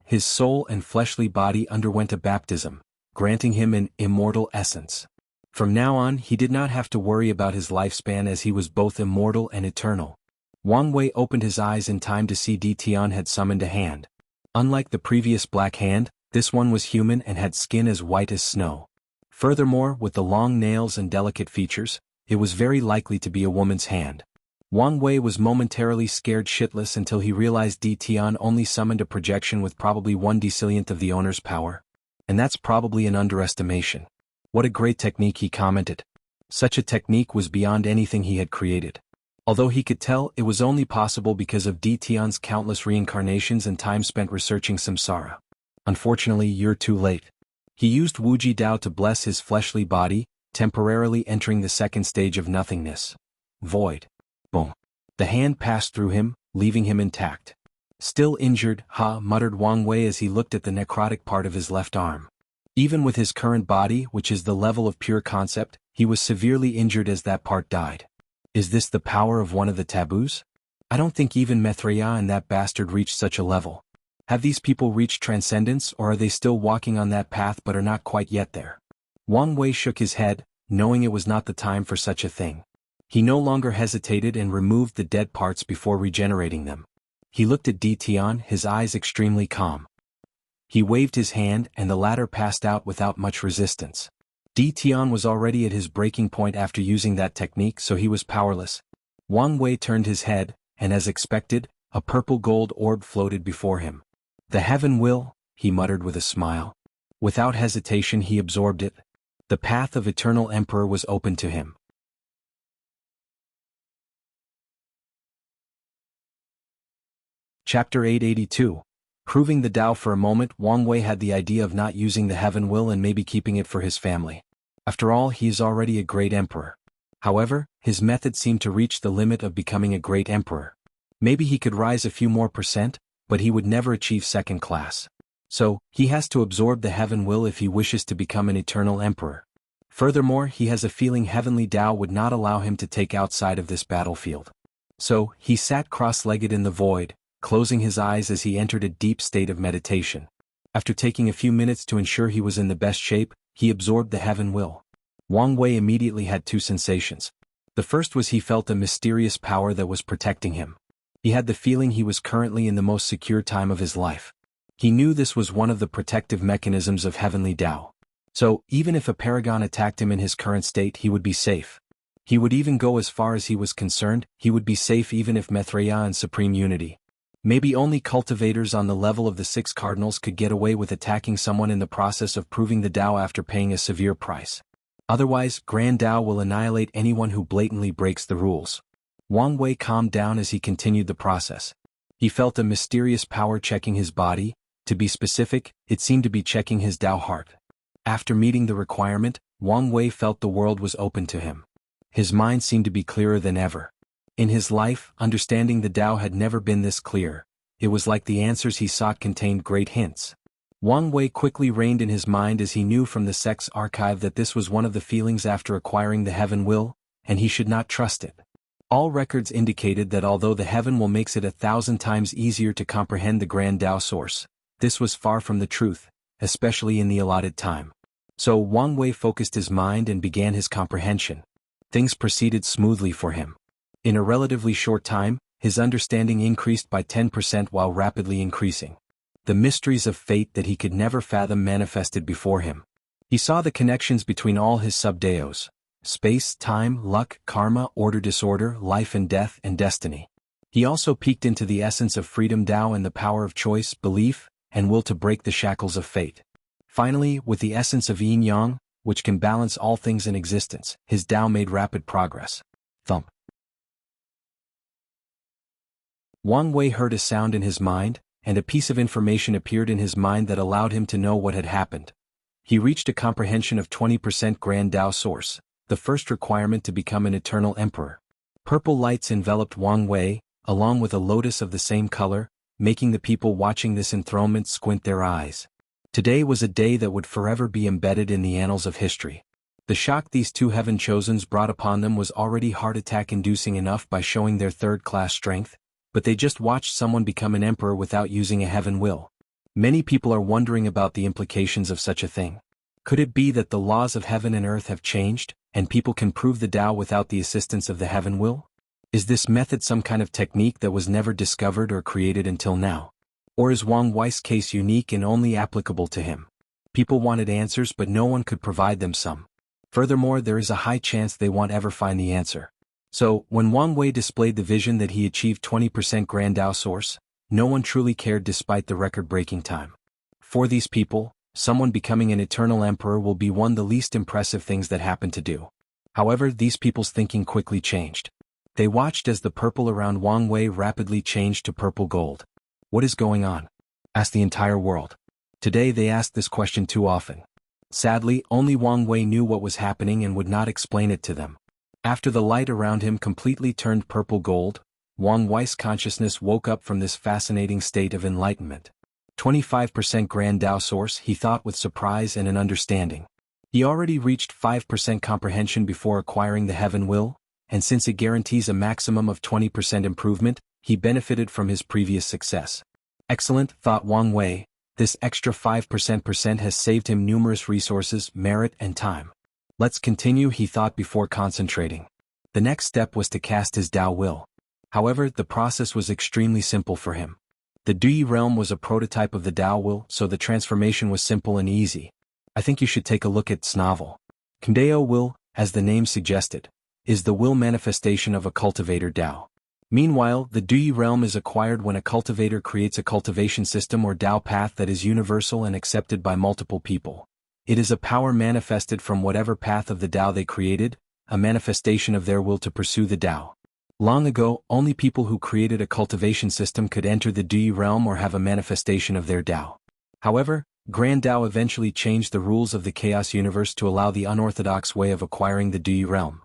His soul and fleshly body underwent a baptism, granting him an immortal essence. From now on he did not have to worry about his lifespan as he was both immortal and eternal. Wang Wei opened his eyes in time to see Ditian had summoned a hand. Unlike the previous black hand, this one was human and had skin as white as snow. Furthermore, with the long nails and delicate features, it was very likely to be a woman's hand. Wang Wei was momentarily scared shitless until he realized Ditian only summoned a projection with probably 1 decillionth of the owner's power. And that's probably an underestimation. What a great technique, he commented. Such a technique was beyond anything he had created. Although he could tell it was only possible because of Ditian's countless reincarnations and time spent researching samsara. Unfortunately, you're too late. He used Wuji Dao to bless his fleshly body, temporarily entering the second stage of nothingness. Void. Boom. The hand passed through him, leaving him intact. Still injured, muttered Wang Wei as he looked at the necrotic part of his left arm. Even with his current body, which is the level of pure concept, he was severely injured as that part died. Is this the power of one of the taboos? I don't think even Maitreya and that bastard reached such a level. Have these people reached transcendence, or are they still walking on that path but are not quite yet there? Wang Wei shook his head, knowing it was not the time for such a thing. He no longer hesitated and removed the dead parts before regenerating them. He looked at Di Tian, his eyes extremely calm. He waved his hand and the latter passed out without much resistance. Di Tian was already at his breaking point after using that technique, so he was powerless. Wang Wei turned his head, and as expected, a purple gold orb floated before him. The heaven will, he muttered with a smile. Without hesitation he absorbed it. The path of eternal emperor was open to him. Chapter 882. Proving the Tao. For a moment, Wang Wei had the idea of not using the heaven will and maybe keeping it for his family. After all, he is already a great emperor. However, his method seemed to reach the limit of becoming a great emperor. Maybe he could rise a few more %, but he would never achieve second class. So, he has to absorb the heaven will if he wishes to become an eternal emperor. Furthermore, he has a feeling heavenly Tao would not allow him to take outside of this battlefield. So, he sat cross-legged in the void, closing his eyes as he entered a deep state of meditation. After taking a few minutes to ensure he was in the best shape, he absorbed the heaven will. Wang Wei immediately had two sensations. The first was he felt a mysterious power that was protecting him. He had the feeling he was currently in the most secure time of his life. He knew this was one of the protective mechanisms of heavenly Tao. So, even if a paragon attacked him in his current state, he would be safe. He would even go as far as he was concerned, he would be safe even if Maitreya and Supreme Unity. Maybe only cultivators on the level of the 6 cardinals could get away with attacking someone in the process of proving the Tao after paying a severe price. Otherwise, Grand Tao will annihilate anyone who blatantly breaks the rules. Wang Wei calmed down as he continued the process. He felt a mysterious power checking his body. To be specific, it seemed to be checking his Tao heart. After meeting the requirement, Wang Wei felt the world was open to him. His mind seemed to be clearer than ever. In his life, understanding the Tao had never been this clear. It was like the answers he sought contained great hints. Wang Wei quickly reined in his mind as he knew from the sect's archive that this was one of the feelings after acquiring the heaven will, and he should not trust it. All records indicated that although the heaven will makes it 1,000 times easier to comprehend the Grand Tao source, this was far from the truth, especially in the allotted time. So Wang Wei focused his mind and began his comprehension. Things proceeded smoothly for him. In a relatively short time, his understanding increased by 10% while rapidly increasing. The mysteries of fate that he could never fathom manifested before him. He saw the connections between all his sub-daos: space, time, luck, karma, order, disorder, life and death, and destiny. He also peeked into the essence of freedom Tao and the power of choice, belief, and will to break the shackles of fate. Finally, with the essence of yin-yang, which can balance all things in existence, his Tao made rapid progress. Thump. Wang Wei heard a sound in his mind, and a piece of information appeared in his mind that allowed him to know what had happened. He reached a comprehension of 20% Grand Tao source, the first requirement to become an eternal emperor. Purple lights enveloped Wang Wei, along with a lotus of the same color, making the people watching this enthronement squint their eyes. Today was a day that would forever be embedded in the annals of history. The shock these two heaven chosens brought upon them was already heart attack inducing enough by showing their third-class strength, but they just watched someone become an emperor without using a heaven will. Many people are wondering about the implications of such a thing. Could it be that the laws of heaven and earth have changed, and people can prove the Tao without the assistance of the heaven will? Is this method some kind of technique that was never discovered or created until now? Or is Wang Wei's case unique and only applicable to him? People wanted answers, but no one could provide them some. Furthermore, there is a high chance they won't ever find the answer. So, when Wang Wei displayed the vision that he achieved 20% Grand Tao source, no one truly cared despite the record-breaking time. For these people, someone becoming an eternal emperor will be one of the least impressive things that happen to do. However, these people's thinking quickly changed. They watched as the purple around Wang Wei rapidly changed to purple gold. What is going on? Asked the entire world. Today they asked this question too often. Sadly, only Wang Wei knew what was happening and would not explain it to them. After the light around him completely turned purple gold, Wang Wei's consciousness woke up from this fascinating state of enlightenment. 25% Grand Tao source, he thought with surprise and an understanding. He already reached 5% comprehension before acquiring the heaven will, and since it guarantees a maximum of 20% improvement, he benefited from his previous success. Excellent, thought Wang Wei. This extra 5% has saved him numerous resources, merit, and time. Let's continue, he thought before concentrating. The next step was to cast his Tao will. However, the process was extremely simple for him. The Dui realm was a prototype of the Tao will, so the transformation was simple and easy. I think you should take a look at its novel. Kandao will, as the name suggested, is the will manifestation of a cultivator Tao. Meanwhile, the Dui realm is acquired when a cultivator creates a cultivation system or Tao path that is universal and accepted by multiple people. It is a power manifested from whatever path of the Tao they created, a manifestation of their will to pursue the Tao. Long ago, only people who created a cultivation system could enter the Dui realm or have a manifestation of their Tao. However, Grand Tao eventually changed the rules of the chaos universe to allow the unorthodox way of acquiring the Dui realm.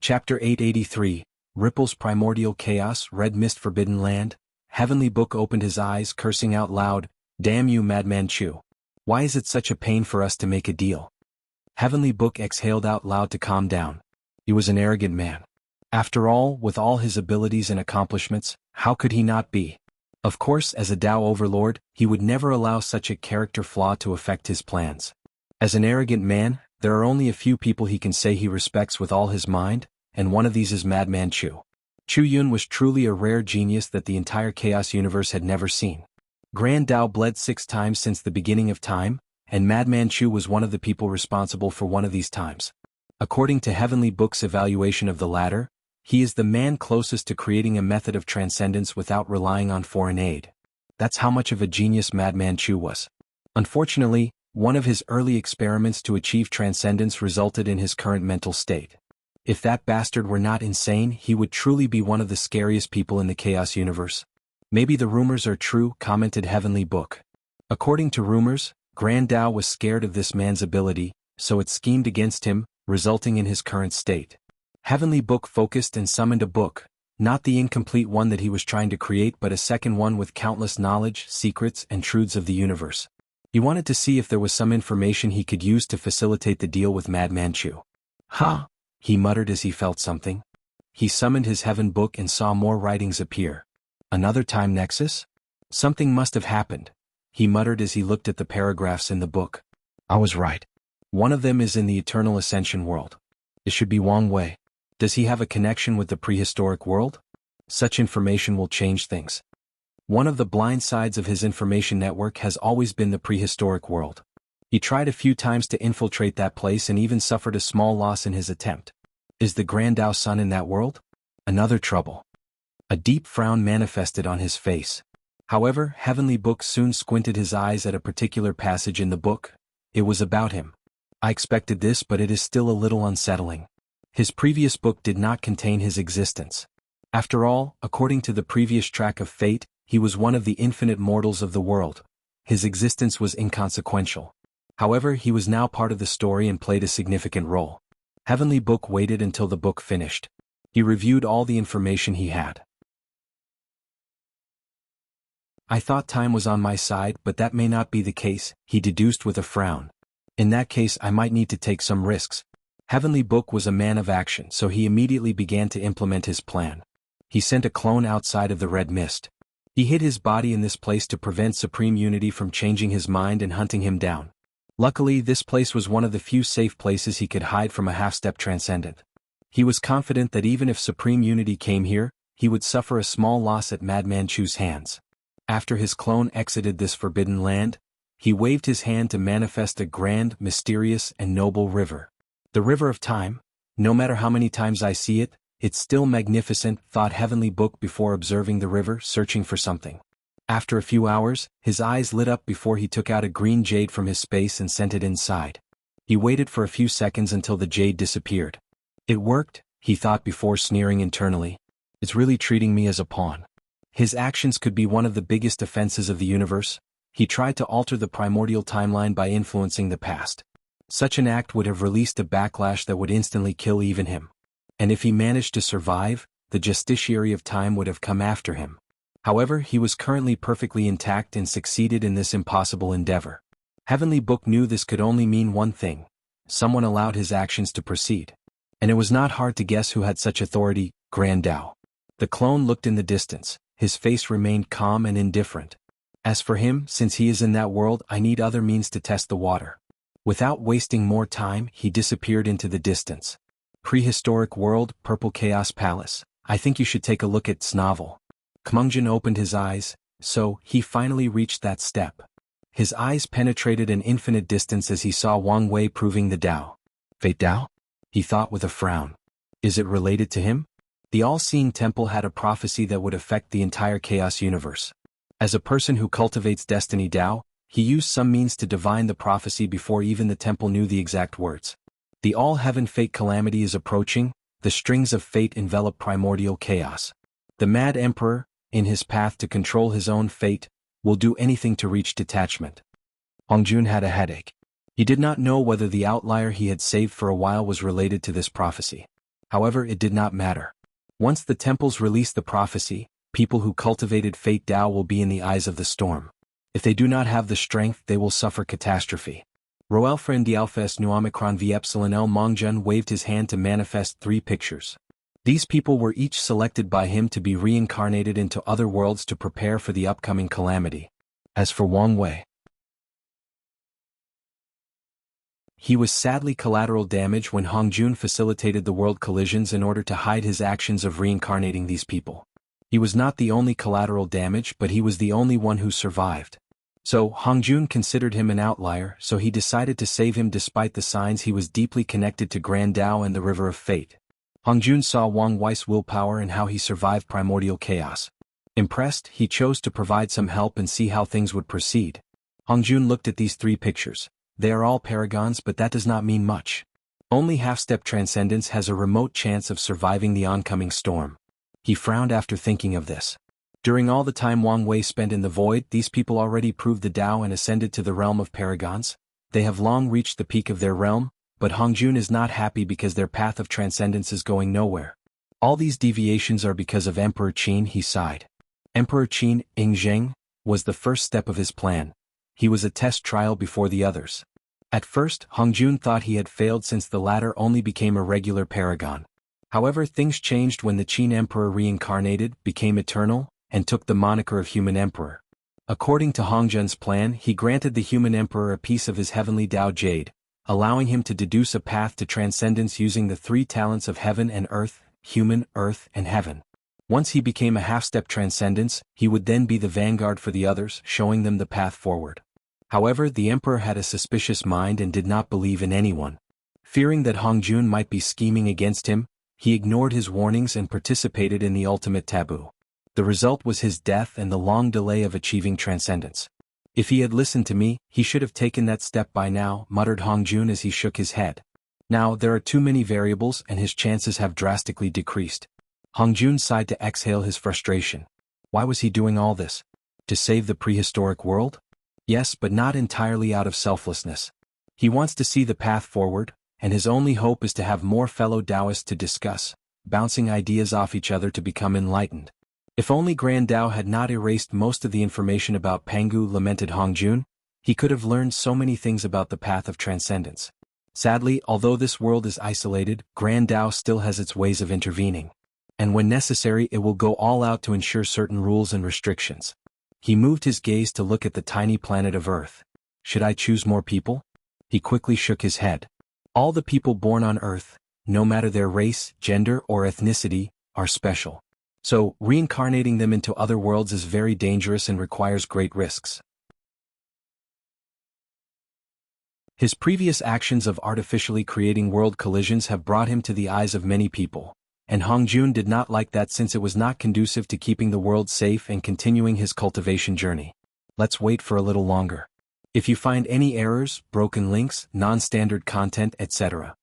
Chapter 883, Ripples Primordial Chaos, Red Mist Forbidden Land. Heavenly Book opened his eyes, cursing out loud, "Damn you, Madman Chu. Why is it such a pain for us to make a deal?" Heavenly Book exhaled out loud to calm down. He was an arrogant man. After all, with all his abilities and accomplishments, how could he not be? Of course, as a Tao overlord, he would never allow such a character flaw to affect his plans. As an arrogant man, there are only a few people he can say he respects with all his mind, and one of these is Madman Chu. Chu Yun was truly a rare genius that the entire chaos universe had never seen. Grand Tao bled 6 times since the beginning of time, and Madman Chu was one of the people responsible for one of these times. According to Heavenly Book's evaluation of the latter, he is the man closest to creating a method of transcendence without relying on foreign aid. That's how much of a genius Madman Chu was. Unfortunately, one of his early experiments to achieve transcendence resulted in his current mental state. If that bastard were not insane, he would truly be one of the scariest people in the chaos universe. Maybe the rumors are true, commented Heavenly Book. According to rumors, Grand Tao was scared of this man's ability, so it schemed against him, resulting in his current state. Heavenly Book focused and summoned a book, not the incomplete one that he was trying to create but a second one with countless knowledge, secrets, and truths of the universe. He wanted to see if there was some information he could use to facilitate the deal with Madman Chu. Ha! He muttered as he felt something. He summoned his Heaven Book and saw more writings appear. Another time nexus? Something must have happened, he muttered as he looked at the paragraphs in the book. I was right. One of them is in the Eternal Ascension world. It should be Wang Wei. Does he have a connection with the prehistoric world? Such information will change things. One of the blind sides of his information network has always been the prehistoric world. He tried a few times to infiltrate that place and even suffered a small loss in his attempt. Is the Grand Tao Sun in that world? Another trouble. A deep frown manifested on his face. However, Heavenly Book soon squinted his eyes at a particular passage in the book. It was about him. I expected this, but it is still a little unsettling. His previous book did not contain his existence. After all, according to the previous track of fate, he was one of the infinite mortals of the world. His existence was inconsequential. However, he was now part of the story and played a significant role. Heavenly Book waited until the book finished. He reviewed all the information he had. I thought time was on my side, but that may not be the case, he deduced with a frown. In that case, I might need to take some risks. Heavenly Book was a man of action, so he immediately began to implement his plan. He sent a clone outside of the red mist. He hid his body in this place to prevent Supreme Unity from changing his mind and hunting him down. Luckily, this place was one of the few safe places he could hide from a half-step transcendent. He was confident that even if Supreme Unity came here, he would suffer a small loss at Madman Chu's hands. After his clone exited this forbidden land, he waved his hand to manifest a grand, mysterious, and noble river. The river of time? No matter how many times I see it, it's still magnificent, thought Heavenly Book before observing the river, searching for something. After a few hours, his eyes lit up before he took out a green jade from his space and sent it inside. He waited for a few seconds until the jade disappeared. It worked, he thought before sneering internally. It's really treating me as a pawn. His actions could be one of the biggest offenses of the universe. He tried to alter the primordial timeline by influencing the past. Such an act would have released a backlash that would instantly kill even him. And if he managed to survive, the justiciary of time would have come after him. However, he was currently perfectly intact and succeeded in this impossible endeavor. Heavenly Book knew this could only mean one thing. Someone allowed his actions to proceed. And it was not hard to guess who had such authority, Grand Tao. The clone looked in the distance, his face remained calm and indifferent. As for him, since he is in that world, I need other means to test the water. Without wasting more time, he disappeared into the distance. Prehistoric world, Purple Chaos Palace. I think you should take a look at this novel. Kmungjin opened his eyes, so he finally reached that step. His eyes penetrated an infinite distance as he saw Wang Wei proving the Tao. Fate Tao? He thought with a frown. Is it related to him? The all-seeing temple had a prophecy that would affect the entire chaos universe. As a person who cultivates destiny Tao, he used some means to divine the prophecy before even the temple knew the exact words. The all-heaven fate calamity is approaching, the strings of fate envelop primordial chaos. The mad emperor, in his path to control his own fate, will do anything to reach detachment. Hongjun had a headache. He did not know whether the outlier he had saved for a while was related to this prophecy. However, it did not matter. Once the temples release the prophecy, people who cultivated fate Tao will be in the eyes of the storm. If they do not have the strength, they will suffer catastrophe. Roelfren Dialfes Nu Omicron V Epsilon L Mongjun waved his hand to manifest 3 pictures. These people were each selected by him to be reincarnated into other worlds to prepare for the upcoming calamity. As for Wang Wei, he was sadly collateral damage when Hongjun facilitated the world collisions in order to hide his actions of reincarnating these people. He was not the only collateral damage, but he was the only one who survived. So, Hongjun considered him an outlier, so he decided to save him despite the signs he was deeply connected to Grand Tao and the River of Fate. Hongjun saw Wang Wei's willpower and how he survived primordial chaos. Impressed, he chose to provide some help and see how things would proceed. Hongjun looked at these 3 pictures. They are all paragons, but that does not mean much. Only half-step transcendence has a remote chance of surviving the oncoming storm. He frowned after thinking of this. During all the time Wang Wei spent in the void, these people already proved the Tao and ascended to the realm of paragons. They have long reached the peak of their realm, but Hongjun is not happy because their path of transcendence is going nowhere. All these deviations are because of Emperor Qin, he sighed. Emperor Qin, Ingzheng, was the first step of his plan. He was a test trial before the others. At first, Hongjun thought he had failed since the latter only became a regular paragon. However, things changed when the Qin Emperor reincarnated, became eternal, and took the moniker of Human Emperor. According to Hongjun's plan, he granted the Human Emperor a piece of his heavenly Tao Jade, allowing him to deduce a path to transcendence using the 3 talents of heaven and earth, human, earth, and heaven. Once he became a half-step transcendence, he would then be the vanguard for the others, showing them the path forward. However, the emperor had a suspicious mind and did not believe in anyone. Fearing that Hongjun might be scheming against him, he ignored his warnings and participated in the ultimate taboo. The result was his death and the long delay of achieving transcendence. If he had listened to me, he should have taken that step by now, muttered Hongjun as he shook his head. Now, there are too many variables and his chances have drastically decreased. Hongjun sighed to exhale his frustration. Why was he doing all this? To save the prehistoric world? Yes, but not entirely out of selflessness. He wants to see the path forward, and his only hope is to have more fellow Taoists to discuss, bouncing ideas off each other to become enlightened. If only Grand Tao had not erased most of the information about Pangu, lamented Hongjun, he could have learned so many things about the path of transcendence. Sadly, although this world is isolated, Grand Tao still has its ways of intervening. And when necessary, it will go all out to ensure certain rules and restrictions. He moved his gaze to look at the tiny planet of Earth. Should I choose more people? He quickly shook his head. All the people born on Earth, no matter their race, gender, or ethnicity, are special. So, reincarnating them into other worlds is very dangerous and requires great risks. His previous actions of artificially creating world collisions have brought him to the eyes of many people, and Hongjun did not like that since it was not conducive to keeping the world safe and continuing his cultivation journey. Let's wait for a little longer. If you find any errors, broken links, non-standard content, etc.,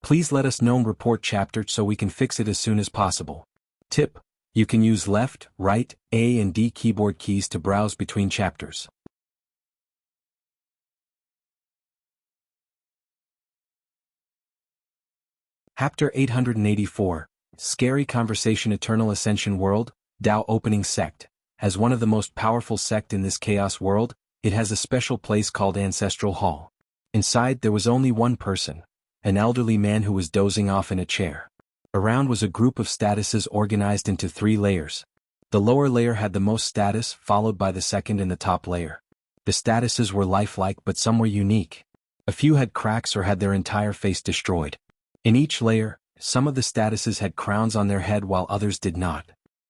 please let us know and report chapter so we can fix it as soon as possible. Tip: you can use left, right, A and D keyboard keys to browse between chapters. Chapter 884, Scary Conversation. Eternal Ascension World, Tao Opening Sect. As one of the most powerful sect in this chaos world, It has a special place called Ancestral Hall. Inside there was only one person, an elderly man who was dozing off in a chair. Around was a group of statuses organized into 3 layers. The lower layer had the most status, followed by the second and the top layer. The statuses were lifelike, but some were unique. A few had cracks or had their entire face destroyed. In each layer, some of the statuses had crowns on their head while others did not.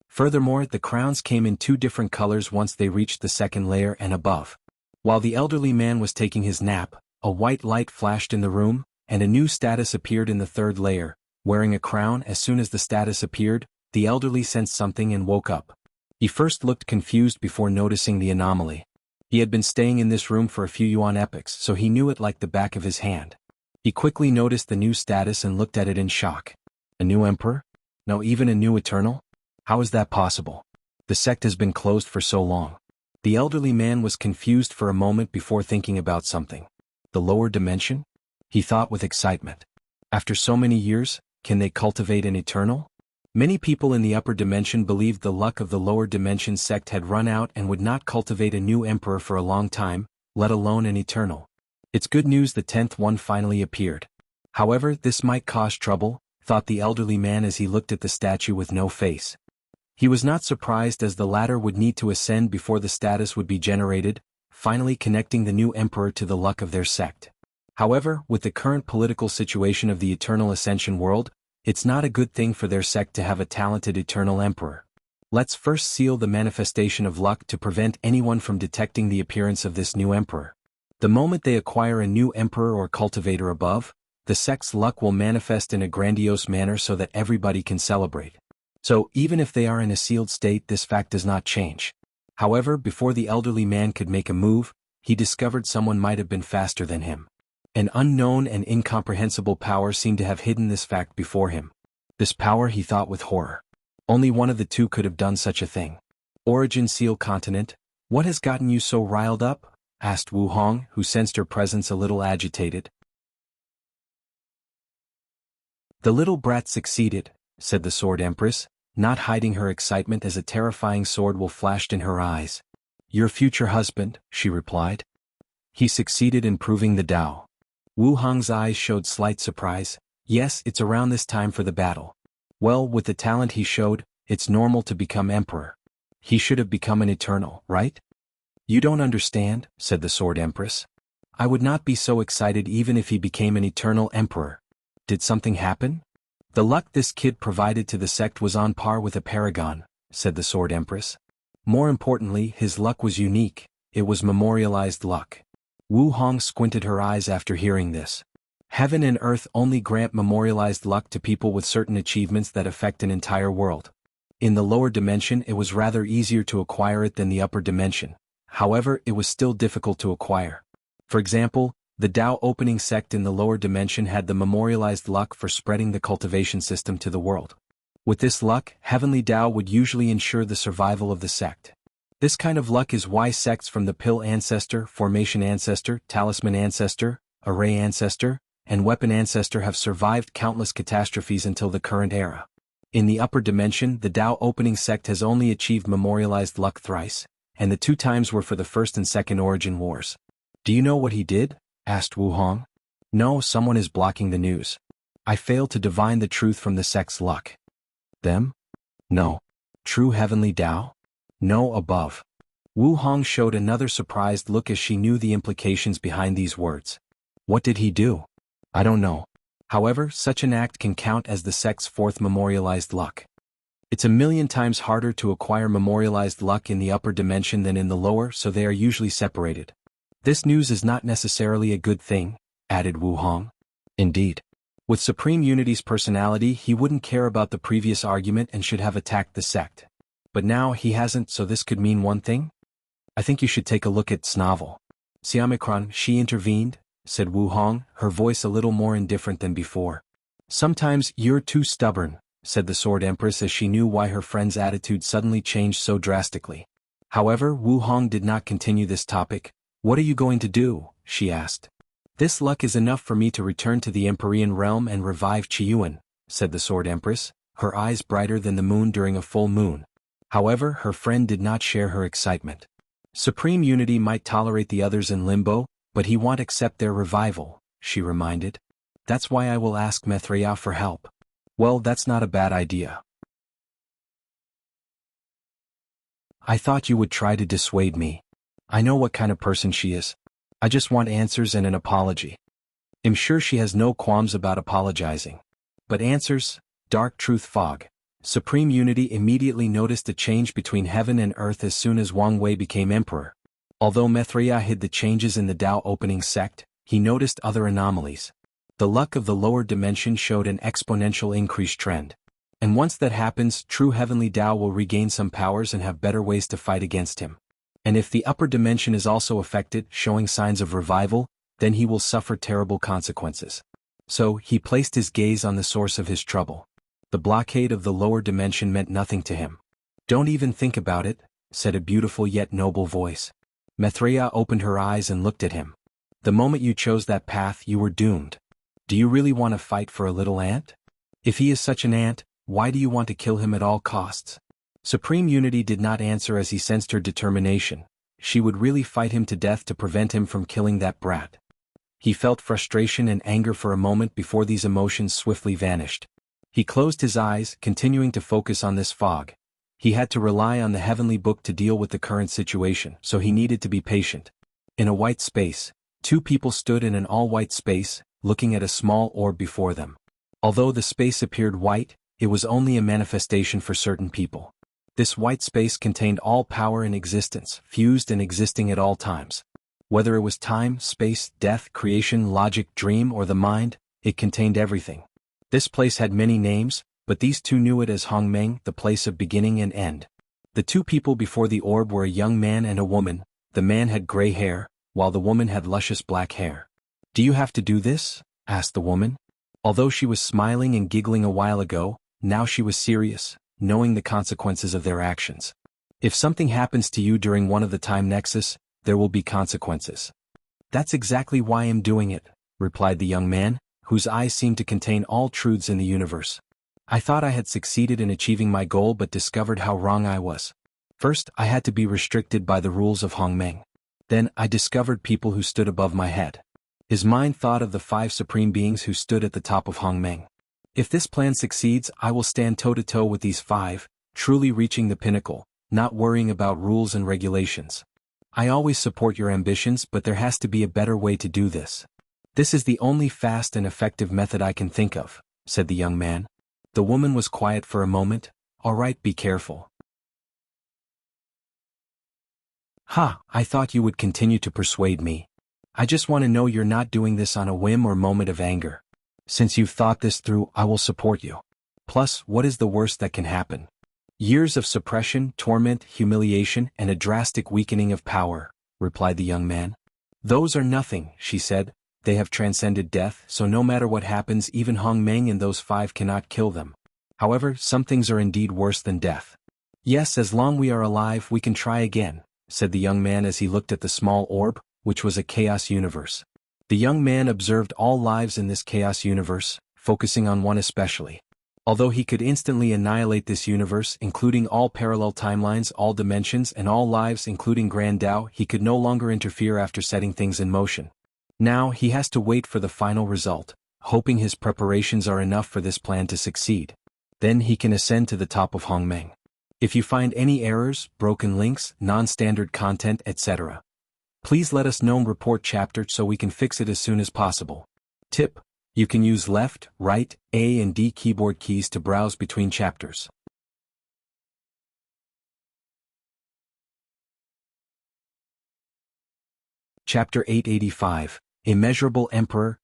Furthermore, the crowns came in 2 different colors once they reached the second layer and above. While the elderly man was taking his nap, a white light flashed in the room, and a new status appeared in the 3rd layer. Wearing a crown, as soon as the status appeared, the elderly sensed something and woke up. He first looked confused before noticing the anomaly. He had been staying in this room for a few yuan epochs, so he knew it like the back of his hand. He quickly noticed the new status and looked at it in shock. A new emperor? No, even a new eternal? How is that possible? The sect has been closed for so long. The elderly man was confused for a moment before thinking about something. The lower dimension? He thought with excitement. After so many years, can they cultivate an eternal? Many people in the upper dimension believed the luck of the lower dimension sect had run out and would not cultivate a new emperor for a long time, let alone an eternal. It's good news the 10th one finally appeared. However, this might cause trouble, thought the elderly man as he looked at the statue with no face. He was not surprised, as the latter would need to ascend before the status would be generated, finally connecting the new emperor to the luck of their sect. However, with the current political situation of the eternal ascension world, it's not a good thing for their sect to have a talented eternal emperor. Let's first seal the manifestation of luck to prevent anyone from detecting the appearance of this new emperor. The moment they acquire a new emperor or cultivator above, the sect's luck will manifest in a grandiose manner so that everybody can celebrate. So, even if they are in a sealed state, this fact does not change. However, before the elderly man could make a move, he discovered someone might have been faster than him. An unknown and incomprehensible power seemed to have hidden this fact before him. This power, he thought with horror. Only one of the two could have done such a thing. Origin Seal Continent, what has gotten you so riled up? Asked Wu Hong, who sensed her presence a little agitated. The little brat succeeded, said the Sword Empress, not hiding her excitement as a terrifying sword will flashed in her eyes. Your future husband, she replied. He succeeded in proving the Tao. Wu Hong's eyes showed slight surprise. Yes, it's around this time for the battle. Well, with the talent he showed, it's normal to become emperor. He should have become an eternal, right? You don't understand, said the Sword Empress. I would not be so excited even if he became an eternal emperor. Did something happen? The luck this kid provided to the sect was on par with a paragon, said the Sword Empress. More importantly, his luck was unique. It was memorialized luck. Wu Hong squinted her eyes after hearing this. Heaven and earth only grant memorialized luck to people with certain achievements that affect an entire world. In the lower dimension, it was rather easier to acquire it than the upper dimension. However, it was still difficult to acquire. For example, the Tao opening sect in the lower dimension had the memorialized luck for spreading the cultivation system to the world. With this luck, heavenly Tao would usually ensure the survival of the sect. This kind of luck is why sects from the Pill Ancestor, Formation Ancestor, Talisman Ancestor, Array Ancestor, and Weapon Ancestor have survived countless catastrophes until the current era. In the upper dimension, the Tao opening sect has only achieved memorialized luck thrice, and the 2 times were for the first and second origin wars. Do you know what he did? Asked Wu Hong. No, someone is blocking the news. I failed to divine the truth from the sect's luck. Them? No. True heavenly Tao? No, above. Wu Hong showed another surprised look as she knew the implications behind these words. What did he do? I don't know. However, such an act can count as the sect's 4th memorialized luck. It's 1,000,000 times harder to acquire memorialized luck in the upper dimension than in the lower, so they are usually separated. This news is not necessarily a good thing, added Wu Hong. Indeed. With Supreme Unity's personality, he wouldn't care about the previous argument and should have attacked the sect. But now he hasn't, so this could mean one thing? I think you should take a look at Snavel. Siamikron, she intervened, said Wu Hong, her voice a little more indifferent than before. Sometimes you're too stubborn, said the Sword Empress as she knew why her friend's attitude suddenly changed so drastically. However, Wu Hong did not continue this topic. What are you going to do? She asked. This luck is enough for me to return to the Empyrean realm and revive Qiyuan, said the Sword Empress, her eyes brighter than the moon during a full moon. However, her friend did not share her excitement. Supreme unity might tolerate the others in limbo, but he won't accept their revival, she reminded. That's why I will ask Maitreya for help. Well, that's not a bad idea. I thought you would try to dissuade me. I know what kind of person she is. I just want answers and an apology. I'm sure she has no qualms about apologizing. But answers, dark truth fog. Supreme unity immediately noticed a change between heaven and earth as soon as Wang Wei became emperor. Although Maitreya hid the changes in the Tao opening sect, he noticed other anomalies. The luck of the lower dimension showed an exponential increase trend. And once that happens, true heavenly Tao will regain some powers and have better ways to fight against him. And if the upper dimension is also affected, showing signs of revival, then he will suffer terrible consequences. So, he placed his gaze on the source of his trouble. The blockade of the lower dimension meant nothing to him. Don't even think about it, said a beautiful yet noble voice. Maitreya opened her eyes and looked at him. The moment you chose that path, you were doomed. Do you really want to fight for a little ant? If he is such an ant, why do you want to kill him at all costs? Supreme Unity did not answer as he sensed her determination. She would really fight him to death to prevent him from killing that brat. He felt frustration and anger for a moment before these emotions swiftly vanished. He closed his eyes, continuing to focus on this fog. He had to rely on the heavenly book to deal with the current situation, so he needed to be patient. In a white space, two people stood in an all-white space, looking at a small orb before them. Although the space appeared white, it was only a manifestation for certain people. This white space contained all power in existence, fused and existing at all times. Whether it was time, space, death, creation, logic, dream, or the mind, it contained everything. This place had many names, but these two knew it as Hongmeng, the place of beginning and end. The two people before the orb were a young man and a woman. The man had gray hair, while the woman had luscious black hair. "Do you have to do this?" asked the woman. Although she was smiling and giggling a while ago, now she was serious, knowing the consequences of their actions. If something happens to you during one of the time nexus, there will be consequences. "That's exactly why I'm doing it," replied the young man, whose eyes seemed to contain all truths in the universe. "I thought I had succeeded in achieving my goal but discovered how wrong I was. First, I had to be restricted by the rules of Hongmeng. Then, I discovered people who stood above my head." His mind thought of the 5 supreme beings who stood at the top of Hongmeng. "If this plan succeeds, I will stand toe-to-toe with these 5, truly reaching the pinnacle, not worrying about rules and regulations. I always support your ambitions, but there has to be a better way to do this. This is the only fast and effective method I can think of," said the young man. The woman was quiet for a moment. "All right, be careful." "Ha, I thought you would continue to persuade me. I just want to know you're not doing this on a whim or moment of anger. Since you've thought this through, I will support you. Plus, what is the worst that can happen? Years of suppression, torment, humiliation, and a drastic weakening of power," replied the young man. "Those are nothing," she said. "They have transcended death, so no matter what happens, even Hongmeng and those 5 cannot kill them. However, some things are indeed worse than death. Yes, as long we are alive, we can try again," said the young man as he looked at the small orb, which was a chaos universe. The young man observed all lives in this chaos universe, focusing on one especially. Although he could instantly annihilate this universe, including all parallel timelines, all dimensions, and all lives including Grand Tao, he could no longer interfere after setting things in motion. Now, he has to wait for the final result, hoping his preparations are enough for this plan to succeed. Then he can ascend to the top of Hongmeng. If you find any errors, broken links, non-standard content, etc., please let us know and report chapter so we can fix it as soon as possible. Tip: you can use left, right, A and D keyboard keys to browse between chapters. Chapter 885, Immeasurable Emperor,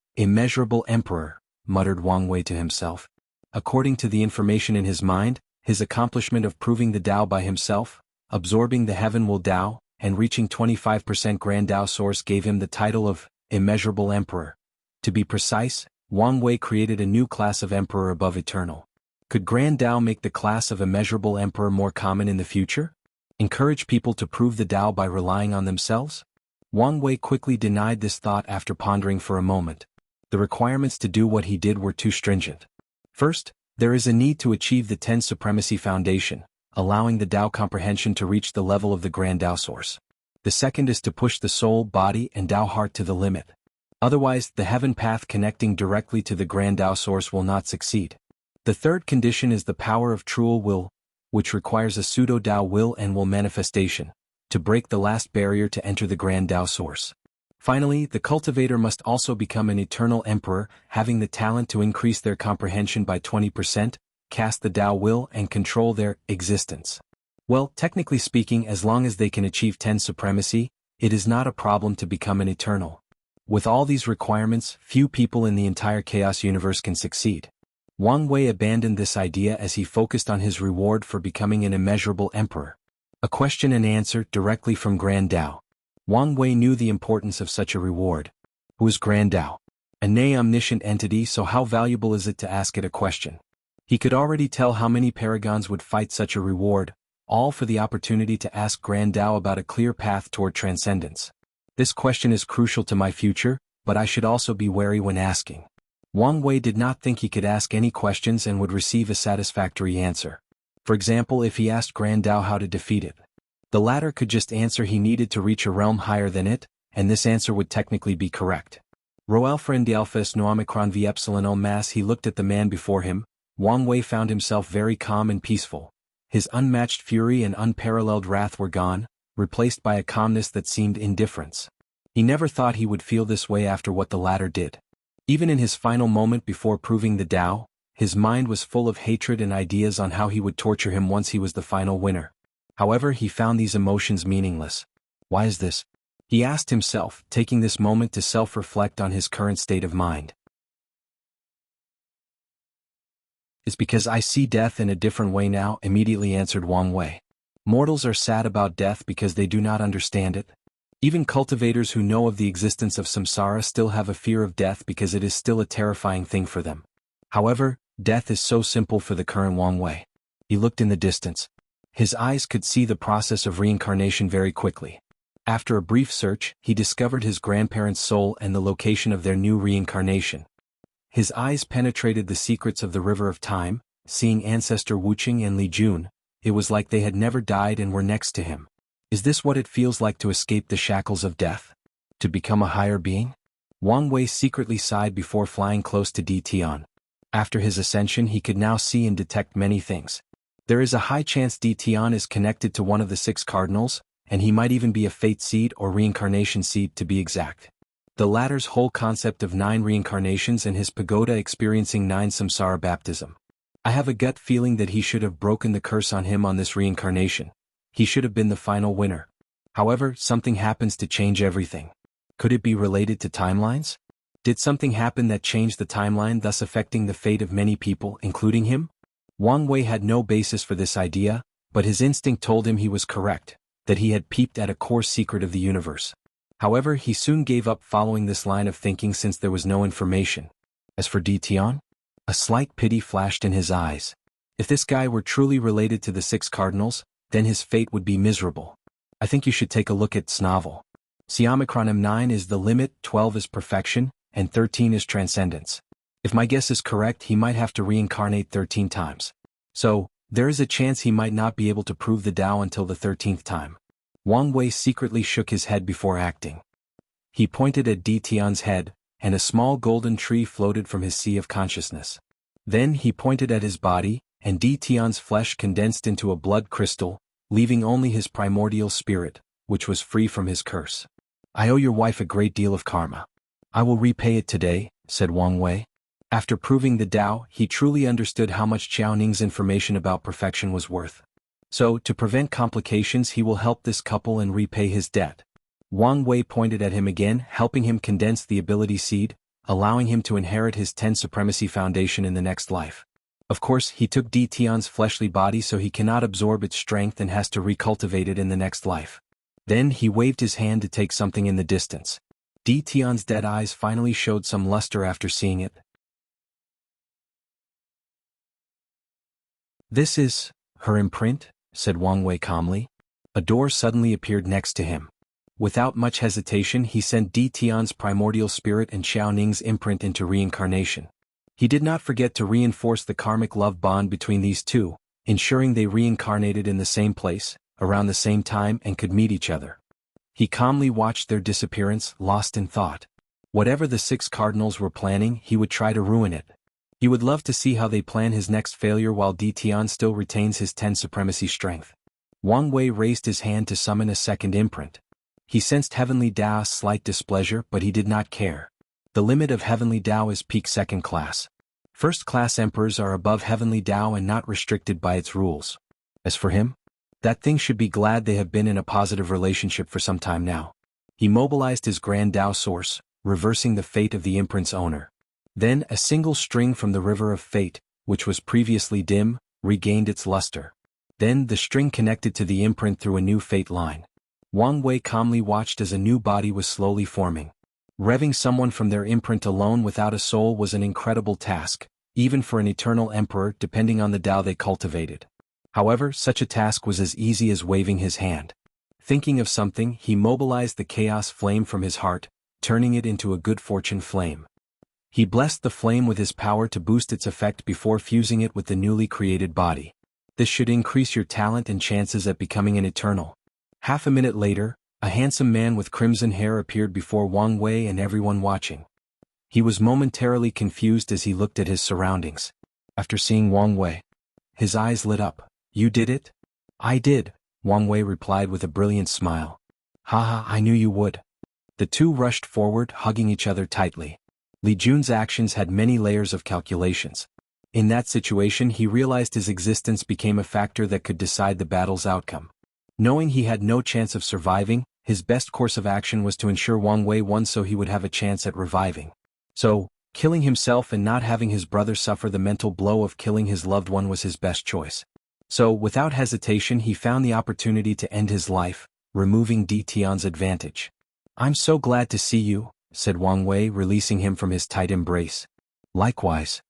muttered Wang Wei to himself. According to the information in his mind, his accomplishment of proving the Tao by himself, absorbing the Heaven-Will Tao, and reaching 25% Grand Tao Source gave him the title of Immeasurable Emperor. To be precise, Wang Wei created a new class of Emperor above Eternal. Could Grand Tao make the class of Immeasurable Emperor more common in the future? Encourage people to prove the Tao by relying on themselves? Wang Wei quickly denied this thought after pondering for a moment. The requirements to do what he did were too stringent. First, there is a need to achieve the 10 Supremacy Foundation, allowing the Tao comprehension to reach the level of the Grand Tao Source. The second is to push the soul, body, and Tao heart to the limit. Otherwise, the heaven path connecting directly to the grand Tao source will not succeed. The third condition is the power of true will, which requires a pseudo-Tao will and will manifestation, to break the last barrier to enter the grand Tao source. Finally, the cultivator must also become an eternal emperor, having the talent to increase their comprehension by 20%, cast the Tao will and control their existence. Well, technically speaking, as long as they can achieve 10 supremacy, it is not a problem to become an eternal. With all these requirements, few people in the entire chaos universe can succeed. Wang Wei abandoned this idea as he focused on his reward for becoming an immeasurable emperor. A question and answer directly from Grand Tao. Wang Wei knew the importance of such a reward. Who is Grand Tao? A omniscient entity, so how valuable is it to ask it a question? He could already tell how many paragons would fight such a reward, all for the opportunity to ask Grand Tao about a clear path toward transcendence. This question is crucial to my future, but I should also be wary when asking. Wang Wei did not think he could ask any questions and would receive a satisfactory answer. For example, if he asked Grand Tao how to defeat it, the latter could just answer he needed to reach a realm higher than it, and this answer would technically be correct. Roalfren Dialphus no Omicron V Epsilon O Mass. He looked at the man before him. Wang Wei found himself very calm and peaceful. His unmatched fury and unparalleled wrath were gone, replaced by a calmness that seemed indifference. He never thought he would feel this way after what the latter did. Even in his final moment before proving the Tao, his mind was full of hatred and ideas on how he would torture him once he was the final winner. However, he found these emotions meaningless. Why is this? He asked himself, taking this moment to self-reflect on his current state of mind. It's because I see death in a different way now, immediately answered Wang Wei. Mortals are sad about death because they do not understand it. Even cultivators who know of the existence of samsara still have a fear of death because it is still a terrifying thing for them. However, death is so simple for the current Wang Wei. He looked in the distance. His eyes could see the process of reincarnation very quickly. After a brief search, he discovered his grandparents' soul and the location of their new reincarnation. His eyes penetrated the secrets of the river of time, seeing ancestor Wuqing and Li Jun. It was like they had never died and were next to him. Is this what it feels like to escape the shackles of death? To become a higher being? Wang Wei secretly sighed before flying close to Di Tian. After his ascension, he could now see and detect many things. There is a high chance Di Tian is connected to one of the 6 cardinals, and he might even be a fate seed or reincarnation seed to be exact. The latter's whole concept of 9 reincarnations and his pagoda experiencing 9 samsara baptism. I have a gut feeling that he should have broken the curse on him on this reincarnation. He should have been the final winner. However, something happens to change everything. Could it be related to timelines? Did something happen that changed the timeline, thus affecting the fate of many people, including him? Wang Wei had no basis for this idea, but his instinct told him he was correct, that he had peeped at a core secret of the universe. However, he soon gave up following this line of thinking since there was no information. As for Di Tian, a slight pity flashed in his eyes. If this guy were truly related to the 6 cardinals, then his fate would be miserable. I think you should take a look at Snavel. Omicron M9 is the limit, 12 is perfection, and 13 is transcendence. If my guess is correct, he might have to reincarnate 13 times. So, there is a chance he might not be able to prove the Tao until the 13th time. Wang Wei secretly shook his head before acting. He pointed at Di Tian's head, and a small golden tree floated from his sea of consciousness. Then he pointed at his body, and Di Tian's flesh condensed into a blood crystal, leaving only his primordial spirit, which was free from his curse. I owe your wife a great deal of karma. I will repay it today, said Wang Wei. After proving the Tao, he truly understood how much Qiao Ning's information about perfection was worth. So, to prevent complications, he will help this couple and repay his debt. Wang Wei pointed at him again, helping him condense the ability seed, allowing him to inherit his 10 supremacy foundation in the next life. Of course, he took Di Tian's fleshly body so he cannot absorb its strength and has to recultivate it in the next life. Then he waved his hand to take something in the distance. Di Tian's dead eyes finally showed some luster after seeing it. This is her imprint, said Wang Wei calmly. A door suddenly appeared next to him. Without much hesitation, he sent Di Tian's primordial spirit and Qiao Ning's imprint into reincarnation. He did not forget to reinforce the karmic love bond between these two, ensuring they reincarnated in the same place, around the same time and could meet each other. He calmly watched their disappearance, lost in thought. Whatever the 6 cardinals were planning, he would try to ruin it. He would love to see how they plan his next failure while Tian still retains his 10 supremacy strength. Wang Wei raised his hand to summon a second imprint. He sensed Heavenly Tao's slight displeasure, but he did not care. The limit of Heavenly Tao is peak second class. First-class emperors are above Heavenly Tao and not restricted by its rules. As for him, that thing should be glad they have been in a positive relationship for some time now. He mobilized his Grand Tao source, reversing the fate of the imprint's owner. Then a single string from the river of fate, which was previously dim, regained its luster. Then the string connected to the imprint through a new fate line. Wang Wei calmly watched as a new body was slowly forming. Revving someone from their imprint alone without a soul was an incredible task, even for an eternal emperor depending on the Tao they cultivated. However, such a task was as easy as waving his hand. Thinking of something, he mobilized the chaos flame from his heart, turning it into a good fortune flame. He blessed the flame with his power to boost its effect before fusing it with the newly created body. This should increase your talent and chances at becoming an eternal. Half a minute later, a handsome man with crimson hair appeared before Wang Wei and everyone watching. He was momentarily confused as he looked at his surroundings. After seeing Wang Wei, his eyes lit up. "You did it?" "I did," Wang Wei replied with a brilliant smile. "Haha, I knew you would." The two rushed forward, hugging each other tightly. Li Jun's actions had many layers of calculations. In that situation he realized his existence became a factor that could decide the battle's outcome. Knowing he had no chance of surviving, his best course of action was to ensure Wang Wei won so he would have a chance at reviving. So, killing himself and not having his brother suffer the mental blow of killing his loved one was his best choice. So, without hesitation he found the opportunity to end his life, removing Tian's advantage. "I'm so glad to see you," said Wang Wei, releasing him from his tight embrace. "Likewise.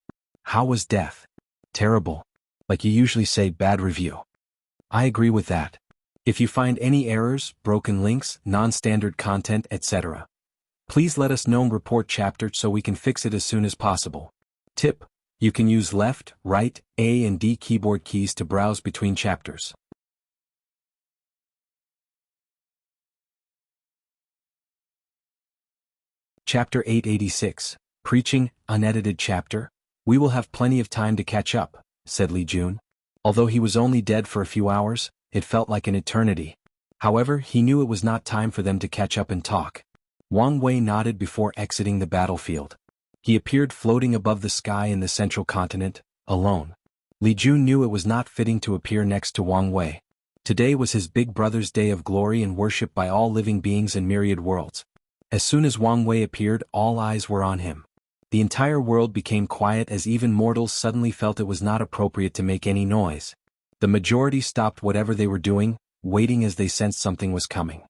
How was death?" "Terrible. Like you usually say, bad review." "I agree with that. If you find any errors, broken links, non-standard content, etc., please let us know and report chapter so we can fix it as soon as possible. Tip: you can use left, right, A and D keyboard keys to browse between chapters. Chapter 886, Preaching, Unedited Chapter. "We will have plenty of time to catch up," said Li Jun. Although he was only dead for a few hours, it felt like an eternity. However, he knew it was not time for them to catch up and talk. Wang Wei nodded before exiting the battlefield. He appeared floating above the sky in the central continent, alone. Li Jun knew it was not fitting to appear next to Wang Wei. Today was his big brother's day of glory and worship by all living beings in myriad worlds. As soon as Wang Wei appeared, all eyes were on him. The entire world became quiet as even mortals suddenly felt it was not appropriate to make any noise. The majority stopped whatever they were doing, waiting as they sensed something was coming.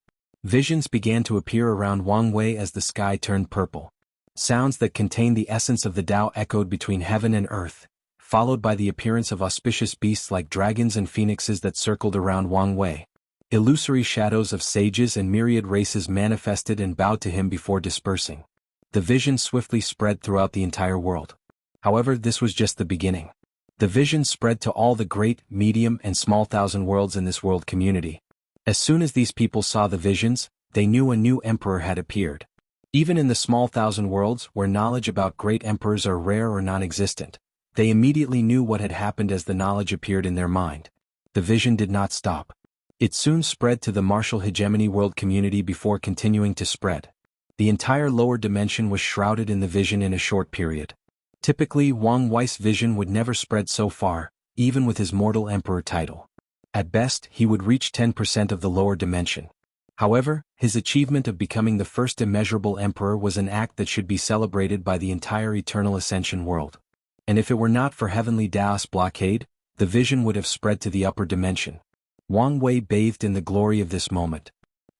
Visions began to appear around Wang Wei as the sky turned purple. Sounds that contained the essence of the Tao echoed between heaven and earth, followed by the appearance of auspicious beasts like dragons and phoenixes that circled around Wang Wei. Illusory shadows of sages and myriad races manifested and bowed to him before dispersing. The vision swiftly spread throughout the entire world. However, this was just the beginning. The vision spread to all the great, medium, and small thousand worlds in this world community. As soon as these people saw the visions, they knew a new emperor had appeared. Even in the small thousand worlds, where knowledge about great emperors are rare or non-existent, they immediately knew what had happened as the knowledge appeared in their mind. The vision did not stop. It soon spread to the martial hegemony world community before continuing to spread. The entire lower dimension was shrouded in the vision in a short period. Typically, Wang Wei's vision would never spread so far, even with his mortal emperor title. At best, he would reach 10% of the lower dimension. However, his achievement of becoming the first immeasurable emperor was an act that should be celebrated by the entire eternal ascension world. And if it were not for Heavenly Tao's blockade, the vision would have spread to the upper dimension. Wang Wei bathed in the glory of this moment.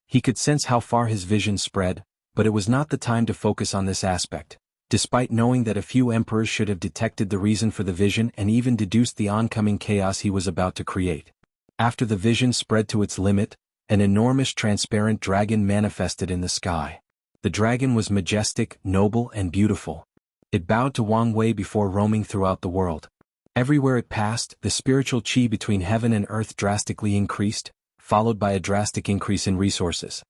He could sense how far his vision spread, but it was not the time to focus on this aspect. Despite knowing that a few emperors should have detected the reason for the vision and even deduced the oncoming chaos he was about to create. After the vision spread to its limit, an enormous transparent dragon manifested in the sky. The dragon was majestic, noble, and beautiful. It bowed to Wang Wei before roaming throughout the world. Everywhere it passed, the spiritual qi between heaven and earth drastically increased, followed by a drastic increase in resources.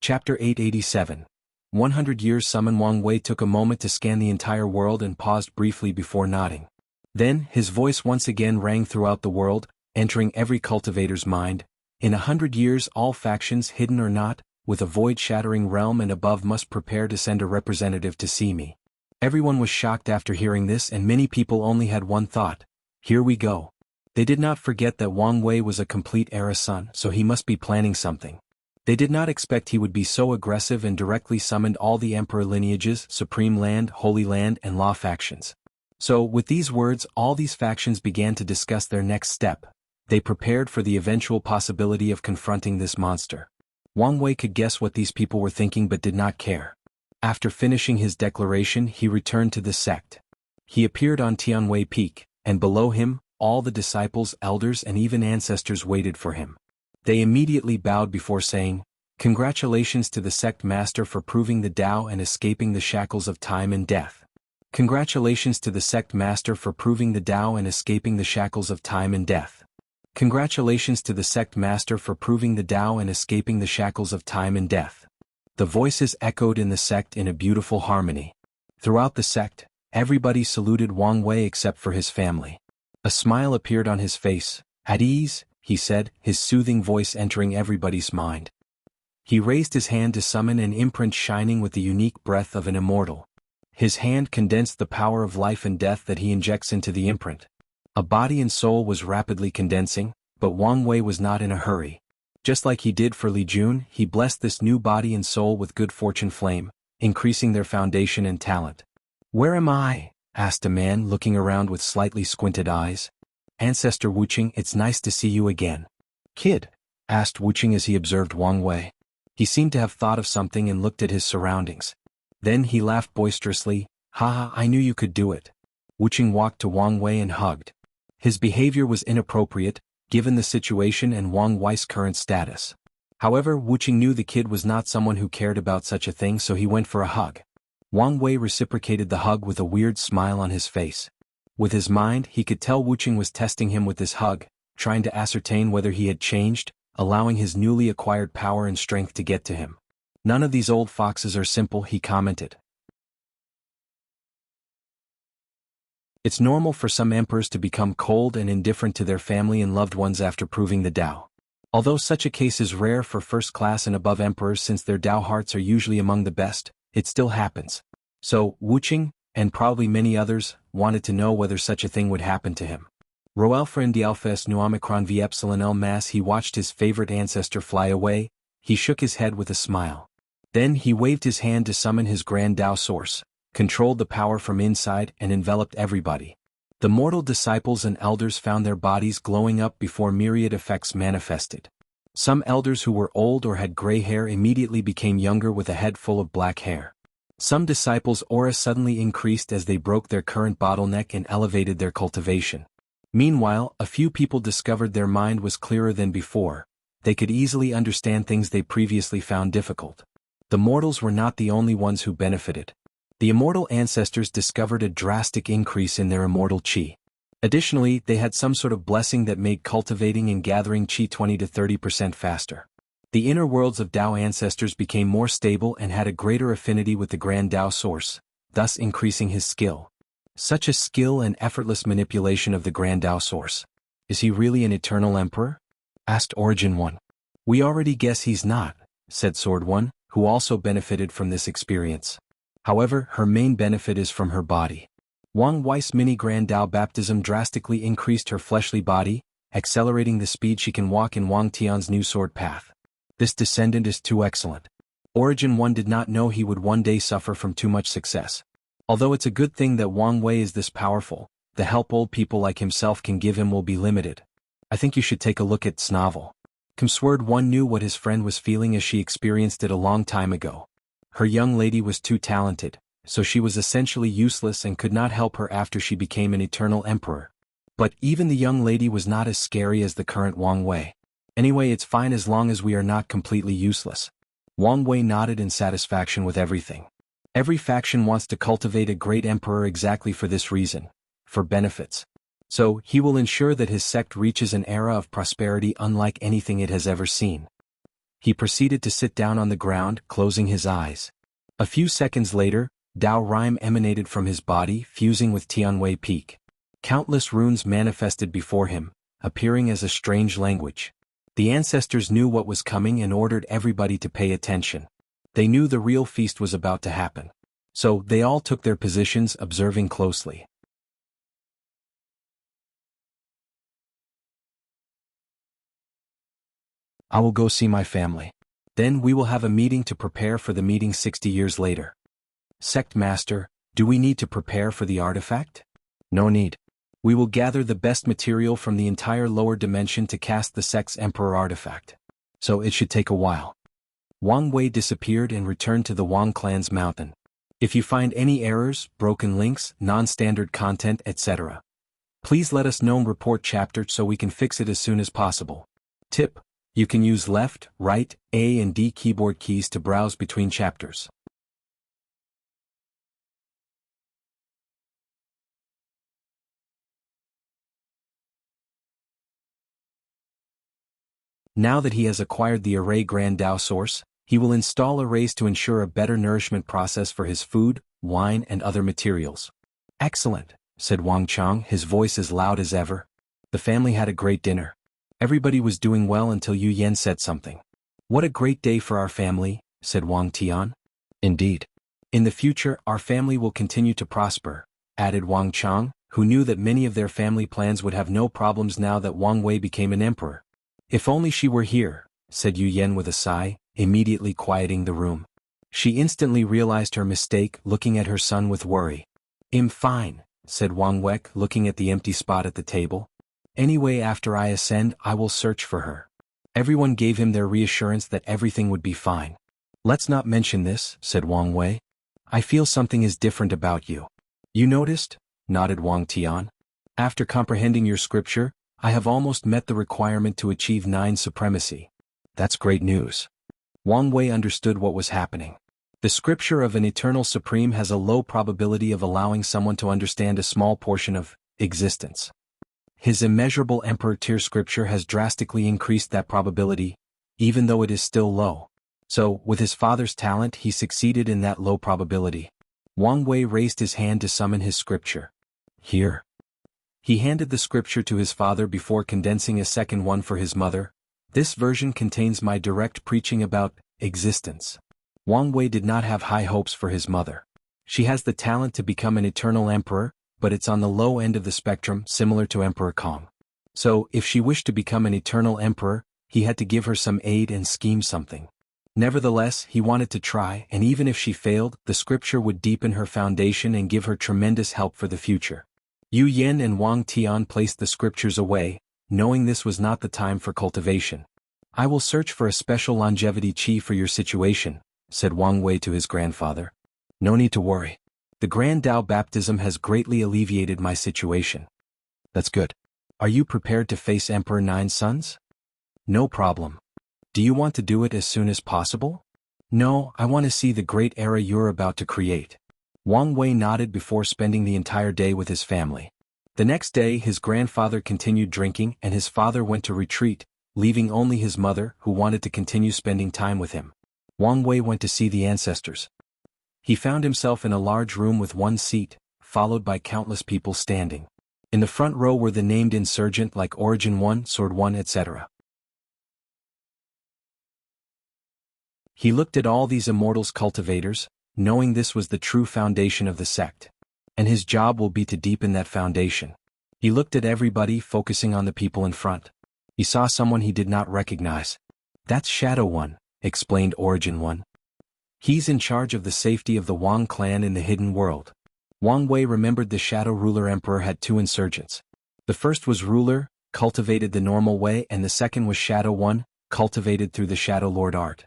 Chapter 887. 100 Years. Summon. Wang Wei took a moment to scan the entire world and paused briefly before nodding. Then, his voice once again rang throughout the world, entering every cultivator's mind. In 100 years, all factions, hidden or not, with a void-shattering realm and above, must prepare to send a representative to see me. Everyone was shocked after hearing this, and many people only had one thought: here we go. They did not forget that Wang Wei was a complete era son, so he must be planning something. They did not expect he would be so aggressive and directly summoned all the emperor lineages, Supreme Land, Holy Land, and Law factions. So, with these words, all these factions began to discuss their next step. They prepared for the eventual possibility of confronting this monster. Wang Wei could guess what these people were thinking but did not care. After finishing his declaration, he returned to the sect. He appeared on Tianwei Peak, and below him, all the disciples, elders, and even ancestors waited for him. They immediately bowed before saying, "Congratulations to the sect master for proving the Tao and escaping the shackles of time and death. Congratulations to the sect master for proving the Tao and escaping the shackles of time and death. Congratulations to the sect master for proving the Tao and escaping the shackles of time and death." The voices echoed in the sect in a beautiful harmony. Throughout the sect, everybody saluted Wang Wei except for his family. A smile appeared on his face. "At ease," he said, his soothing voice entering everybody's mind. He raised his hand to summon an imprint shining with the unique breath of an immortal. His hand condensed the power of life and death that he injects into the imprint. A body and soul was rapidly condensing, but Wang Wei was not in a hurry. Just like he did for Li Jun, he blessed this new body and soul with good fortune flame, increasing their foundation and talent. "Where am I?" asked a man looking around with slightly squinted eyes. "Ancestor Wuqing, it's nice to see you again." "Kid?" asked Wuqing as he observed Wang Wei. He seemed to have thought of something and looked at his surroundings. Then he laughed boisterously. "Haha, I knew you could do it." Wuqing walked to Wang Wei and hugged. His behavior was inappropriate, given the situation and Wang Wei's current status. However, Wuqing knew the kid was not someone who cared about such a thing, so he went for a hug. Wang Wei reciprocated the hug with a weird smile on his face. With his mind, he could tell Wuqing was testing him with this hug, trying to ascertain whether he had changed, allowing his newly acquired power and strength to get to him. "None of these old foxes are simple," he commented. It's normal for some emperors to become cold and indifferent to their family and loved ones after proving the Tao. Although such a case is rare for first-class and above emperors since their Tao hearts are usually among the best, it still happens. So, Wuqing, and probably many others, wanted to know whether such a thing would happen to him. Roelfren Dialfes Nu Omicron V Epsilon L Mass. He watched his favorite ancestor fly away. He shook his head with a smile. Then he waved his hand to summon his grand Tao source, controlled the power from inside and enveloped everybody. The mortal disciples and elders found their bodies glowing up before myriad effects manifested. Some elders who were old or had gray hair immediately became younger with a head full of black hair. Some disciples' aura suddenly increased as they broke their current bottleneck and elevated their cultivation. Meanwhile, a few people discovered their mind was clearer than before. They could easily understand things they previously found difficult. The mortals were not the only ones who benefited. The immortal ancestors discovered a drastic increase in their immortal qi. Additionally, they had some sort of blessing that made cultivating and gathering qi 20 to 30% faster. The inner worlds of Tao ancestors became more stable and had a greater affinity with the grand Tao source, thus increasing his skill. Such a skill and effortless manipulation of the grand Tao source. "Is he really an eternal emperor?" asked Origin 1. "We already guess he's not," said Sword 1, who also benefited from this experience. However, her main benefit is from her body. Wang Wei's mini grand Tao baptism drastically increased her fleshly body, accelerating the speed she can walk in Wang Tian's new sword path. This descendant is too excellent. Origin 1 did not know he would one day suffer from too much success. Although it's a good thing that Wang Wei is this powerful, the help old people like himself can give him will be limited. I think you should take a look at Snovel. Sword 1 knew what his friend was feeling as she experienced it a long time ago. Her young lady was too talented, so she was essentially useless and could not help her after she became an eternal emperor. But even the young lady was not as scary as the current Wang Wei. Anyway, it's fine as long as we are not completely useless. Wang Wei nodded in satisfaction with everything. Every faction wants to cultivate a great emperor exactly for this reason, for benefits. So, he will ensure that his sect reaches an era of prosperity unlike anything it has ever seen. He proceeded to sit down on the ground, closing his eyes. A few seconds later, Dao Rime emanated from his body, fusing with Tianwei Peak. Countless runes manifested before him, appearing as a strange language. The ancestors knew what was coming and ordered everybody to pay attention. They knew the real feast was about to happen. So, they all took their positions, observing closely. I will go see my family. Then we will have a meeting to prepare for the meeting 60 years later. Sect Master, do we need to prepare for the artifact? No need. We will gather the best material from the entire lower dimension to cast the sect's Emperor artifact. So it should take a while. Wang Wei disappeared and returned to the Wang clan's mountain. If you find any errors, broken links, non-standard content, etc., please let us know and report chapter so we can fix it as soon as possible. Tip: you can use left, right, A and D keyboard keys to browse between chapters. Now that he has acquired the Array Grand Dao source, he will install arrays to ensure a better nourishment process for his food, wine and other materials. Excellent, said Wang Chang, his voice as loud as ever. The family had a great dinner. Everybody was doing well until Yu Yan said something. What a great day for our family, said Wang Tian. Indeed. In the future, our family will continue to prosper, added Wang Chang, who knew that many of their family plans would have no problems now that Wang Wei became an emperor. If only she were here, said Yu Yan with a sigh, immediately quieting the room. She instantly realized her mistake, looking at her son with worry. I'm fine, said Wang Wek, looking at the empty spot at the table. Anyway, after I ascend, I will search for her. Everyone gave him their reassurance that everything would be fine. Let's not mention this, said Wang Wei. I feel something is different about you. You noticed? Nodded Wang Tian. After comprehending your scripture, I have almost met the requirement to achieve 9 supremacy. That's great news. Wang Wei understood what was happening. The scripture of an eternal supreme has a low probability of allowing someone to understand a small portion of existence. His immeasurable emperor tier scripture has drastically increased that probability, even though it is still low. So, with his father's talent, he succeeded in that low probability. Wang Wei raised his hand to summon his scripture. Here. He handed the scripture to his father before condensing a second one for his mother. This version contains my direct preaching about existence. Wang Wei did not have high hopes for his mother. She has the talent to become an eternal emperor, but it's on the low end of the spectrum, similar to Emperor Kong. So, if she wished to become an eternal emperor, he had to give her some aid and scheme something. Nevertheless, he wanted to try, and even if she failed, the scripture would deepen her foundation and give her tremendous help for the future. Yu Yan and Wang Tian placed the scriptures away, knowing this was not the time for cultivation. I will search for a special longevity chi for your situation, said Wang Wei to his grandfather. No need to worry. The Grand Dao baptism has greatly alleviated my situation. That's good. Are you prepared to face Emperor Nine's sons? No problem. Do you want to do it as soon as possible? No, I want to see the great era you're about to create. Wang Wei nodded before spending the entire day with his family. The next day, his grandfather continued drinking and his father went to retreat, leaving only his mother, who wanted to continue spending time with him. Wang Wei went to see the ancestors. He found himself in a large room with one seat, followed by countless people standing. In the front row were the named insurgent like Origin 1, Sword 1, etc. He looked at all these immortals cultivators, knowing this was the true foundation of the sect. And his job will be to deepen that foundation. He looked at everybody, focusing on the people in front. He saw someone he did not recognize. That's Shadow 1, explained Origin 1. He's in charge of the safety of the Wang clan in the hidden world. Wang Wei remembered the Shadow Ruler Emperor had 2 insurgents. The first was Ruler, cultivated the normal way, and the second was Shadow 1, cultivated through the Shadow Lord art.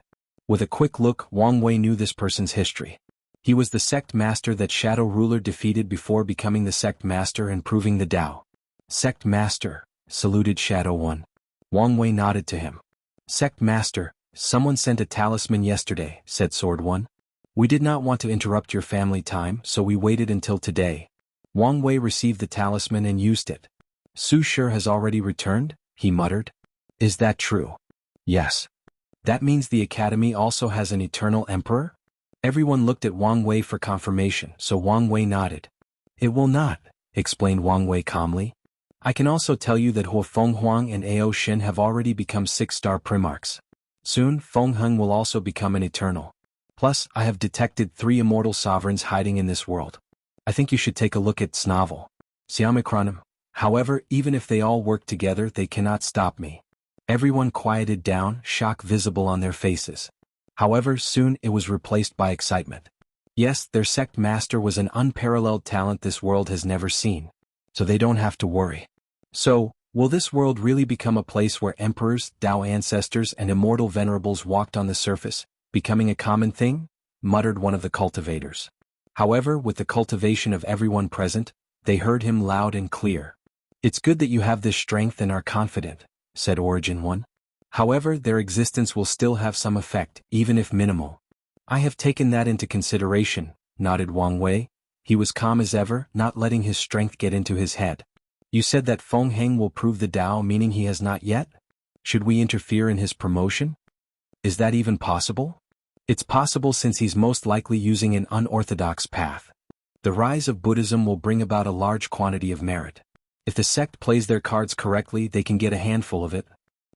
With a quick look, Wang Wei knew this person's history. He was the sect master that Shadow Ruler defeated before becoming the sect master and proving the Dao. Sect master, saluted Shadow 1. Wang Wei nodded to him. Sect master, someone sent a talisman yesterday, said Sword 1. We did not want to interrupt your family time, so we waited until today. Wang Wei received the talisman and used it. Su Shi has already returned, he muttered. Is that true? Yes. That means the academy also has an eternal emperor? Everyone looked at Wang Wei for confirmation, so Wang Wei nodded. It will not, explained Wang Wei calmly. I can also tell you that Huo Fenghuang and Ao Shin have already become 6-star primarchs. Soon, Feng Heng will also become an eternal. Plus, I have detected 3 immortal sovereigns hiding in this world. I think you should take a look at Snavel. Siamikronim. However, even if they all work together, they cannot stop me. Everyone quieted down, shock visible on their faces. However, soon it was replaced by excitement. Yes, their sect master was an unparalleled talent this world has never seen. So they don't have to worry. So, will this world really become a place where emperors, Tao ancestors and immortal venerables walked on the surface, becoming a common thing? Muttered one of the cultivators. However, with the cultivation of everyone present, they heard him loud and clear. It's good that you have this strength and are confident, said Origin 1. However, their existence will still have some effect, even if minimal. I have taken that into consideration, nodded Wang Wei. He was calm as ever, not letting his strength get into his head. You said that Feng Heng will prove the Tao, meaning he has not yet? Should we interfere in his promotion? Is that even possible? It's possible since he's most likely using an unorthodox path. The rise of Buddhism will bring about a large quantity of merit. If the sect plays their cards correctly, they can get a handful of it.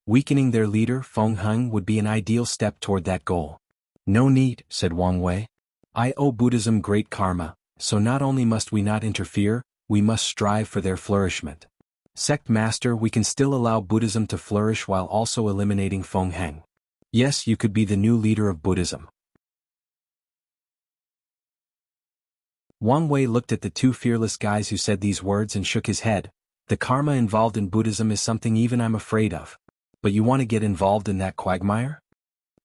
Weakening their leader, Feng Heng, would be an ideal step toward that goal. No need, said Wang Wei. I owe Buddhism great karma, so not only must we not interfere, we must strive for their flourishment. Sect Master, we can still allow Buddhism to flourish while also eliminating Feng Heng. Yes, you could be the new leader of Buddhism. Wang Wei looked at the 2 fearless guys who said these words and shook his head. The karma involved in Buddhism is something even I'm afraid of. But you want to get involved in that quagmire?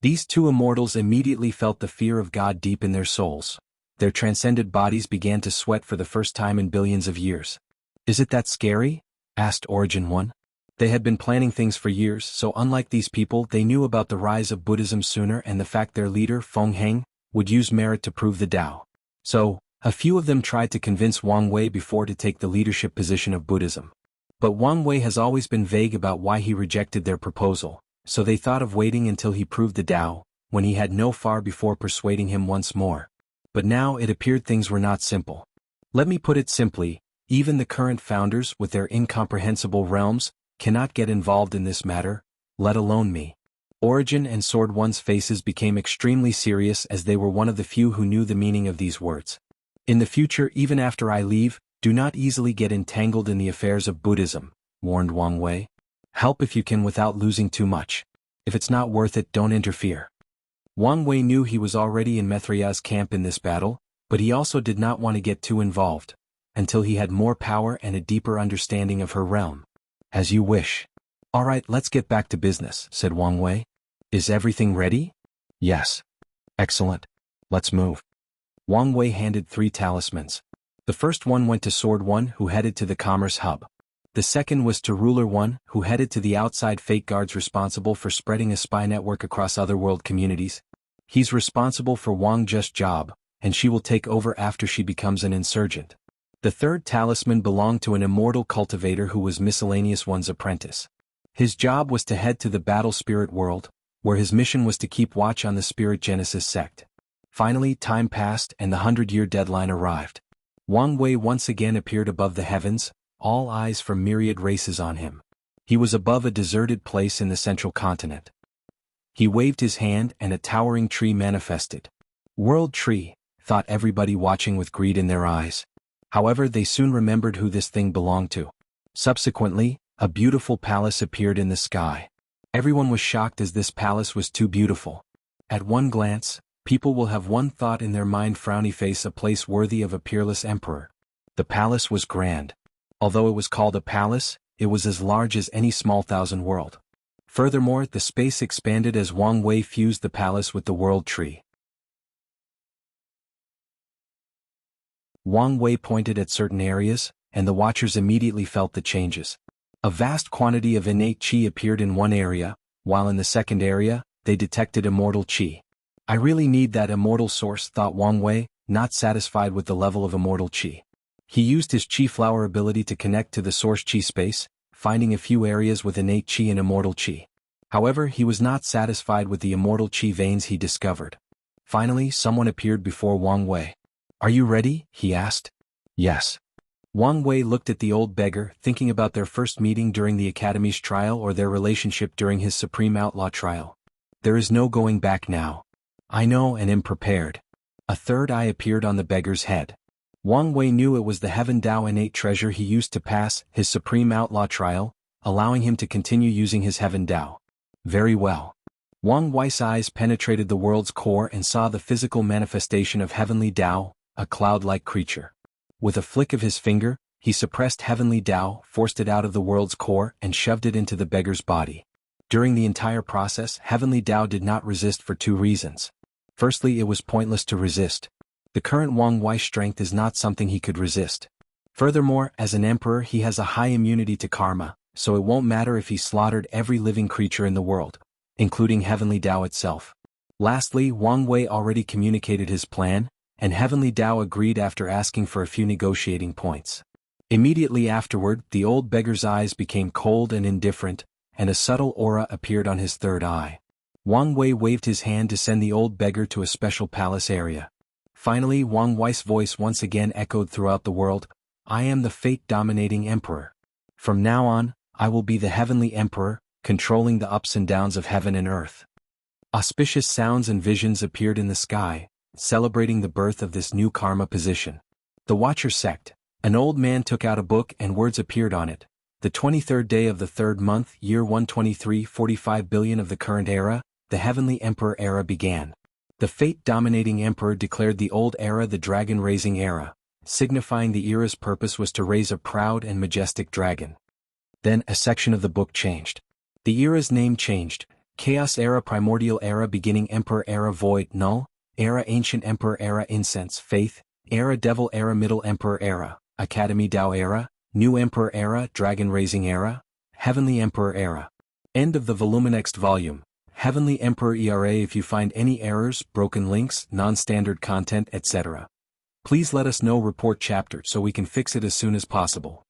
These 2 immortals immediately felt the fear of God deep in their souls. Their transcended bodies began to sweat for the first time in billions of years. Is it that scary? Asked Origin 1. They had been planning things for years, so unlike these people, they knew about the rise of Buddhism sooner and the fact their leader, Feng Heng, would use merit to prove the Tao. So, a few of them tried to convince Wang Wei before to take the leadership position of Buddhism. But Wang Wei has always been vague about why he rejected their proposal, so they thought of waiting until he proved the Tao, when he had no far before persuading him once more. But now it appeared things were not simple. Let me put it simply, even the current founders with their incomprehensible realms cannot get involved in this matter, let alone me. Origin and Sword One's faces became extremely serious as they were one of the few who knew the meaning of these words. In the future, even after I leave, do not easily get entangled in the affairs of Buddhism, warned Wang Wei. Help if you can without losing too much. If it's not worth it, don't interfere. Wang Wei knew he was already in Mithria's camp in this battle, but he also did not want to get too involved, until he had more power and a deeper understanding of her realm. As you wish. All right, let's get back to business, said Wang Wei. Is everything ready? Yes. Excellent. Let's move. Wang Wei handed 3 talismans. The first one went to Sword One, who headed to the Commerce Hub. The second was to Ruler One, who headed to the outside fate guards responsible for spreading a spy network across otherworld communities. He's responsible for Wang Just job, and she will take over after she becomes an insurgent. The third talisman belonged to an immortal cultivator who was Miscellaneous One's apprentice. His job was to head to the Battle Spirit world, where his mission was to keep watch on the Spirit Genesis sect. Finally, time passed and the 100-year deadline arrived. Wang Wei once again appeared above the heavens, all eyes from myriad races on him. He was above a deserted place in the central continent. He waved his hand and a towering tree manifested. World Tree, thought everybody watching with greed in their eyes. However, they soon remembered who this thing belonged to. Subsequently, a beautiful palace appeared in the sky. Everyone was shocked as this palace was too beautiful. At one glance, people will have one thought in their mind: frowny face, a place worthy of a peerless emperor. The palace was grand. Although it was called a palace, it was as large as any small thousand world. Furthermore, the space expanded as Wang Wei fused the palace with the world tree. Wang Wei pointed at certain areas, and the watchers immediately felt the changes. A vast quantity of innate qi appeared in one area, while in the second area, they detected immortal qi. I really need that immortal source, thought Wang Wei, not satisfied with the level of immortal qi. He used his qi flower ability to connect to the source qi space, finding a few areas with innate qi and immortal qi. However, he was not satisfied with the immortal chi veins he discovered. Finally, someone appeared before Wang Wei. "Are you ready?" he asked. "Yes." Wang Wei looked at the old beggar, thinking about their first meeting during the Academy's trial or their relationship during his Supreme Outlaw trial. "There is no going back now. I know and am prepared." A third eye appeared on the beggar's head. Wang Wei knew it was the Heaven Dao innate treasure he used to pass his Supreme Outlaw trial, allowing him to continue using his Heaven Dao. Very well. Wang Wei's eyes penetrated the world's core and saw the physical manifestation of Heavenly Dao, a cloud-like creature. With a flick of his finger, he suppressed Heavenly Dao, forced it out of the world's core, and shoved it into the beggar's body. During the entire process, Heavenly Dao did not resist for two reasons. Firstly, it was pointless to resist. The current Wang Wei strength is not something he could resist. Furthermore, as an emperor he has a high immunity to karma, so it won't matter if he slaughtered every living creature in the world, including Heavenly Dao itself. Lastly, Wang Wei already communicated his plan, and Heavenly Dao agreed after asking for a few negotiating points. Immediately afterward, the old beggar's eyes became cold and indifferent, and a subtle aura appeared on his third eye. Wang Wei waved his hand to send the old beggar to a special palace area. Finally, Wang Wei's voice once again echoed throughout the world, "I am the fate-dominating emperor. From now on, I will be the heavenly emperor, controlling the ups and downs of heaven and earth." Auspicious sounds and visions appeared in the sky, celebrating the birth of this new karma position. The Watcher sect. An old man took out a book and words appeared on it. "The 23rd day of the 3rd month, year 123, 45 billion of the current era, the Heavenly Emperor era began. The fate-dominating emperor declared the old era the dragon-raising era, signifying the era's purpose was to raise a proud and majestic dragon." Then a section of the book changed. The era's name changed: Chaos Era, Primordial Era, Beginning Emperor Era, Void Null Era, Ancient Emperor Era, Incense Faith Era, Devil Era, Middle Emperor Era, Academy Dao Era, New Emperor Era, Dragon Raising Era, Heavenly Emperor Era. End of the volume. Next volume, Heavenly Emperor ERA. If you find any errors, broken links, non-standard content, etc., please let us know. Report chapter so we can fix it as soon as possible.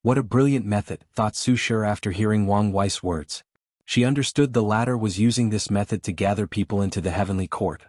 What a brilliant method, thought Su Shi after hearing Wang Wei's words. She understood the latter was using this method to gather people into the heavenly court.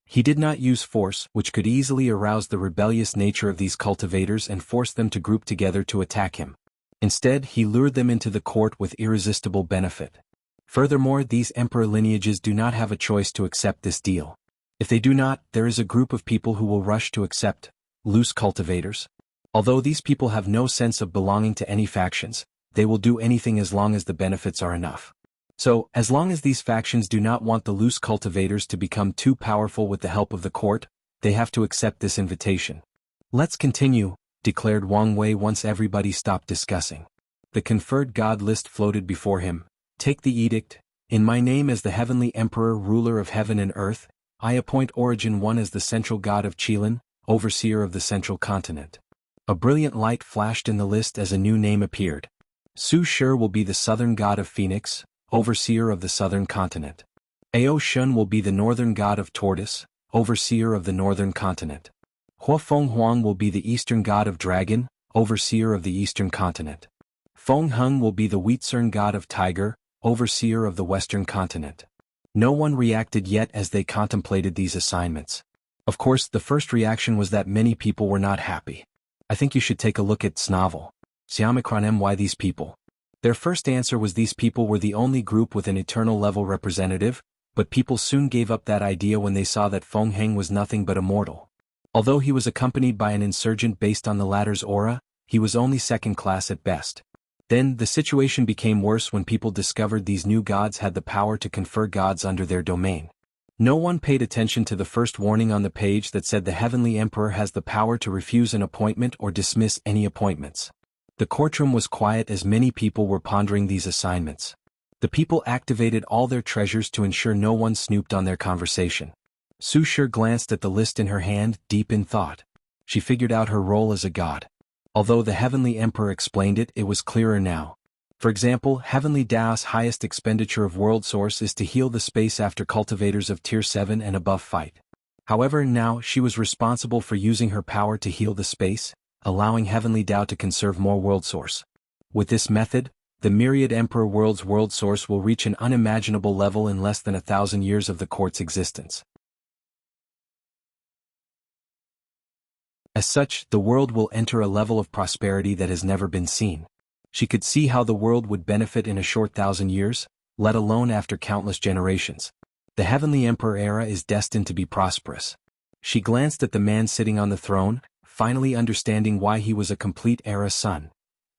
He did not use force, which could easily arouse the rebellious nature of these cultivators and force them to group together to attack him. Instead, he lured them into the court with irresistible benefit. Furthermore, these emperor lineages do not have a choice to accept this deal. If they do not, there is a group of people who will rush to accept loose cultivators. Although these people have no sense of belonging to any factions, they will do anything as long as the benefits are enough. So, as long as these factions do not want the loose cultivators to become too powerful with the help of the court, they have to accept this invitation. "Let's continue," declared Wang Wei once everybody stopped discussing. The conferred god list floated before him. "Take the edict. In my name as the Heavenly Emperor, ruler of heaven and earth, I appoint Origin One as the central god of Qilin, overseer of the central continent." A brilliant light flashed in the list as a new name appeared. Su Shi will be the southern god of Phoenix, overseer of the southern continent. Ao Shun will be the northern god of Tortoise, overseer of the northern continent. Hua Feng Huang will be the eastern god of Dragon, overseer of the eastern continent. Feng Hung will be the Wheatsern god of Tiger, overseer of the western continent. No one reacted yet as they contemplated these assignments. Of course, the first reaction was that many people were not happy. I think you should take a look at Snavel. Xiamacron why these people? Their first answer was these people were the only group with an eternal level representative, but people soon gave up that idea when they saw that Feng Heng was nothing but a mortal. Although he was accompanied by an insurgent based on the latter's aura, he was only second class at best. Then, the situation became worse when people discovered these new gods had the power to confer gods under their domain. No one paid attention to the first warning on the page that said the Heavenly Emperor has the power to refuse an appointment or dismiss any appointments. The courtroom was quiet as many people were pondering these assignments. The people activated all their treasures to ensure no one snooped on their conversation. Su Shi glanced at the list in her hand, deep in thought. She figured out her role as a god. Although the Heavenly Emperor explained it, it was clearer now. For example, Heavenly Dao's highest expenditure of world source is to heal the space after cultivators of Tier 7 and above fight. However, now she was responsible for using her power to heal the space, allowing Heavenly Dao to conserve more world source. With this method, the Myriad Emperor World's world source will reach an unimaginable level in less than 1,000 years of the court's existence. As such, the world will enter a level of prosperity that has never been seen. She could see how the world would benefit in a short 1,000 years, let alone after countless generations. The Heavenly Emperor era is destined to be prosperous. She glanced at the man sitting on the throne, finally understanding why he was a complete era's son.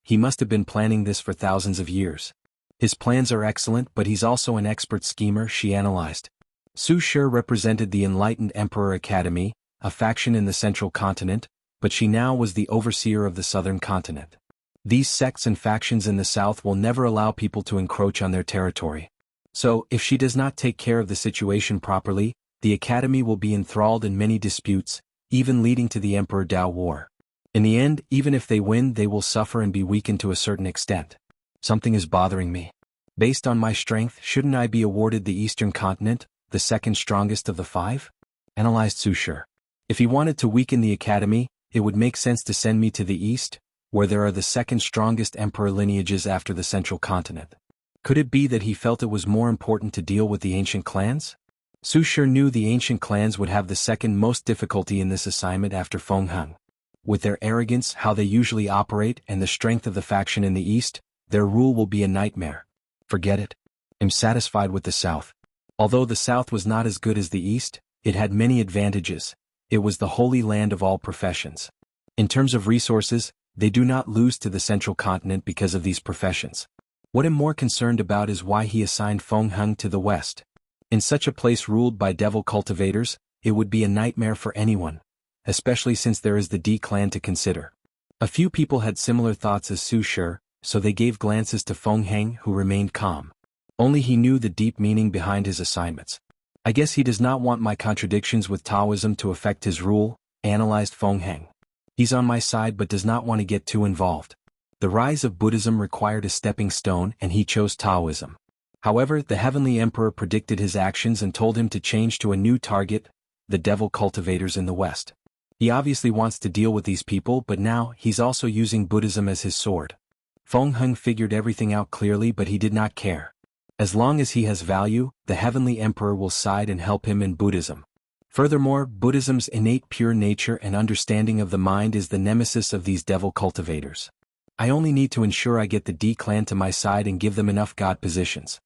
He must have been planning this for thousands of years. His plans are excellent, but he's also an expert schemer, she analyzed. Su Shi represented the Enlightened Emperor Academy, a faction in the central continent, but she now was the overseer of the southern continent. These sects and factions in the south will never allow people to encroach on their territory. So, if she does not take care of the situation properly, the academy will be enthralled in many disputes, even leading to the Emperor Dao War. In the end, even if they win, they will suffer and be weakened to a certain extent. Something is bothering me. Based on my strength, shouldn't I be awarded the Eastern Continent, the second strongest of the 5? Analyzed Su Shi. If he wanted to weaken the academy, it would make sense to send me to the east, where there are the second strongest emperor lineages after the central continent. Could it be that he felt it was more important to deal with the ancient clans? Su Shi knew the ancient clans would have the second most difficulty in this assignment after Feng Heng. With their arrogance, how they usually operate, and the strength of the faction in the east, their rule will be a nightmare. Forget it. I'm satisfied with the south. Although the south was not as good as the east, it had many advantages. It was the holy land of all professions. In terms of resources, they do not lose to the central continent because of these professions. What I'm more concerned about is why he assigned Feng Heng to the west. In such a place ruled by devil cultivators, it would be a nightmare for anyone, especially since there is the D clan to consider. A few people had similar thoughts as Su Shi, so they gave glances to Feng Heng, who remained calm. Only he knew the deep meaning behind his assignments. I guess he does not want my contradictions with Taoism to affect his rule, analyzed Feng Heng. He's on my side but does not want to get too involved. The rise of Buddhism required a stepping stone and he chose Taoism. However, the Heavenly Emperor predicted his actions and told him to change to a new target, the devil cultivators in the west. He obviously wants to deal with these people, but now he's also using Buddhism as his sword. Feng Heng figured everything out clearly, but he did not care. As long as he has value, the Heavenly Emperor will side and help him in Buddhism. Furthermore, Buddhism's innate pure nature and understanding of the mind is the nemesis of these devil cultivators. I only need to ensure I get the D clan to my side and give them enough God positions.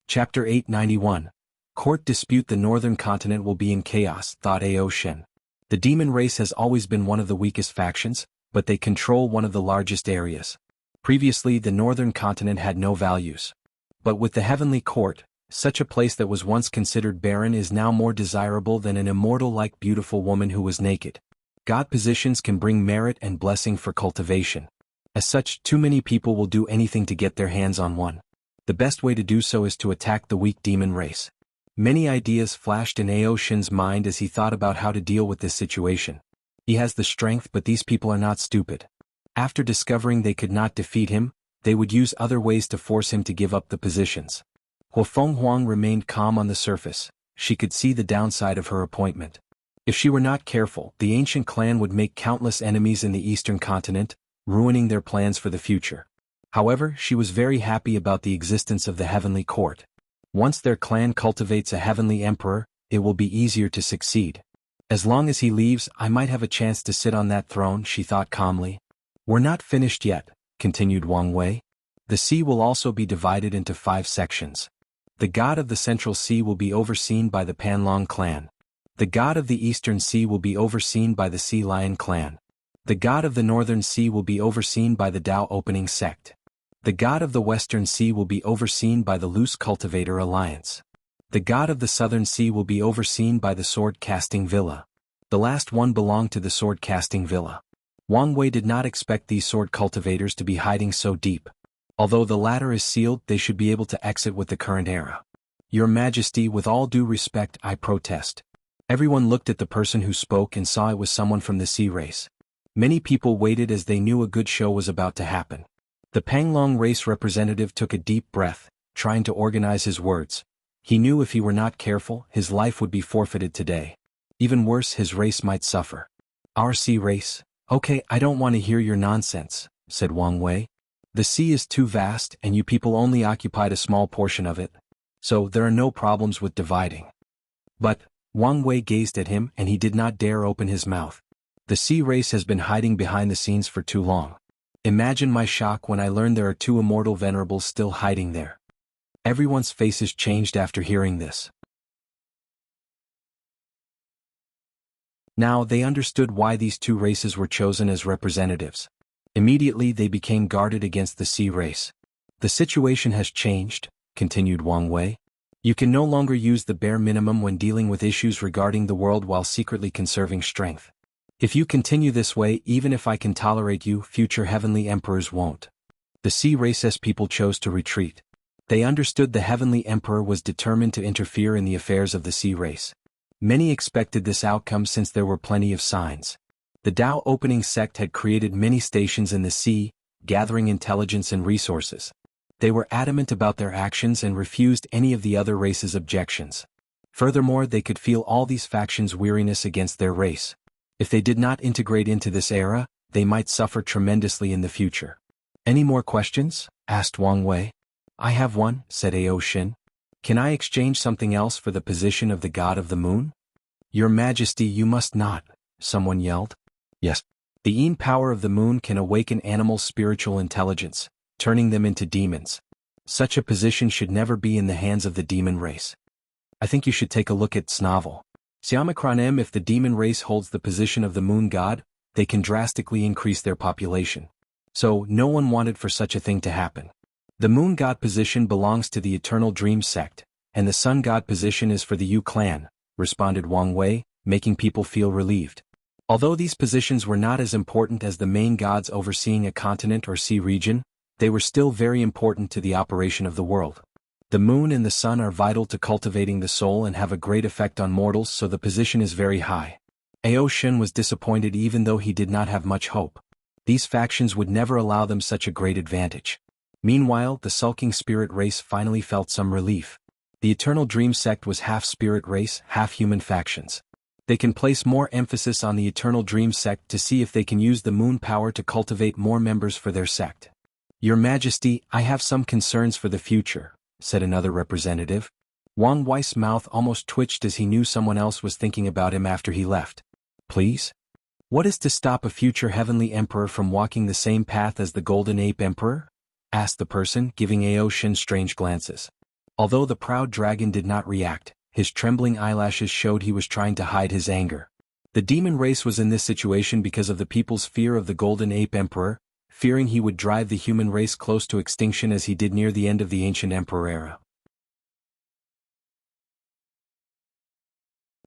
Chapter 891. Court dispute. The northern continent will be in chaos, thought Ao Shen. The demon race has always been one of the weakest factions, but they control one of the largest areas. Previously, the northern continent had no values. But with the heavenly court, such a place that was once considered barren is now more desirable than an immortal-like beautiful woman who was naked. God positions can bring merit and blessing for cultivation. As such, too many people will do anything to get their hands on one. The best way to do so is to attack the weak demon race. Many ideas flashed in Ao Shen's mind as he thought about how to deal with this situation. He has the strength, but these people are not stupid. After discovering they could not defeat him, they would use other ways to force him to give up the positions. While Feng Huang remained calm on the surface, she could see the downside of her appointment. If she were not careful, the ancient clan would make countless enemies in the eastern continent, ruining their plans for the future. However, she was very happy about the existence of the heavenly court. Once their clan cultivates a heavenly emperor, it will be easier to succeed. As long as he leaves, I might have a chance to sit on that throne, she thought calmly. We're not finished yet, continued Wang Wei. The sea will also be divided into 5 sections. The god of the Central Sea will be overseen by the Panlong clan. The god of the Eastern Sea will be overseen by the Sea Lion clan. The god of the Northern Sea will be overseen by the Tao Opening sect. The god of the Western Sea will be overseen by the Loose Cultivator Alliance. The god of the Southern Sea will be overseen by the Sword Casting Villa. The last one belonged to the Sword Casting Villa. Wang Wei did not expect these sword cultivators to be hiding so deep. Although the latter is sealed, they should be able to exit with the current era. Your Majesty, with all due respect, I protest. Everyone looked at the person who spoke and saw it was someone from the sea race. Many people waited as they knew a good show was about to happen. The Panglong race representative took a deep breath, trying to organize his words. He knew if he were not careful, his life would be forfeited today. Even worse, his race might suffer. Our sea race? Okay, I don't want to hear your nonsense, said Wang Wei. The sea is too vast and you people only occupied a small portion of it. So there are no problems with dividing. But, Wang Wei gazed at him and he did not dare open his mouth. The sea race has been hiding behind the scenes for too long. Imagine my shock when I learned there are 2 immortal venerables still hiding there. Everyone's faces changed after hearing this. Now they understood why these 2 races were chosen as representatives. Immediately they became guarded against the sea race. The situation has changed, continued Wang Wei. You can no longer use the bare minimum when dealing with issues regarding the world while secretly conserving strength. If you continue this way, even if I can tolerate you, future heavenly emperors won't. The sea race's people chose to retreat. They understood the heavenly emperor was determined to interfere in the affairs of the sea race. Many expected this outcome since there were plenty of signs. The Tao opening sect had created many stations in the sea, gathering intelligence and resources. They were adamant about their actions and refused any of the other races' objections. Furthermore, they could feel all these factions' weariness against their race. If they did not integrate into this era, they might suffer tremendously in the future. Any more questions? Asked Wang Wei. I have one, said Ao Shin. Can I exchange something else for the position of the god of the moon? Your Majesty, you must not, someone yelled. Yes. The Yin power of the moon can awaken animals' spiritual intelligence, turning them into demons. Such a position should never be in the hands of the demon race. I think you should take a look at Snavel. Siamacron if the demon race holds the position of the moon god, they can drastically increase their population. So, no one wanted for such a thing to happen. The moon god position belongs to the Eternal Dream sect, and the sun god position is for the Yu clan, responded Wang Wei, making people feel relieved. Although these positions were not as important as the main gods overseeing a continent or sea region, they were still very important to the operation of the world. The moon and the sun are vital to cultivating the soul and have a great effect on mortals, so the position is very high. Ao Shin was disappointed even though he did not have much hope. These factions would never allow them such a great advantage. Meanwhile, the sulking spirit race finally felt some relief. The Eternal Dream sect was half spirit race, half human factions. They can place more emphasis on the Eternal Dream sect to see if they can use the moon power to cultivate more members for their sect. Your Majesty, I have some concerns for the future, said another representative. Wang Wei's mouth almost twitched as he knew someone else was thinking about him after he left. Please? What is to stop a future heavenly emperor from walking the same path as the Golden Ape Emperor? Asked the person, giving Ao Shin strange glances. Although the proud dragon did not react, his trembling eyelashes showed he was trying to hide his anger. The demon race was in this situation because of the people's fear of the Golden Ape Emperor, fearing he would drive the human race close to extinction as he did near the end of the ancient emperor era.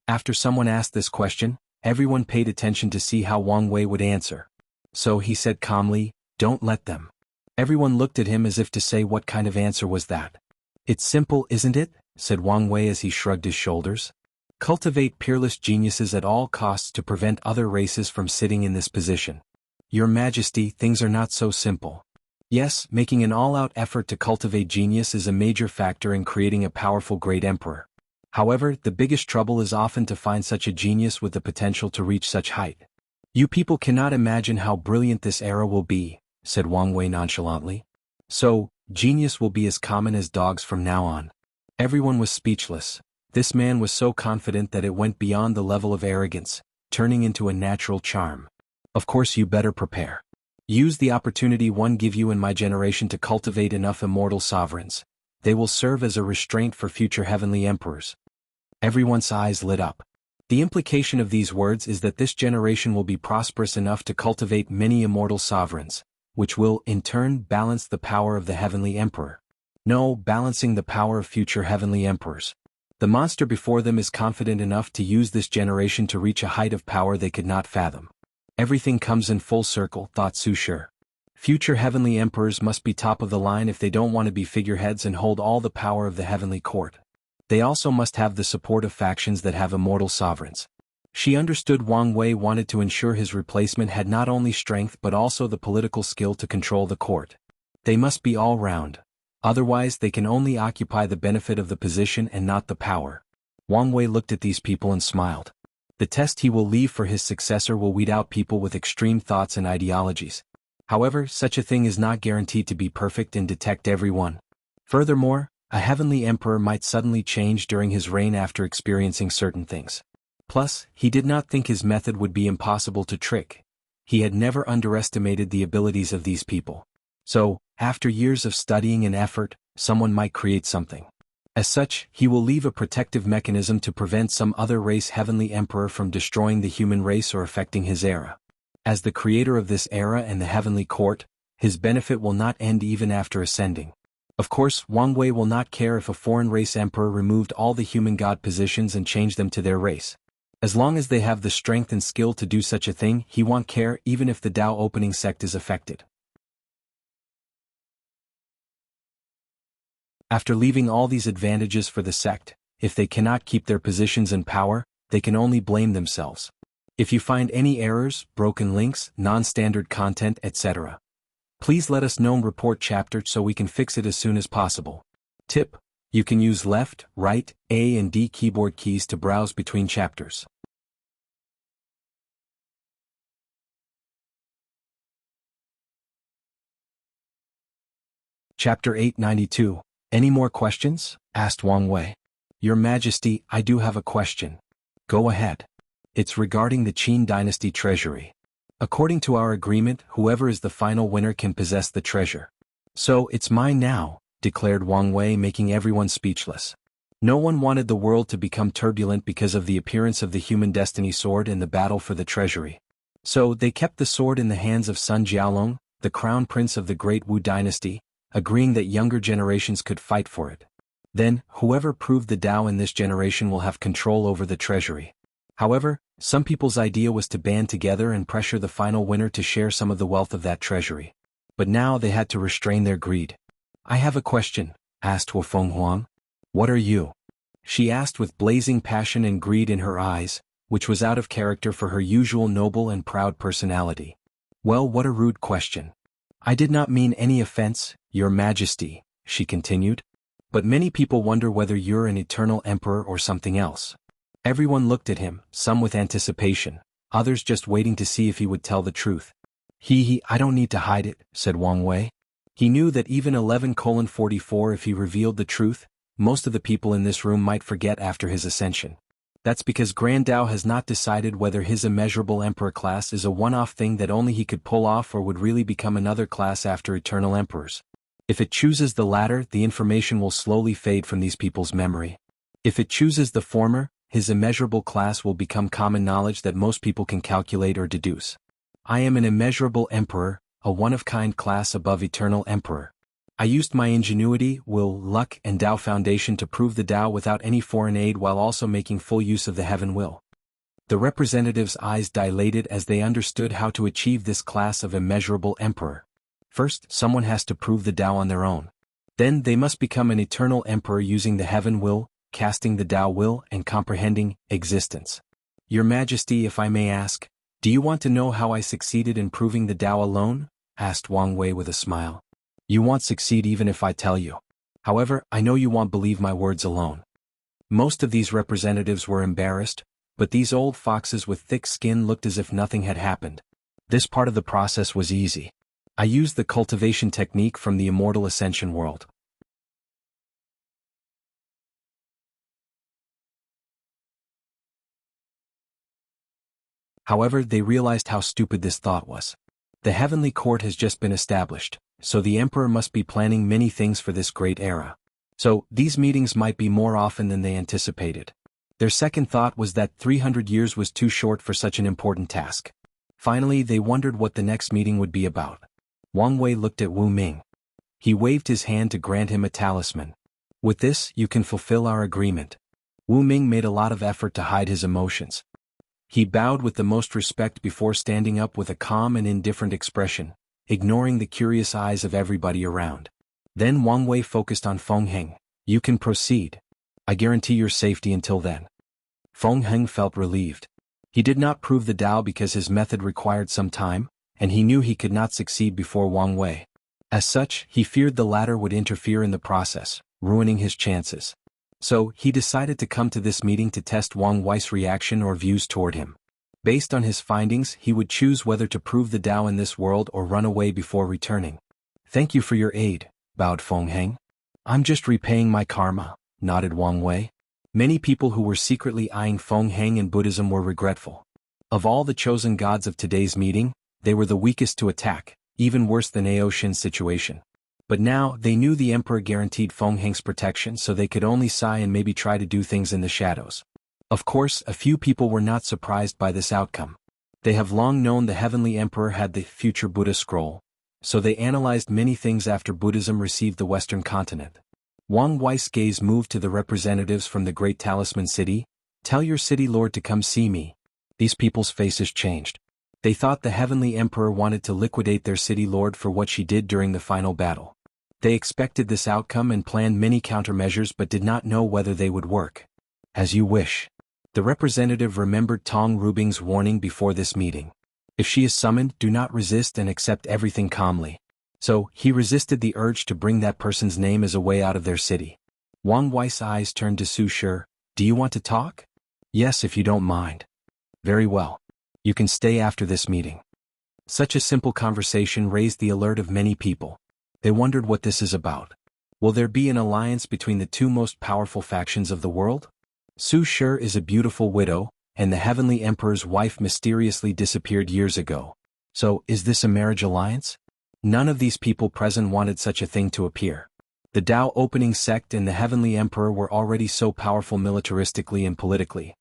After someone asked this question, everyone paid attention to see how Wang Wei would answer. So he said calmly, "Don't let them." Everyone looked at him as if to say, what kind of answer was that? It's simple, isn't it? Said Wang Wei as he shrugged his shoulders. Cultivate peerless geniuses at all costs to prevent other races from sitting in this position. Your Majesty, things are not so simple. Yes, making an all-out effort to cultivate genius is a major factor in creating a powerful great emperor. However, the biggest trouble is often to find such a genius with the potential to reach such height. You people cannot imagine how brilliant this era will be, said Wang Wei nonchalantly. So, genius will be as common as dogs from now on. Everyone was speechless. This man was so confident that it went beyond the level of arrogance, turning into a natural charm. Of course you better prepare. Use the opportunity one give you in my generation to cultivate enough immortal sovereigns. They will serve as a restraint for future heavenly emperors. Everyone's eyes lit up. The implication of these words is that this generation will be prosperous enough to cultivate many immortal sovereigns, which will, in turn, balance the power of the heavenly emperor. No, balancing the power of future heavenly emperors. The monster before them is confident enough to use this generation to reach a height of power they could not fathom. Everything comes in full circle, thought Su Shi. Future heavenly emperors must be top of the line if they don't want to be figureheads and hold all the power of the heavenly court. They also must have the support of factions that have immortal sovereigns. She understood Wang Wei wanted to ensure his replacement had not only strength but also the political skill to control the court. They must be all round. Otherwise they can only occupy the benefit of the position and not the power. Wang Wei looked at these people and smiled. The test he will leave for his successor will weed out people with extreme thoughts and ideologies. However, such a thing is not guaranteed to be perfect and detect everyone. Furthermore, a heavenly emperor might suddenly change during his reign after experiencing certain things. Plus, he did not think his method would be impossible to trick. He had never underestimated the abilities of these people. So, after years of studying and effort, someone might create something. As such, he will leave a protective mechanism to prevent some other race heavenly emperor from destroying the human race or affecting his era. As the creator of this era and the heavenly court, his benefit will not end even after ascending. Of course, Wang Wei will not care if a foreign race emperor removed all the human god positions and changed them to their race. As long as they have the strength and skill to do such a thing, he won't care even if the Tao opening sect is affected. After leaving all these advantages for the sect, if they cannot keep their positions and power, they can only blame themselves. If you find any errors, broken links, non-standard content, etc., please let us know and report chapter so we can fix it as soon as possible. Tip: you can use left, right, A and D keyboard keys to browse between chapters. Chapter 892. Any more questions? Asked Wang Wei. Your Majesty, I do have a question. Go ahead. It's regarding the Qin dynasty treasury. According to our agreement, whoever is the final winner can possess the treasure. So it's mine now, declared Wang Wei, making everyone speechless. No one wanted the world to become turbulent because of the appearance of the human destiny sword in the battle for the treasury. So they kept the sword in the hands of Sun Jiaolong, the crown prince of the great Wu dynasty, agreeing that younger generations could fight for it. Then, whoever proved the Tao in this generation will have control over the treasury. However, some people's idea was to band together and pressure the final winner to share some of the wealth of that treasury. But now they had to restrain their greed. I have a question, asked Wu Fenghuang. What are you? She asked with blazing passion and greed in her eyes, which was out of character for her usual noble and proud personality. Well, what a rude question. I did not mean any offense, Your Majesty, she continued. But many people wonder whether you're an eternal emperor or something else. Everyone looked at him, some with anticipation, others just waiting to see if he would tell the truth. I don't need to hide it, said Wang Wei. He knew that even 11:44 if he revealed the truth, most of the people in this room might forget after his ascension. That's because Grand Tao has not decided whether his immeasurable emperor class is a one-off thing that only he could pull off or would really become another class after eternal emperors. If it chooses the latter, the information will slowly fade from these people's memory. If it chooses the former, his immeasurable class will become common knowledge that most people can calculate or deduce. I am an immeasurable emperor, a one-of-kind class above eternal emperor. I used my ingenuity, will, luck, and Tao foundation to prove the Tao without any foreign aid while also making full use of the heaven will. The representatives' eyes dilated as they understood how to achieve this class of immeasurable emperor. First, someone has to prove the Tao on their own. Then they must become an eternal emperor using the heaven will, casting the Tao will, and comprehending existence. Your Majesty, if I may ask, do you want to know how I succeeded in proving the Tao alone? Asked Wang Wei with a smile. You won't succeed even if I tell you. However, I know you won't believe my words alone. Most of these representatives were embarrassed, but these old foxes with thick skin looked as if nothing had happened. This part of the process was easy. I used the cultivation technique from the immortal ascension world. However, they realized how stupid this thought was. The heavenly court has just been established, so the emperor must be planning many things for this great era. So, these meetings might be more often than they anticipated. Their second thought was that 300 years was too short for such an important task. Finally, they wondered what the next meeting would be about. Wang Wei looked at Wu Ming. He waved his hand to grant him a talisman. With this, you can fulfill our agreement. Wu Ming made a lot of effort to hide his emotions. He bowed with the most respect before standing up with a calm and indifferent expression, ignoring the curious eyes of everybody around. Then Wang Wei focused on Feng Heng. You can proceed. I guarantee your safety until then. Feng Heng felt relieved. He did not prove the Tao because his method required some time, and he knew he could not succeed before Wang Wei. As such, he feared the latter would interfere in the process, ruining his chances. So, he decided to come to this meeting to test Wang Wei's reaction or views toward him. Based on his findings, he would choose whether to prove the Tao in this world or run away before returning. Thank you for your aid, bowed Feng Heng. I'm just repaying my karma, nodded Wang Wei. Many people who were secretly eyeing Feng Heng and Buddhism were regretful. Of all the chosen gods of today's meeting, they were the weakest to attack, even worse than Aoshin's situation. But now, they knew the emperor guaranteed Feng Heng's protection, so they could only sigh and maybe try to do things in the shadows. Of course, a few people were not surprised by this outcome. They have long known the heavenly emperor had the future Buddha scroll, so they analyzed many things after Buddhism received the Western continent. Wang Wei's gaze moved to the representatives from the great talisman city. Tell your city lord to come see me. These people's faces changed. They thought the heavenly emperor wanted to liquidate their city lord for what she did during the final battle. They expected this outcome and planned many countermeasures but did not know whether they would work. As you wish. The representative remembered Tong Rubing's warning before this meeting. If she is summoned, do not resist and accept everything calmly. So, he resisted the urge to bring that person's name as a way out of their city. Wang Wei's eyes turned to Su Shi. Do you want to talk? Yes, if you don't mind. Very well. You can stay after this meeting. Such a simple conversation raised the alert of many people. They wondered what this is about. Will there be an alliance between the two most powerful factions of the world? Su Shi is a beautiful widow, and the heavenly emperor's wife mysteriously disappeared years ago. So, is this a marriage alliance? None of these people present wanted such a thing to appear. The Tao opening sect and the heavenly emperor were already so powerful militaristically and politically.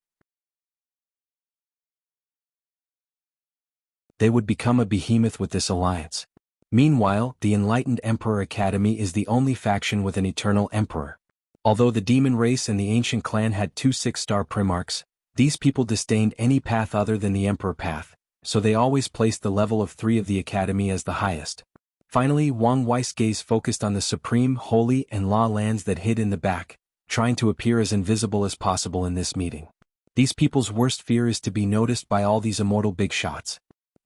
They would become a behemoth with this alliance. Meanwhile, the Enlightened Emperor Academy is the only faction with an eternal emperor. Although the demon race and the ancient clan had 2 6-star primarchs, these people disdained any path other than the emperor path, so they always placed the level of 3 of the academy as the highest. Finally, Wang Wei's gaze focused on the supreme, holy, and law lands that hid in the back, trying to appear as invisible as possible in this meeting. These people's worst fear is to be noticed by all these immortal big shots.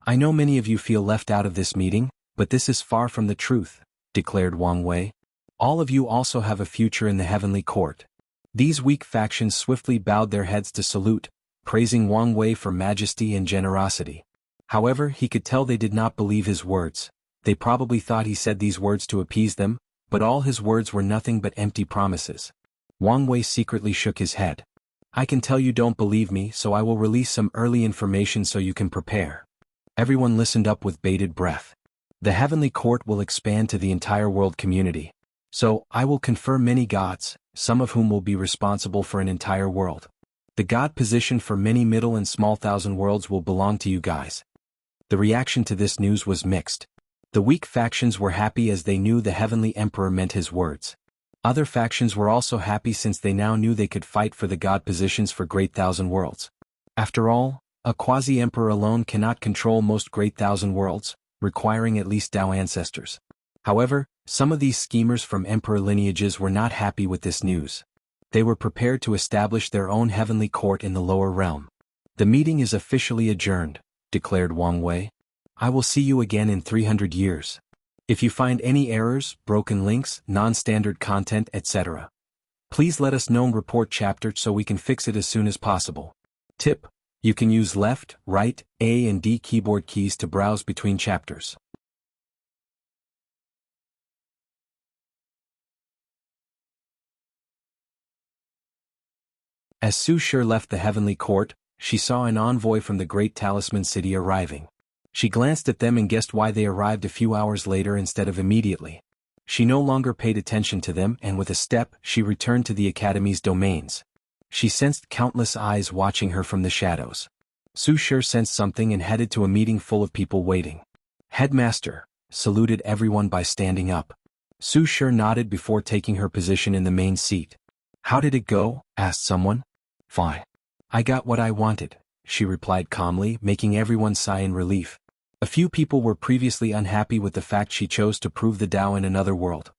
I know many of you feel left out of this meeting, but this is far from the truth, declared Wang Wei. All of you also have a future in the heavenly court. These weak factions swiftly bowed their heads to salute, praising Wang Wei for majesty and generosity. However, he could tell they did not believe his words. They probably thought he said these words to appease them, but all his words were nothing but empty promises. Wang Wei secretly shook his head. I can tell you don't believe me, so I will release some early information so you can prepare. Everyone listened up with bated breath. The heavenly court will expand to the entire world community. So, I will confer many gods, some of whom will be responsible for an entire world. The god position for many middle and small thousand worlds will belong to you guys. The reaction to this news was mixed. The weak factions were happy as they knew the heavenly emperor meant his words. Other factions were also happy since they now knew they could fight for the god positions for great thousand worlds. After all, a quasi-emperor alone cannot control most great thousand worlds, requiring at least Tao ancestors. However, some of these schemers from emperor lineages were not happy with this news. They were prepared to establish their own heavenly court in the lower realm. The meeting is officially adjourned, declared Wang Wei. I will see you again in 300 years. If you find any errors, broken links, non-standard content, etc., please let us know and report chapter so we can fix it as soon as possible. Tip: you can use left, right, A and D keyboard keys to browse between chapters. As Su Shi left the heavenly court, she saw an envoy from the great talisman city arriving. She glanced at them and guessed why they arrived a few hours later instead of immediately. She no longer paid attention to them, and with a step, she returned to the academy's domains. She sensed countless eyes watching her from the shadows. Su Shi sensed something and headed to a meeting full of people waiting. Headmaster saluted everyone by standing up. Su Shi nodded before taking her position in the main seat. How did it go? Asked someone. Fine. I got what I wanted, she replied calmly, making everyone sigh in relief. A few people were previously unhappy with the fact she chose to prove the Tao in another world.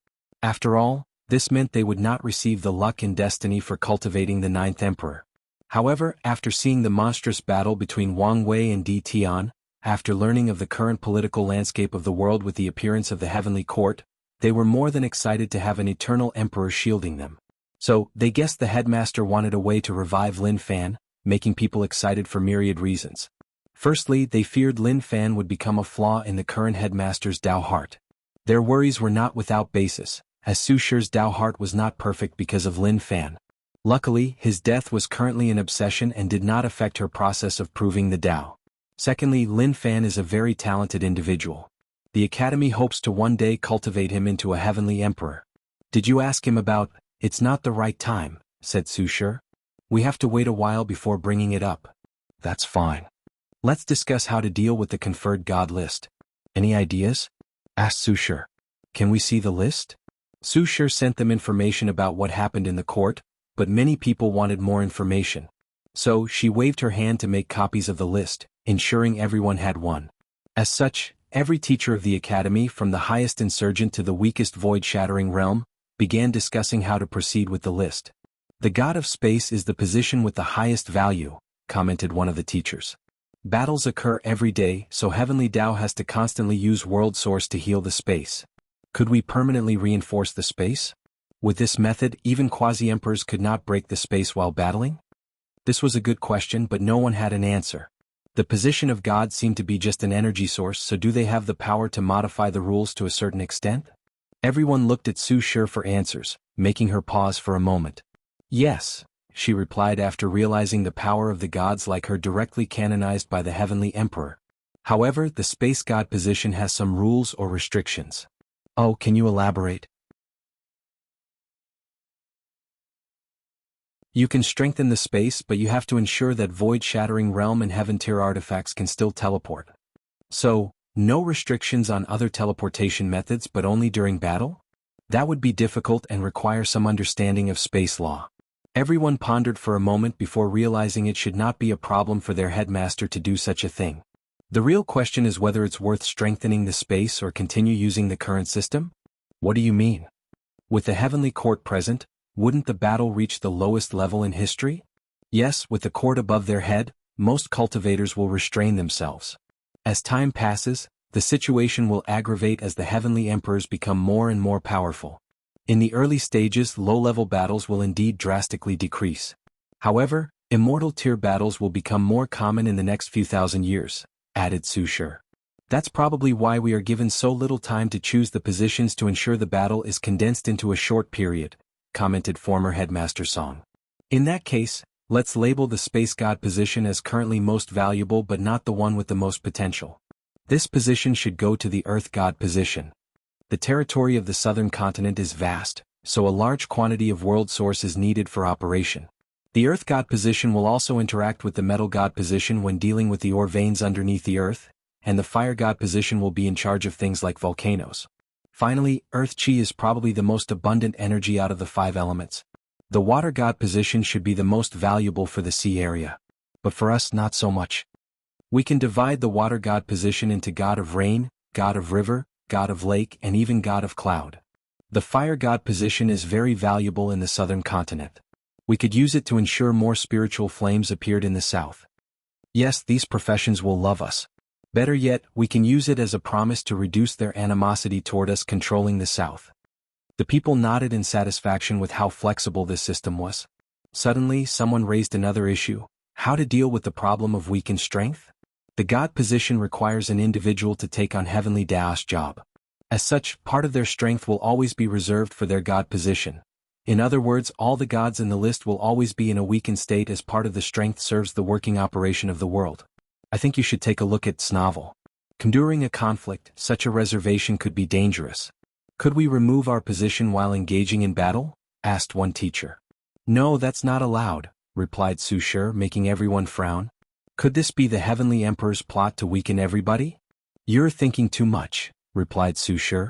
After all, This meant they would not receive the luck and destiny for cultivating the ninth emperor. However, after seeing the monstrous battle between Wang Wei and Di Tian, after learning of the current political landscape of the world with the appearance of the heavenly court, they were more than excited to have an eternal emperor shielding them. So, they guessed the headmaster wanted a way to revive Lin Fan, making people excited for myriad reasons. Firstly, they feared Lin Fan would become a flaw in the current headmaster's Dao heart. Their worries were not without basis, as Su Shi's Dao heart was not perfect because of Lin Fan. Luckily, his death was currently an obsession and did not affect her process of proving the Dao. Secondly, Lin Fan is a very talented individual. The Academy hopes to one day cultivate him into a heavenly emperor. Did you ask him about, "It's not the right time," said Su Shi. "We have to wait a while before bringing it up." "That's fine. Let's discuss how to deal with the conferred god list." "Any ideas?" asked Su Shi. "Can we see the list?" Su Shi sent them information about what happened in the court, but many people wanted more information. So, she waved her hand to make copies of the list, ensuring everyone had one. As such, every teacher of the academy, from the highest insurgent to the weakest void-shattering realm, began discussing how to proceed with the list. "The god of space is the position with the highest value," commented one of the teachers. "Battles occur every day, so Heavenly Tao has to constantly use World Source to heal the space. Could we permanently reinforce the space? With this method, even quasi-emperors could not break the space while battling?" This was a good question, but no one had an answer. The position of God seemed to be just an energy source, so do they have the power to modify the rules to a certain extent? Everyone looked at Su Shi for answers, making her pause for a moment. "Yes," she replied after realizing the power of the gods like her directly canonized by the Heavenly Emperor. However, the space god position has some rules or restrictions. "Oh, can you elaborate?" "You can strengthen the space, but you have to ensure that void-shattering realm and heaven tier artifacts can still teleport. So, no restrictions on other teleportation methods but only during battle? That would be difficult and require some understanding of space law." Everyone pondered for a moment before realizing it should not be a problem for their headmaster to do such a thing. The real question is whether it's worth strengthening the space or continue using the current system? "What do you mean? With the heavenly court present, wouldn't the battle reach the lowest level in history?" "Yes, with the court above their head, most cultivators will restrain themselves. As time passes, the situation will aggravate as the heavenly emperors become more and more powerful. In the early stages, low-level battles will indeed drastically decrease. However, immortal tier battles will become more common in the next few thousand years," added Su Shi. "That's probably why we are given so little time to choose the positions to ensure the battle is condensed into a short period," commented former headmaster Song. "In that case, let's label the space god position as currently most valuable but not the one with the most potential. This position should go to the earth god position. The territory of the southern continent is vast, so a large quantity of world source is needed for operation. The earth god position will also interact with the metal god position when dealing with the ore veins underneath the earth, and the fire god position will be in charge of things like volcanoes. Finally, earth chi is probably the most abundant energy out of the 5 elements. The water god position should be the most valuable for the sea area. But for us, not so much. We can divide the water god position into god of rain, god of river, god of lake, and even god of cloud. The fire god position is very valuable in the southern continent. We could use it to ensure more spiritual flames appeared in the south. Yes, these professions will love us. Better yet, we can use it as a promise to reduce their animosity toward us controlling the south." The people nodded in satisfaction with how flexible this system was. Suddenly, someone raised another issue: how to deal with the problem of weakened strength? The god position requires an individual to take on Heavenly Dao's job. As such, part of their strength will always be reserved for their god position. In other words, all the gods in the list will always be in a weakened state as part of the strength serves the working operation of the world. I think you should take a look at Snavel. During a conflict, such a reservation could be dangerous. "Could we remove our position while engaging in battle?" asked one teacher. "No, that's not allowed," replied Su Shi, making everyone frown. "Could this be the Heavenly Emperor's plot to weaken everybody?" "You're thinking too much," replied Su Shi.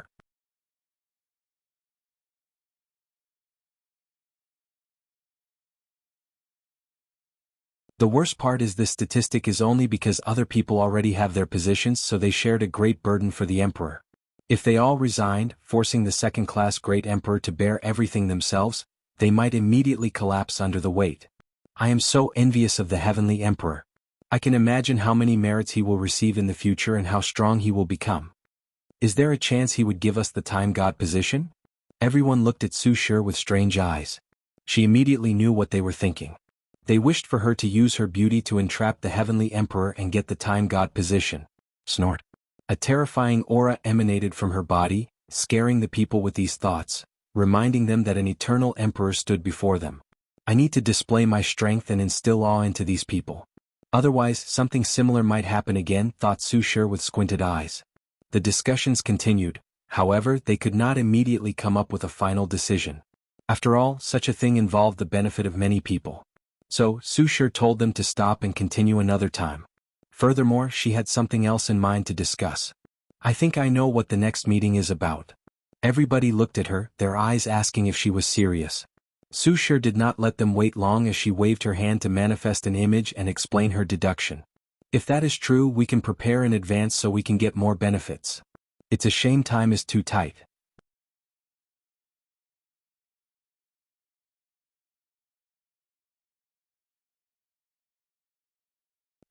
The worst part is this statistic is only because other people already have their positions, so they shared a great burden for the emperor. If they all resigned, forcing the second-class great emperor to bear everything themselves, they might immediately collapse under the weight. I am so envious of the heavenly emperor. I can imagine how many merits he will receive in the future and how strong he will become. Is there a chance he would give us the time god position? Everyone looked at Su Shi with strange eyes. She immediately knew what they were thinking. They wished for her to use her beauty to entrap the heavenly emperor and get the time god position. Snort. A terrifying aura emanated from her body, scaring the people with these thoughts, reminding them that an eternal emperor stood before them. I need to display my strength and instill awe into these people. Otherwise, something similar might happen again, thought Su Shi with squinted eyes. The discussions continued, however, they could not immediately come up with a final decision. After all, such a thing involved the benefit of many people. So, Su Shi told them to stop and continue another time. Furthermore, she had something else in mind to discuss. I think I know what the next meeting is about. Everybody looked at her, their eyes asking if she was serious. Su Shi did not let them wait long as she waved her hand to manifest an image and explain her deduction. If that is true, we can prepare in advance so we can get more benefits. It's a shame time is too tight.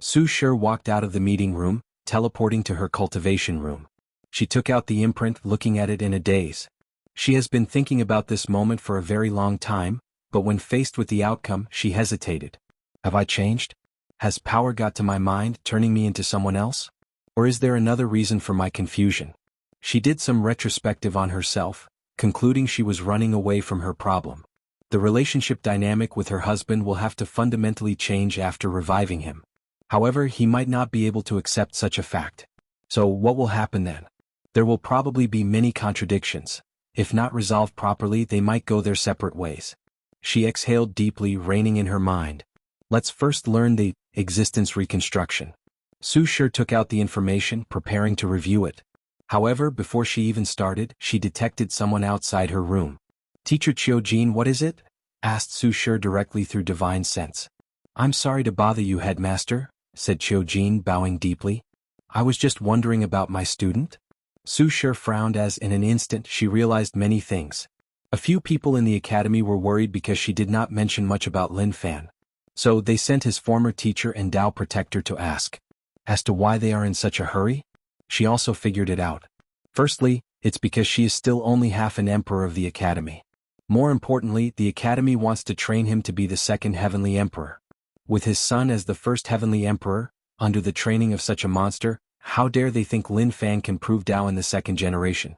Su Shi walked out of the meeting room, teleporting to her cultivation room. She took out the imprint, looking at it in a daze. She has been thinking about this moment for a very long time, but when faced with the outcome, she hesitated. Have I changed? Has power got to my mind, turning me into someone else? Or is there another reason for my confusion? She did some retrospective on herself, concluding she was running away from her problem. The relationship dynamic with her husband will have to fundamentally change after reviving him. However, he might not be able to accept such a fact. So what will happen then? There will probably be many contradictions. If not resolved properly, they might go their separate ways. She exhaled deeply, reining in her mind. Let's first learn the existence reconstruction. Su Shi took out the information, preparing to review it. However, before she even started, she detected someone outside her room. Teacher Qiujin, what is it? Asked Su Shi directly through divine sense. I'm sorry to bother you, headmaster, said Qiujin, bowing deeply. I was just wondering about my student. Su Shi frowned as in an instant she realized many things. A few people in the academy were worried because she did not mention much about Lin Fan. So they sent his former teacher and Dao protector to ask. As to why they are in such a hurry? She also figured it out. Firstly, it's because she is still only half an emperor of the academy. More importantly, the academy wants to train him to be the second heavenly emperor. With his son as the first heavenly emperor, under the training of such a monster, how dare they think Lin Fan can prove Dao in the second generation?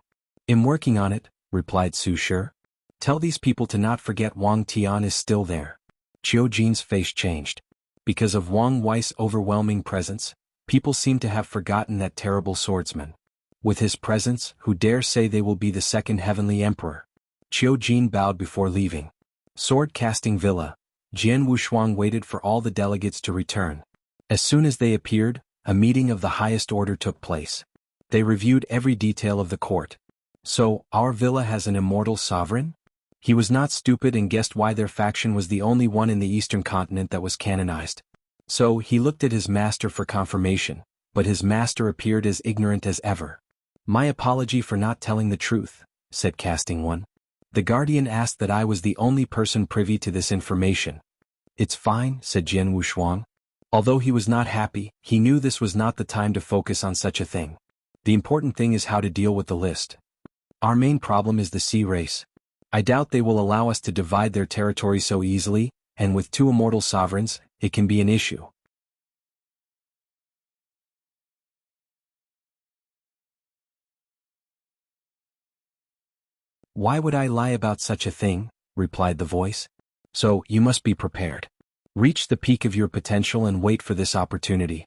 I'm working on it, replied Su Shi. Tell these people to not forget Wang Tian is still there. Qiujin's face changed. Because of Wang Wei's overwhelming presence, people seem to have forgotten that terrible swordsman. With his presence, who dare say they will be the second heavenly emperor? Qiujin bowed before leaving. Sword-casting villa. Jian Wushuang waited for all the delegates to return. As soon as they appeared, a meeting of the highest order took place. They reviewed every detail of the court. So, our villa has an immortal sovereign? He was not stupid and guessed why their faction was the only one in the eastern continent that was canonized. So, he looked at his master for confirmation, but his master appeared as ignorant as ever. My apology for not telling the truth, said Casting One. The guardian asked that I was the only person privy to this information. It's fine, said Jian Wushuang. Although he was not happy, he knew this was not the time to focus on such a thing. The important thing is how to deal with the list. Our main problem is the sea race. I doubt they will allow us to divide their territory so easily, and with two immortal sovereigns, it can be an issue. Why would I lie about such a thing? Replied the voice. So, you must be prepared. Reach the peak of your potential and wait for this opportunity.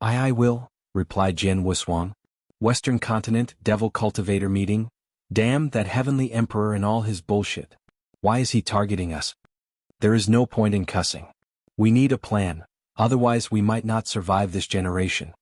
I will, replied Jian Wushuang. Western Continent, Devil Cultivator meeting. Damn that heavenly emperor and all his bullshit. Why is he targeting us? There is no point in cussing. We need a plan, otherwise we might not survive this generation.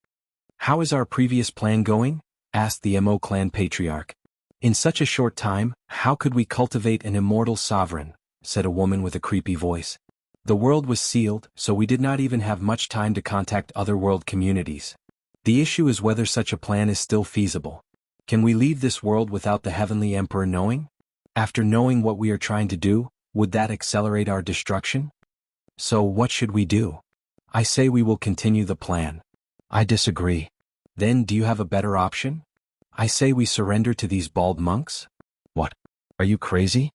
How is our previous plan going? Asked the Mo clan patriarch. In such a short time, how could we cultivate an immortal sovereign? Said a woman with a creepy voice. The world was sealed, so we did not even have much time to contact other world communities. The issue is whether such a plan is still feasible. Can we leave this world without the Heavenly Emperor knowing? After knowing what we are trying to do, would that accelerate our destruction? So what should we do? I say we will continue the plan. I disagree. Then do you have a better option? I say we surrender to these bald monks? What? Are you crazy?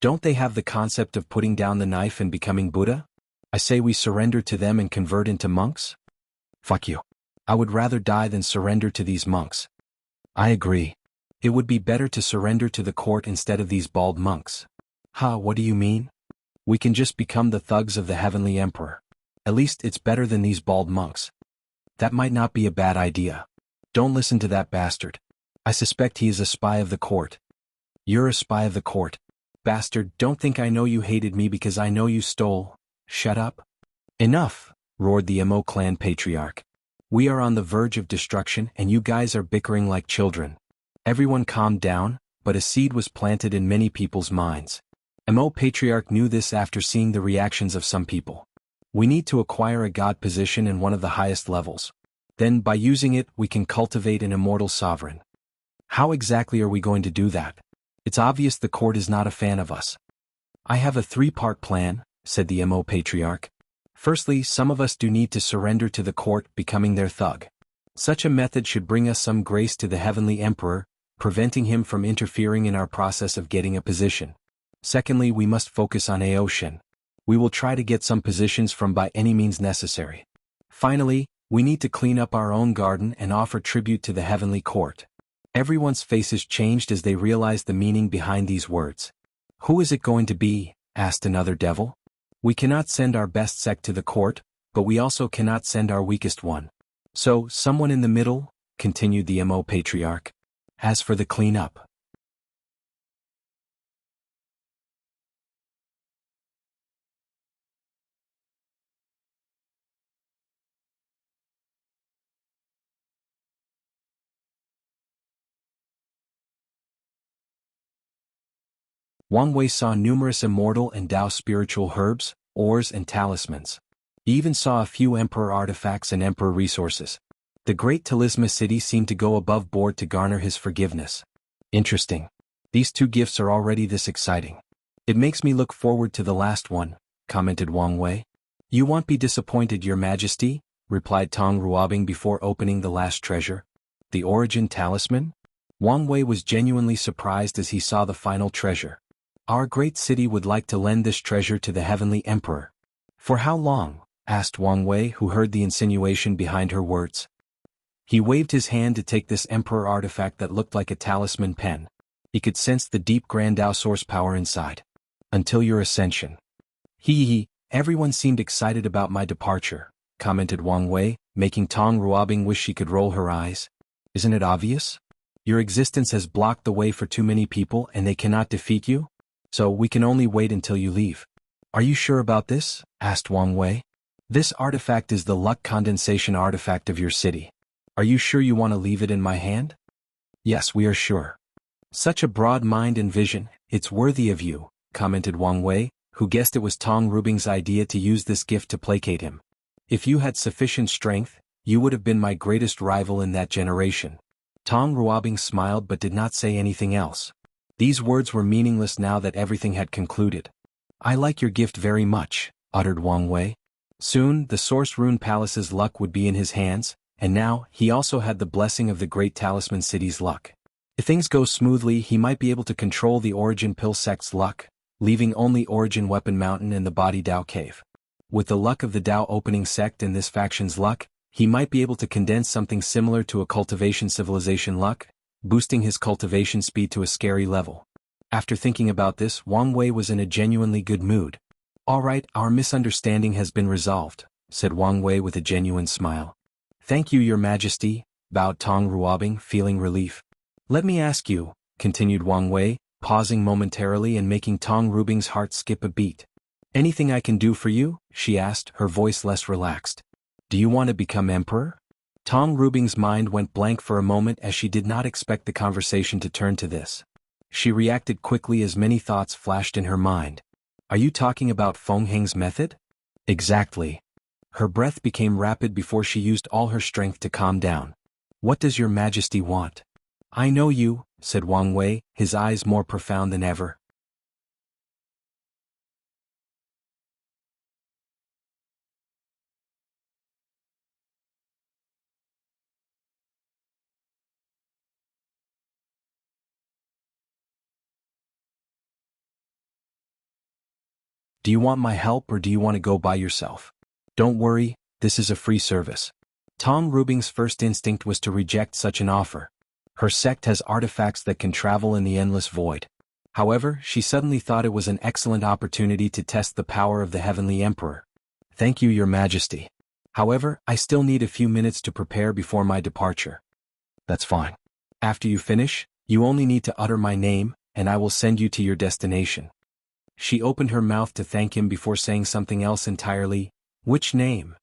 Don't they have the concept of putting down the knife and becoming Buddha? I say we surrender to them and convert into monks? Fuck you. I would rather die than surrender to these monks. I agree. It would be better to surrender to the court instead of these bald monks. Ha, what do you mean? We can just become the thugs of the Heavenly Emperor. At least it's better than these bald monks. That might not be a bad idea. Don't listen to that bastard. I suspect he is a spy of the court. You're a spy of the court. Bastard, don't think I know you hated me because I know you stole. Shut up. Enough, roared the Mo clan patriarch. We are on the verge of destruction and you guys are bickering like children. Everyone calmed down, but a seed was planted in many people's minds. Mo patriarch knew this after seeing the reactions of some people. We need to acquire a god position in one of the highest levels. Then by using it we can cultivate an immortal sovereign. How exactly are we going to do that? It's obvious the court is not a fan of us. I have a 3-part plan, said the Mo patriarch. Firstly, some of us do need to surrender to the court, becoming their thug. Such a method should bring us some grace to the Heavenly Emperor, preventing him from interfering in our process of getting a position. Secondly, we must focus on Aoshin. We will try to get some positions from by any means necessary. Finally, we need to clean up our own garden and offer tribute to the Heavenly Court. Everyone's faces changed as they realized the meaning behind these words. Who is it going to be? Asked another devil. We cannot send our best sect to the court, but we also cannot send our weakest one. So, someone in the middle, continued the Mo patriarch. As for the cleanup. Wang Wei saw numerous immortal and Tao spiritual herbs, ores and talismans. He even saw a few emperor artifacts and emperor resources. The great Talisman city seemed to go above board to garner his forgiveness. Interesting. These 2 gifts are already this exciting. It makes me look forward to the last one, commented Wang Wei. You won't be disappointed, Your Majesty, replied Tong Ruobing before opening the last treasure. The origin talisman? Wang Wei was genuinely surprised as he saw the final treasure. Our great city would like to lend this treasure to the Heavenly Emperor. For how long? Asked Wang Wei, who heard the insinuation behind her words. He waved his hand to take this emperor artifact that looked like a talisman pen. He could sense the deep Grand Tao source power inside. Until your ascension. Everyone seemed excited about my departure, commented Wang Wei, making Tong Ruobing wish she could roll her eyes. Isn't it obvious? Your existence has blocked the way for too many people and they cannot defeat you? So we can only wait until you leave. Are you sure about this? Asked Wang Wei. This artifact is the luck condensation artifact of your city. Are you sure you want to leave it in my hand? Yes, we are sure. Such a broad mind and vision, it's worthy of you, commented Wang Wei, who guessed it was Tong Ruobing's idea to use this gift to placate him. If you had sufficient strength, you would have been my greatest rival in that generation. Tong Ruobing smiled but did not say anything else. These words were meaningless now that everything had concluded. I like your gift very much, uttered Wang Wei. Soon, the Source Rune Palace's luck would be in his hands, and now, he also had the blessing of the great Talisman City's luck. If things go smoothly, he might be able to control the Origin Pill sect's luck, leaving only Origin Weapon Mountain and the Body Tao Cave. With the luck of the Tao Opening sect and this faction's luck, he might be able to condense something similar to a Cultivation Civilization luck, boosting his cultivation speed to a scary level. After thinking about this, Wang Wei was in a genuinely good mood. All right, our misunderstanding has been resolved, said Wang Wei with a genuine smile. Thank you, Your Majesty, bowed Tong Ruobing, feeling relief. Let me ask you, continued Wang Wei, pausing momentarily and making Tong Ruobing's heart skip a beat. Anything I can do for you? She asked, her voice less relaxed. Do you want to become emperor? Tong Ruobing's mind went blank for a moment as she did not expect the conversation to turn to this. She reacted quickly as many thoughts flashed in her mind. Are you talking about Feng Heng's method? Exactly. Her breath became rapid before she used all her strength to calm down. What does Your Majesty want? I know you, said Wang Wei, his eyes more profound than ever. Do you want my help or do you want to go by yourself? Don't worry, this is a free service. Tong Rubing's first instinct was to reject such an offer. Her sect has artifacts that can travel in the endless void. However, she suddenly thought it was an excellent opportunity to test the power of the Heavenly Emperor. Thank you, Your Majesty. However, I still need a few minutes to prepare before my departure. That's fine. After you finish, you only need to utter my name, and I will send you to your destination. She opened her mouth to thank him before saying something else entirely. Which name?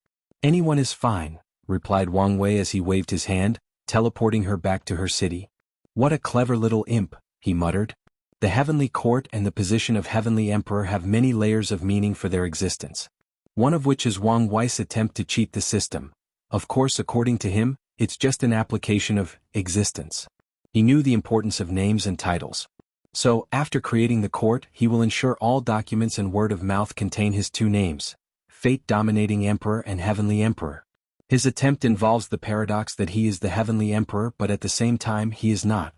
Anyone is fine, replied Wang Wei as he waved his hand, teleporting her back to her city. What a clever little imp, he muttered. The heavenly court and the position of heavenly emperor have many layers of meaning for their existence. One of which is Wang Wei's attempt to cheat the system. Of course, according to him, it's just an application of existence. He knew the importance of names and titles. So, after creating the court, he will ensure all documents and word of mouth contain his two names, Fate-Dominating Emperor and Heavenly Emperor. His attempt involves the paradox that he is the Heavenly Emperor but at the same time he is not.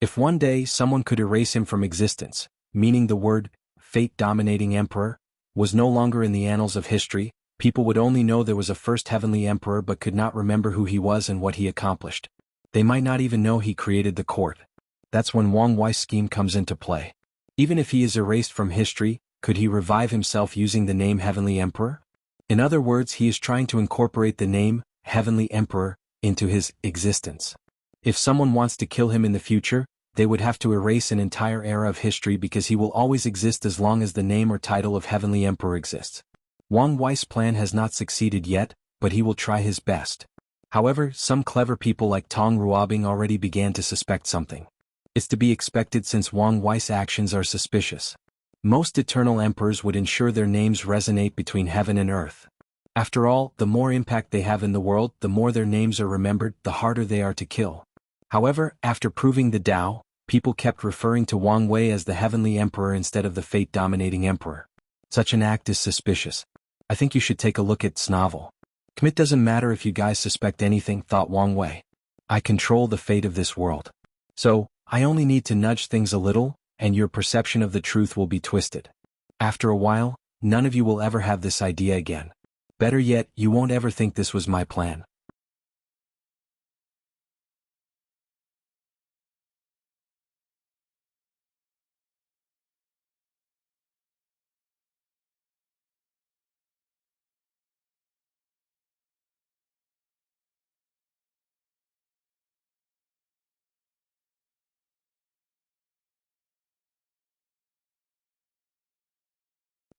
If one day someone could erase him from existence, meaning the word, Fate-Dominating Emperor, was no longer in the annals of history, people would only know there was a first Heavenly Emperor but could not remember who he was and what he accomplished. They might not even know he created the court. That's when Wang Wei's scheme comes into play. Even if he is erased from history, could he revive himself using the name Heavenly Emperor? In other words, he is trying to incorporate the name, Heavenly Emperor, into his existence. If someone wants to kill him in the future, they would have to erase an entire era of history because he will always exist as long as the name or title of Heavenly Emperor exists. Wang Wei's plan has not succeeded yet, but he will try his best. However, some clever people like Tong Ruobing already began to suspect something. It's to be expected since Wang Wei's actions are suspicious. Most eternal emperors would ensure their names resonate between heaven and earth. After all, the more impact they have in the world, the more their names are remembered, the harder they are to kill. However, after proving the Tao, people kept referring to Wang Wei as the Heavenly Emperor instead of the Fate-Dominating Emperor. Such an act is suspicious. I think you should take a look at Snovel. It doesn't matter if you guys suspect anything, thought Wang Wei. I control the fate of this world. So, I only need to nudge things a little, and your perception of the truth will be twisted. After a while, none of you will ever have this idea again. Better yet, you won't ever think this was my plan.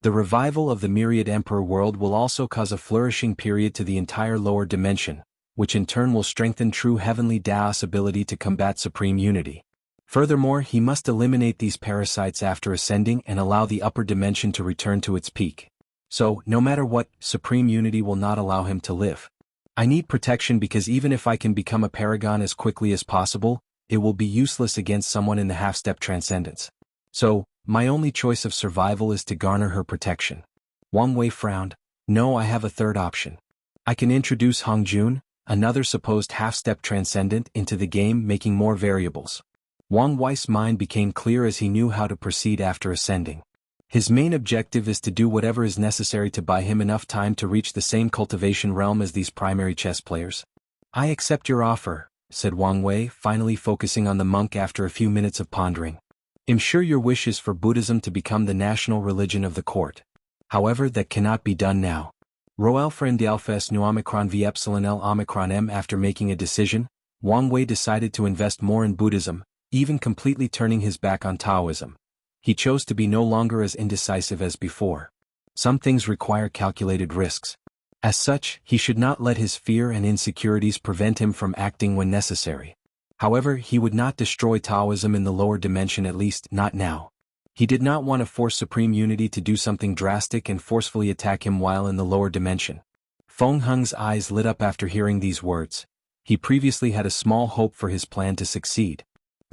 The revival of the myriad emperor world will also cause a flourishing period to the entire lower dimension, which in turn will strengthen true heavenly Daos' ability to combat supreme unity. Furthermore, he must eliminate these parasites after ascending and allow the upper dimension to return to its peak. So, no matter what, supreme unity will not allow him to live. I need protection because even if I can become a paragon as quickly as possible, it will be useless against someone in the half-step transcendence. So, my only choice of survival is to garner her protection. Wang Wei frowned. No, I have a third option. I can introduce Hong Jun, another supposed half-step transcendent, into the game, making more variables. Wang Wei's mind became clear as he knew how to proceed after ascending. His main objective is to do whatever is necessary to buy him enough time to reach the same cultivation realm as these primary chess players. I accept your offer, said Wang Wei, finally focusing on the monk after a few minutes of pondering. I'm sure your wish is for Buddhism to become the national religion of the court. However, that cannot be done now. Rho alpha and alpha s nu omicron v epsilon L omicron m. After making a decision, Wang Wei decided to invest more in Buddhism, even completely turning his back on Taoism. He chose to be no longer as indecisive as before. Some things require calculated risks. As such, he should not let his fear and insecurities prevent him from acting when necessary. However, he would not destroy Taoism in the lower dimension, at least not now. He did not want to force Supreme Unity to do something drastic and forcefully attack him while in the lower dimension. Feng Heng's eyes lit up after hearing these words. He previously had a small hope for his plan to succeed.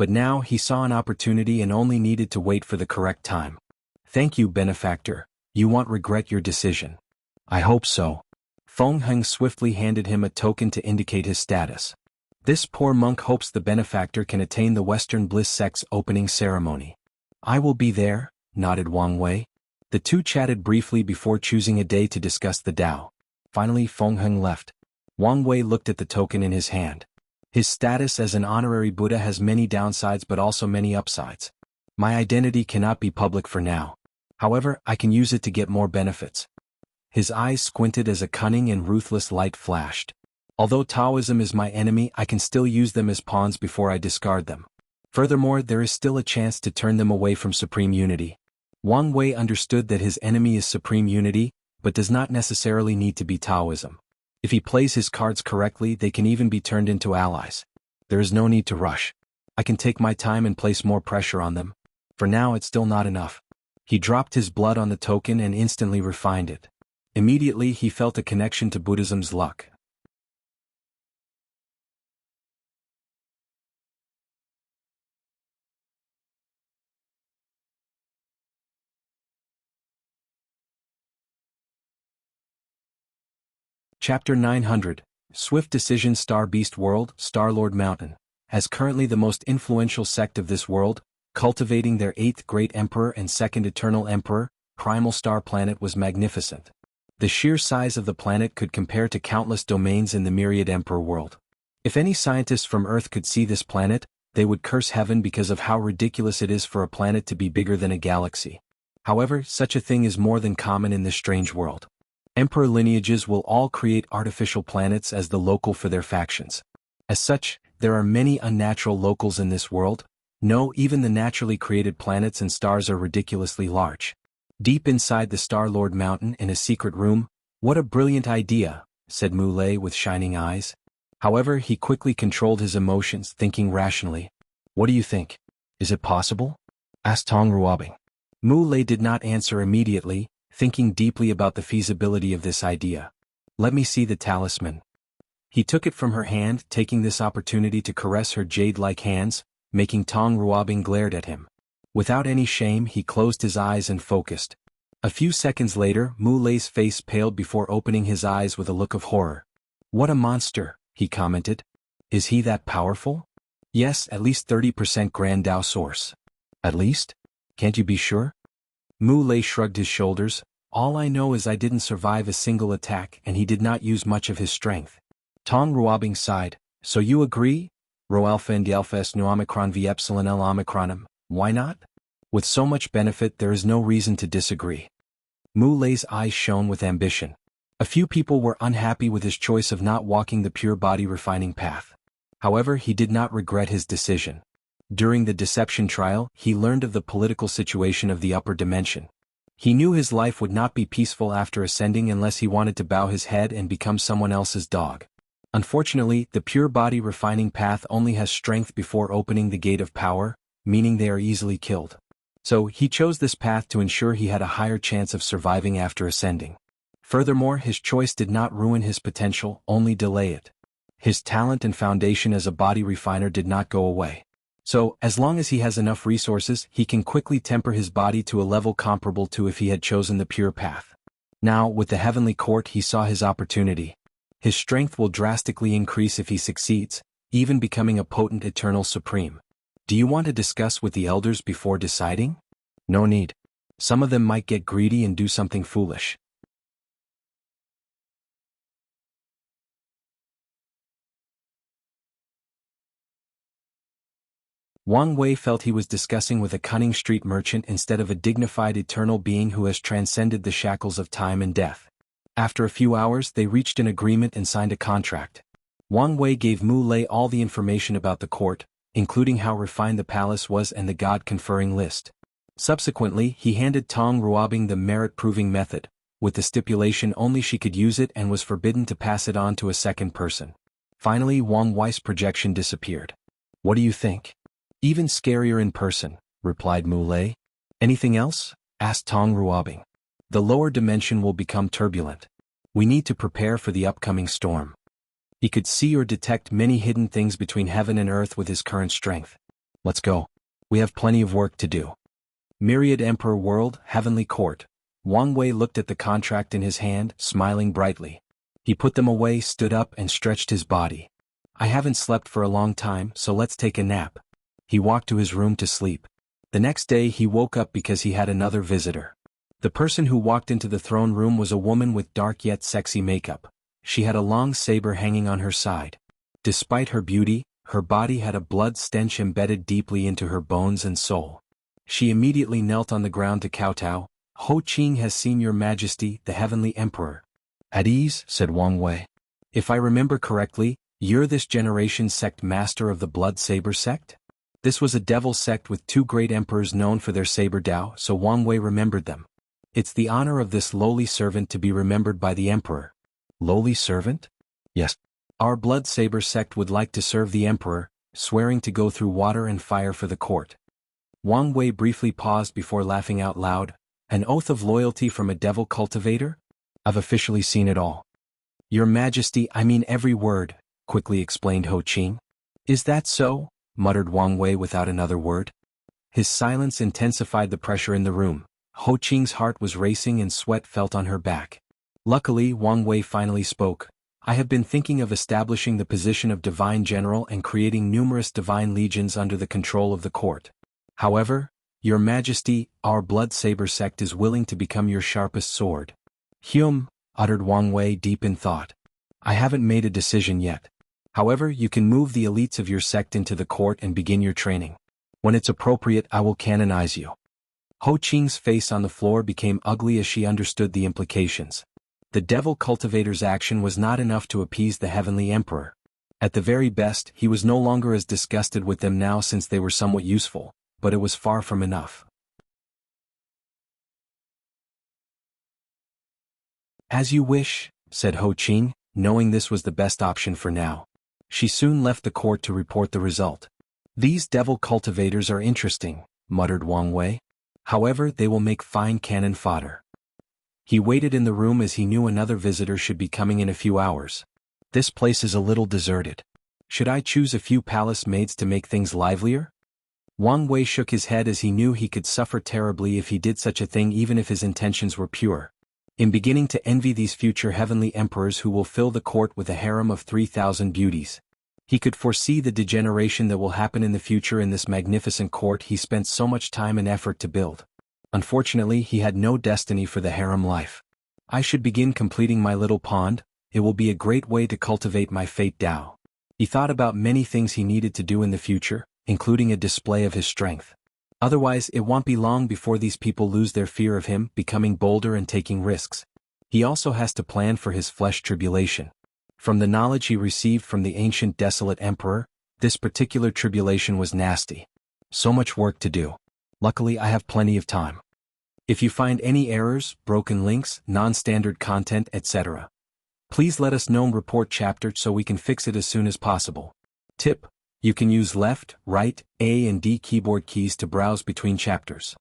But now he saw an opportunity and only needed to wait for the correct time. Thank you, benefactor. You won't regret your decision. I hope so. Feng Heng swiftly handed him a token to indicate his status. This poor monk hopes the benefactor can attain the Western Bliss sect's opening ceremony. I will be there, nodded Wang Wei. The two chatted briefly before choosing a day to discuss the Tao. Finally Feng Heng left. Wang Wei looked at the token in his hand. His status as an honorary Buddha has many downsides but also many upsides. My identity cannot be public for now. However, I can use it to get more benefits. His eyes squinted as a cunning and ruthless light flashed. Although Taoism is my enemy, I can still use them as pawns before I discard them. Furthermore, there is still a chance to turn them away from supreme unity. Wang Wei understood that his enemy is supreme unity, but does not necessarily need to be Taoism. If he plays his cards correctly, they can even be turned into allies. There is no need to rush. I can take my time and place more pressure on them. For now, it's still not enough. He dropped his blood on the token and instantly refined it. Immediately he felt a connection to Buddhism's luck. Chapter 900, Swift Decision. Star Beast World, Star-Lord Mountain, as currently the most influential sect of this world, cultivating their 8th Great Emperor and 2nd Eternal Emperor, Primal Star Planet was magnificent. The sheer size of the planet could compare to countless domains in the myriad Emperor world. If any scientists from Earth could see this planet, they would curse heaven because of how ridiculous it is for a planet to be bigger than a galaxy. However, such a thing is more than common in this strange world. Emperor lineages will all create artificial planets as the local for their factions. As such, there are many unnatural locals in this world. No, even the naturally created planets and stars are ridiculously large. Deep inside the Star-Lord Mountain in a secret room, what a brilliant idea, said Mu Lei with shining eyes. However, he quickly controlled his emotions, thinking rationally. What do you think? Is it possible? Asked Tong Ruobing. Mu Lei did not answer immediately, thinking deeply about the feasibility of this idea. Let me see the talisman. He took it from her hand, taking this opportunity to caress her jade-like hands, making Tong Ruobing glared at him. Without any shame, he closed his eyes and focused. A few seconds later, Mu Lei's face paled before opening his eyes with a look of horror. What a monster, he commented. Is he that powerful? Yes, at least 30% Grand Dao source. At least? Can't you be sure? Mu Lei shrugged his shoulders. All I know is I didn't survive a single attack and he did not use much of his strength. Tong Ruobing sighed. So you agree? Rho alpha and alpha s nu omicron v epsilon L omicronum. Why not? With so much benefit there is no reason to disagree. Mu Lei's eyes shone with ambition. A few people were unhappy with his choice of not walking the pure body refining path. However, he did not regret his decision. During the deception trial, he learned of the political situation of the upper dimension. He knew his life would not be peaceful after ascending unless he wanted to bow his head and become someone else's dog. Unfortunately, the pure body refining path only has strength before opening the gate of power, meaning they are easily killed. So, he chose this path to ensure he had a higher chance of surviving after ascending. Furthermore, his choice did not ruin his potential, only delay it. His talent and foundation as a body refiner did not go away. So, as long as he has enough resources, he can quickly temper his body to a level comparable to if he had chosen the pure path. Now, with the heavenly court, he saw his opportunity. His strength will drastically increase if he succeeds, even becoming a potent eternal supreme. Do you want to discuss with the elders before deciding? No need. Some of them might get greedy and do something foolish. Wang Wei felt he was discussing with a cunning street merchant instead of a dignified eternal being who has transcended the shackles of time and death. After a few hours, they reached an agreement and signed a contract. Wang Wei gave Mu Lei all the information about the court, including how refined the palace was and the god-conferring list. Subsequently, he handed Tong Ruobing the merit-proving method, with the stipulation only she could use it and was forbidden to pass it on to a second person. Finally, Wang Wei's projection disappeared. What do you think? Even scarier in person, replied Mu Lei. Anything else? Asked Tong Ruobing. The lower dimension will become turbulent. We need to prepare for the upcoming storm. He could see or detect many hidden things between heaven and earth with his current strength. Let's go. We have plenty of work to do. Myriad Emperor World, Heavenly Court. Wang Wei looked at the contract in his hand, smiling brightly. He put them away, stood up, and stretched his body. I haven't slept for a long time, so let's take a nap. He walked to his room to sleep. The next day he woke up because he had another visitor. The person who walked into the throne room was a woman with dark yet sexy makeup. She had a long saber hanging on her side. Despite her beauty, her body had a blood stench embedded deeply into her bones and soul. She immediately knelt on the ground to kowtow. Ho Qing has seen your majesty, the heavenly emperor. At ease, said Wang Wei. If I remember correctly, you're this generation's sect master of the blood saber sect? This was a devil sect with two great emperors known for their saber Dao, so Wang Wei remembered them. It's the honor of this lowly servant to be remembered by the emperor. Lowly servant? Yes. Our blood saber sect would like to serve the emperor, swearing to go through water and fire for the court. Wang Wei briefly paused before laughing out loud. An oath of loyalty from a devil cultivator? I've officially seen it all. Your Majesty, I mean every word, quickly explained Ho Qing. Is that so? Muttered Wang Wei without another word. His silence intensified the pressure in the room. Ho Qing's heart was racing and sweat felt on her back. Luckily, Wang Wei finally spoke. I have been thinking of establishing the position of Divine General and creating numerous divine legions under the control of the court. However, Your Majesty, our blood saber sect is willing to become your sharpest sword. Uttered Wang Wei deep in thought. I haven't made a decision yet. However, you can move the elites of your sect into the court and begin your training. When it's appropriate, I will canonize you. Ho Qing's face on the floor became ugly as she understood the implications. The devil cultivator's action was not enough to appease the heavenly emperor. At the very best, he was no longer as disgusted with them now since they were somewhat useful, but it was far from enough. As you wish, said Ho Qing, knowing this was the best option for now. She soon left the court to report the result. These devil cultivators are interesting, muttered Wang Wei. However, they will make fine cannon fodder. He waited in the room as he knew another visitor should be coming in a few hours. This place is a little deserted. Should I choose a few palace maids to make things livelier? Wang Wei shook his head as he knew he could suffer terribly if he did such a thing even if his intentions were pure. In beginning to envy these future heavenly emperors who will fill the court with a harem of 3,000 beauties. He could foresee the degeneration that will happen in the future in this magnificent court he spent so much time and effort to build. Unfortunately, he had no destiny for the harem life. I should begin completing my little pond. It will be a great way to cultivate my fate Dao. He thought about many things he needed to do in the future, including a display of his strength. Otherwise, it won't be long before these people lose their fear of him, becoming bolder and taking risks. He also has to plan for his flesh tribulation. From the knowledge he received from the ancient desolate emperor, this particular tribulation was nasty. So much work to do. Luckily, I have plenty of time. If you find any errors, broken links, non-standard content, etc., please let us know and report chapter so we can fix it as soon as possible. Tip: you can use left, right, A and D keyboard keys to browse between chapters.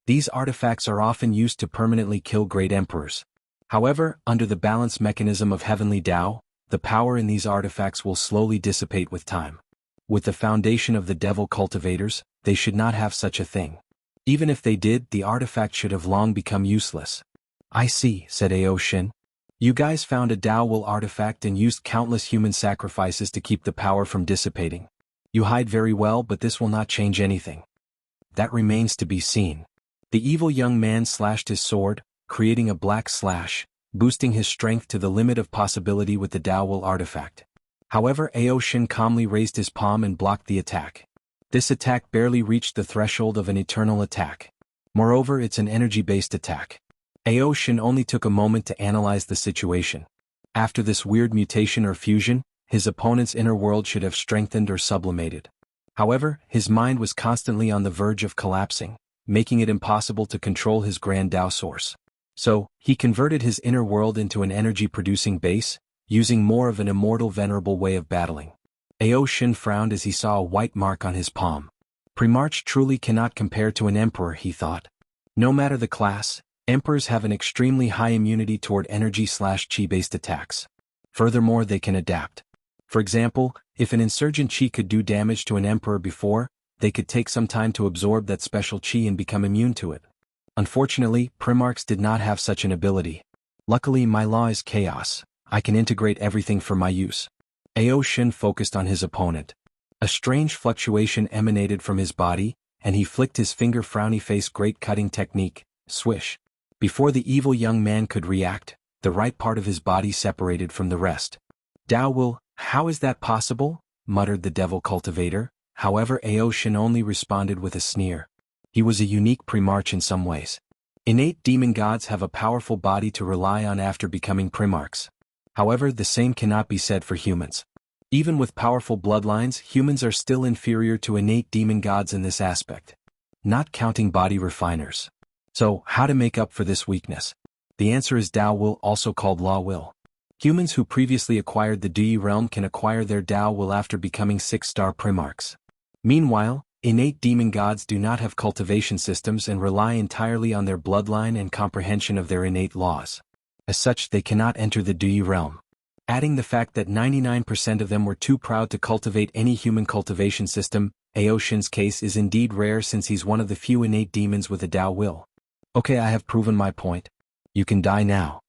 These artifacts are often used to permanently kill great emperors. However, under the balance mechanism of heavenly Dao, the power in these artifacts will slowly dissipate with time. With the foundation of the devil cultivators, they should not have such a thing. Even if they did, the artifact should have long become useless. I see, said Ao Shin. You guys found a Dao will artifact and used countless human sacrifices to keep the power from dissipating. You hide very well, but this will not change anything. That remains to be seen. The evil young man slashed his sword, creating a black slash, boosting his strength to the limit of possibility with the Dao will artifact. However, Ao Shin calmly raised his palm and blocked the attack. This attack barely reached the threshold of an eternal attack. Moreover, it's an energy-based attack. Ao Shin only took a moment to analyze the situation. After this weird mutation or fusion, his opponent's inner world should have strengthened or sublimated. However, his mind was constantly on the verge of collapsing, making it impossible to control his grand Tao source. So, he converted his inner world into an energy-producing base, using more of an immortal venerable way of battling. Ao Shin frowned as he saw a white mark on his palm. Primarch truly cannot compare to an emperor, he thought. No matter the class, emperors have an extremely high immunity toward energy/chi-based attacks. Furthermore, they can adapt. For example, if an insurgent chi could do damage to an emperor before, they could take some time to absorb that special chi and become immune to it. Unfortunately, Primarchs did not have such an ability. Luckily, my law is chaos. I can integrate everything for my use. Ao Shin focused on his opponent. A strange fluctuation emanated from his body, and he flicked his finger frowny face great cutting technique, swish. Before the evil young man could react, the right part of his body separated from the rest. Tao will, how is that possible? Muttered the devil cultivator. However, Ao Shin only responded with a sneer. He was a unique primarch in some ways. Innate demon gods have a powerful body to rely on after becoming primarchs. However, the same cannot be said for humans. Even with powerful bloodlines, humans are still inferior to innate demon gods in this aspect. Not counting body refiners. So, how to make up for this weakness? The answer is Tao will, also called law will. Humans who previously acquired the Dui realm can acquire their Tao will after becoming 6-star primarchs. Meanwhile, innate demon gods do not have cultivation systems and rely entirely on their bloodline and comprehension of their innate laws. As such, they cannot enter the Dui realm. Adding the fact that 99% of them were too proud to cultivate any human cultivation system, Ao Shin's case is indeed rare since he's one of the few innate demons with a Tao will. Okay, I have proven my point. You can die now.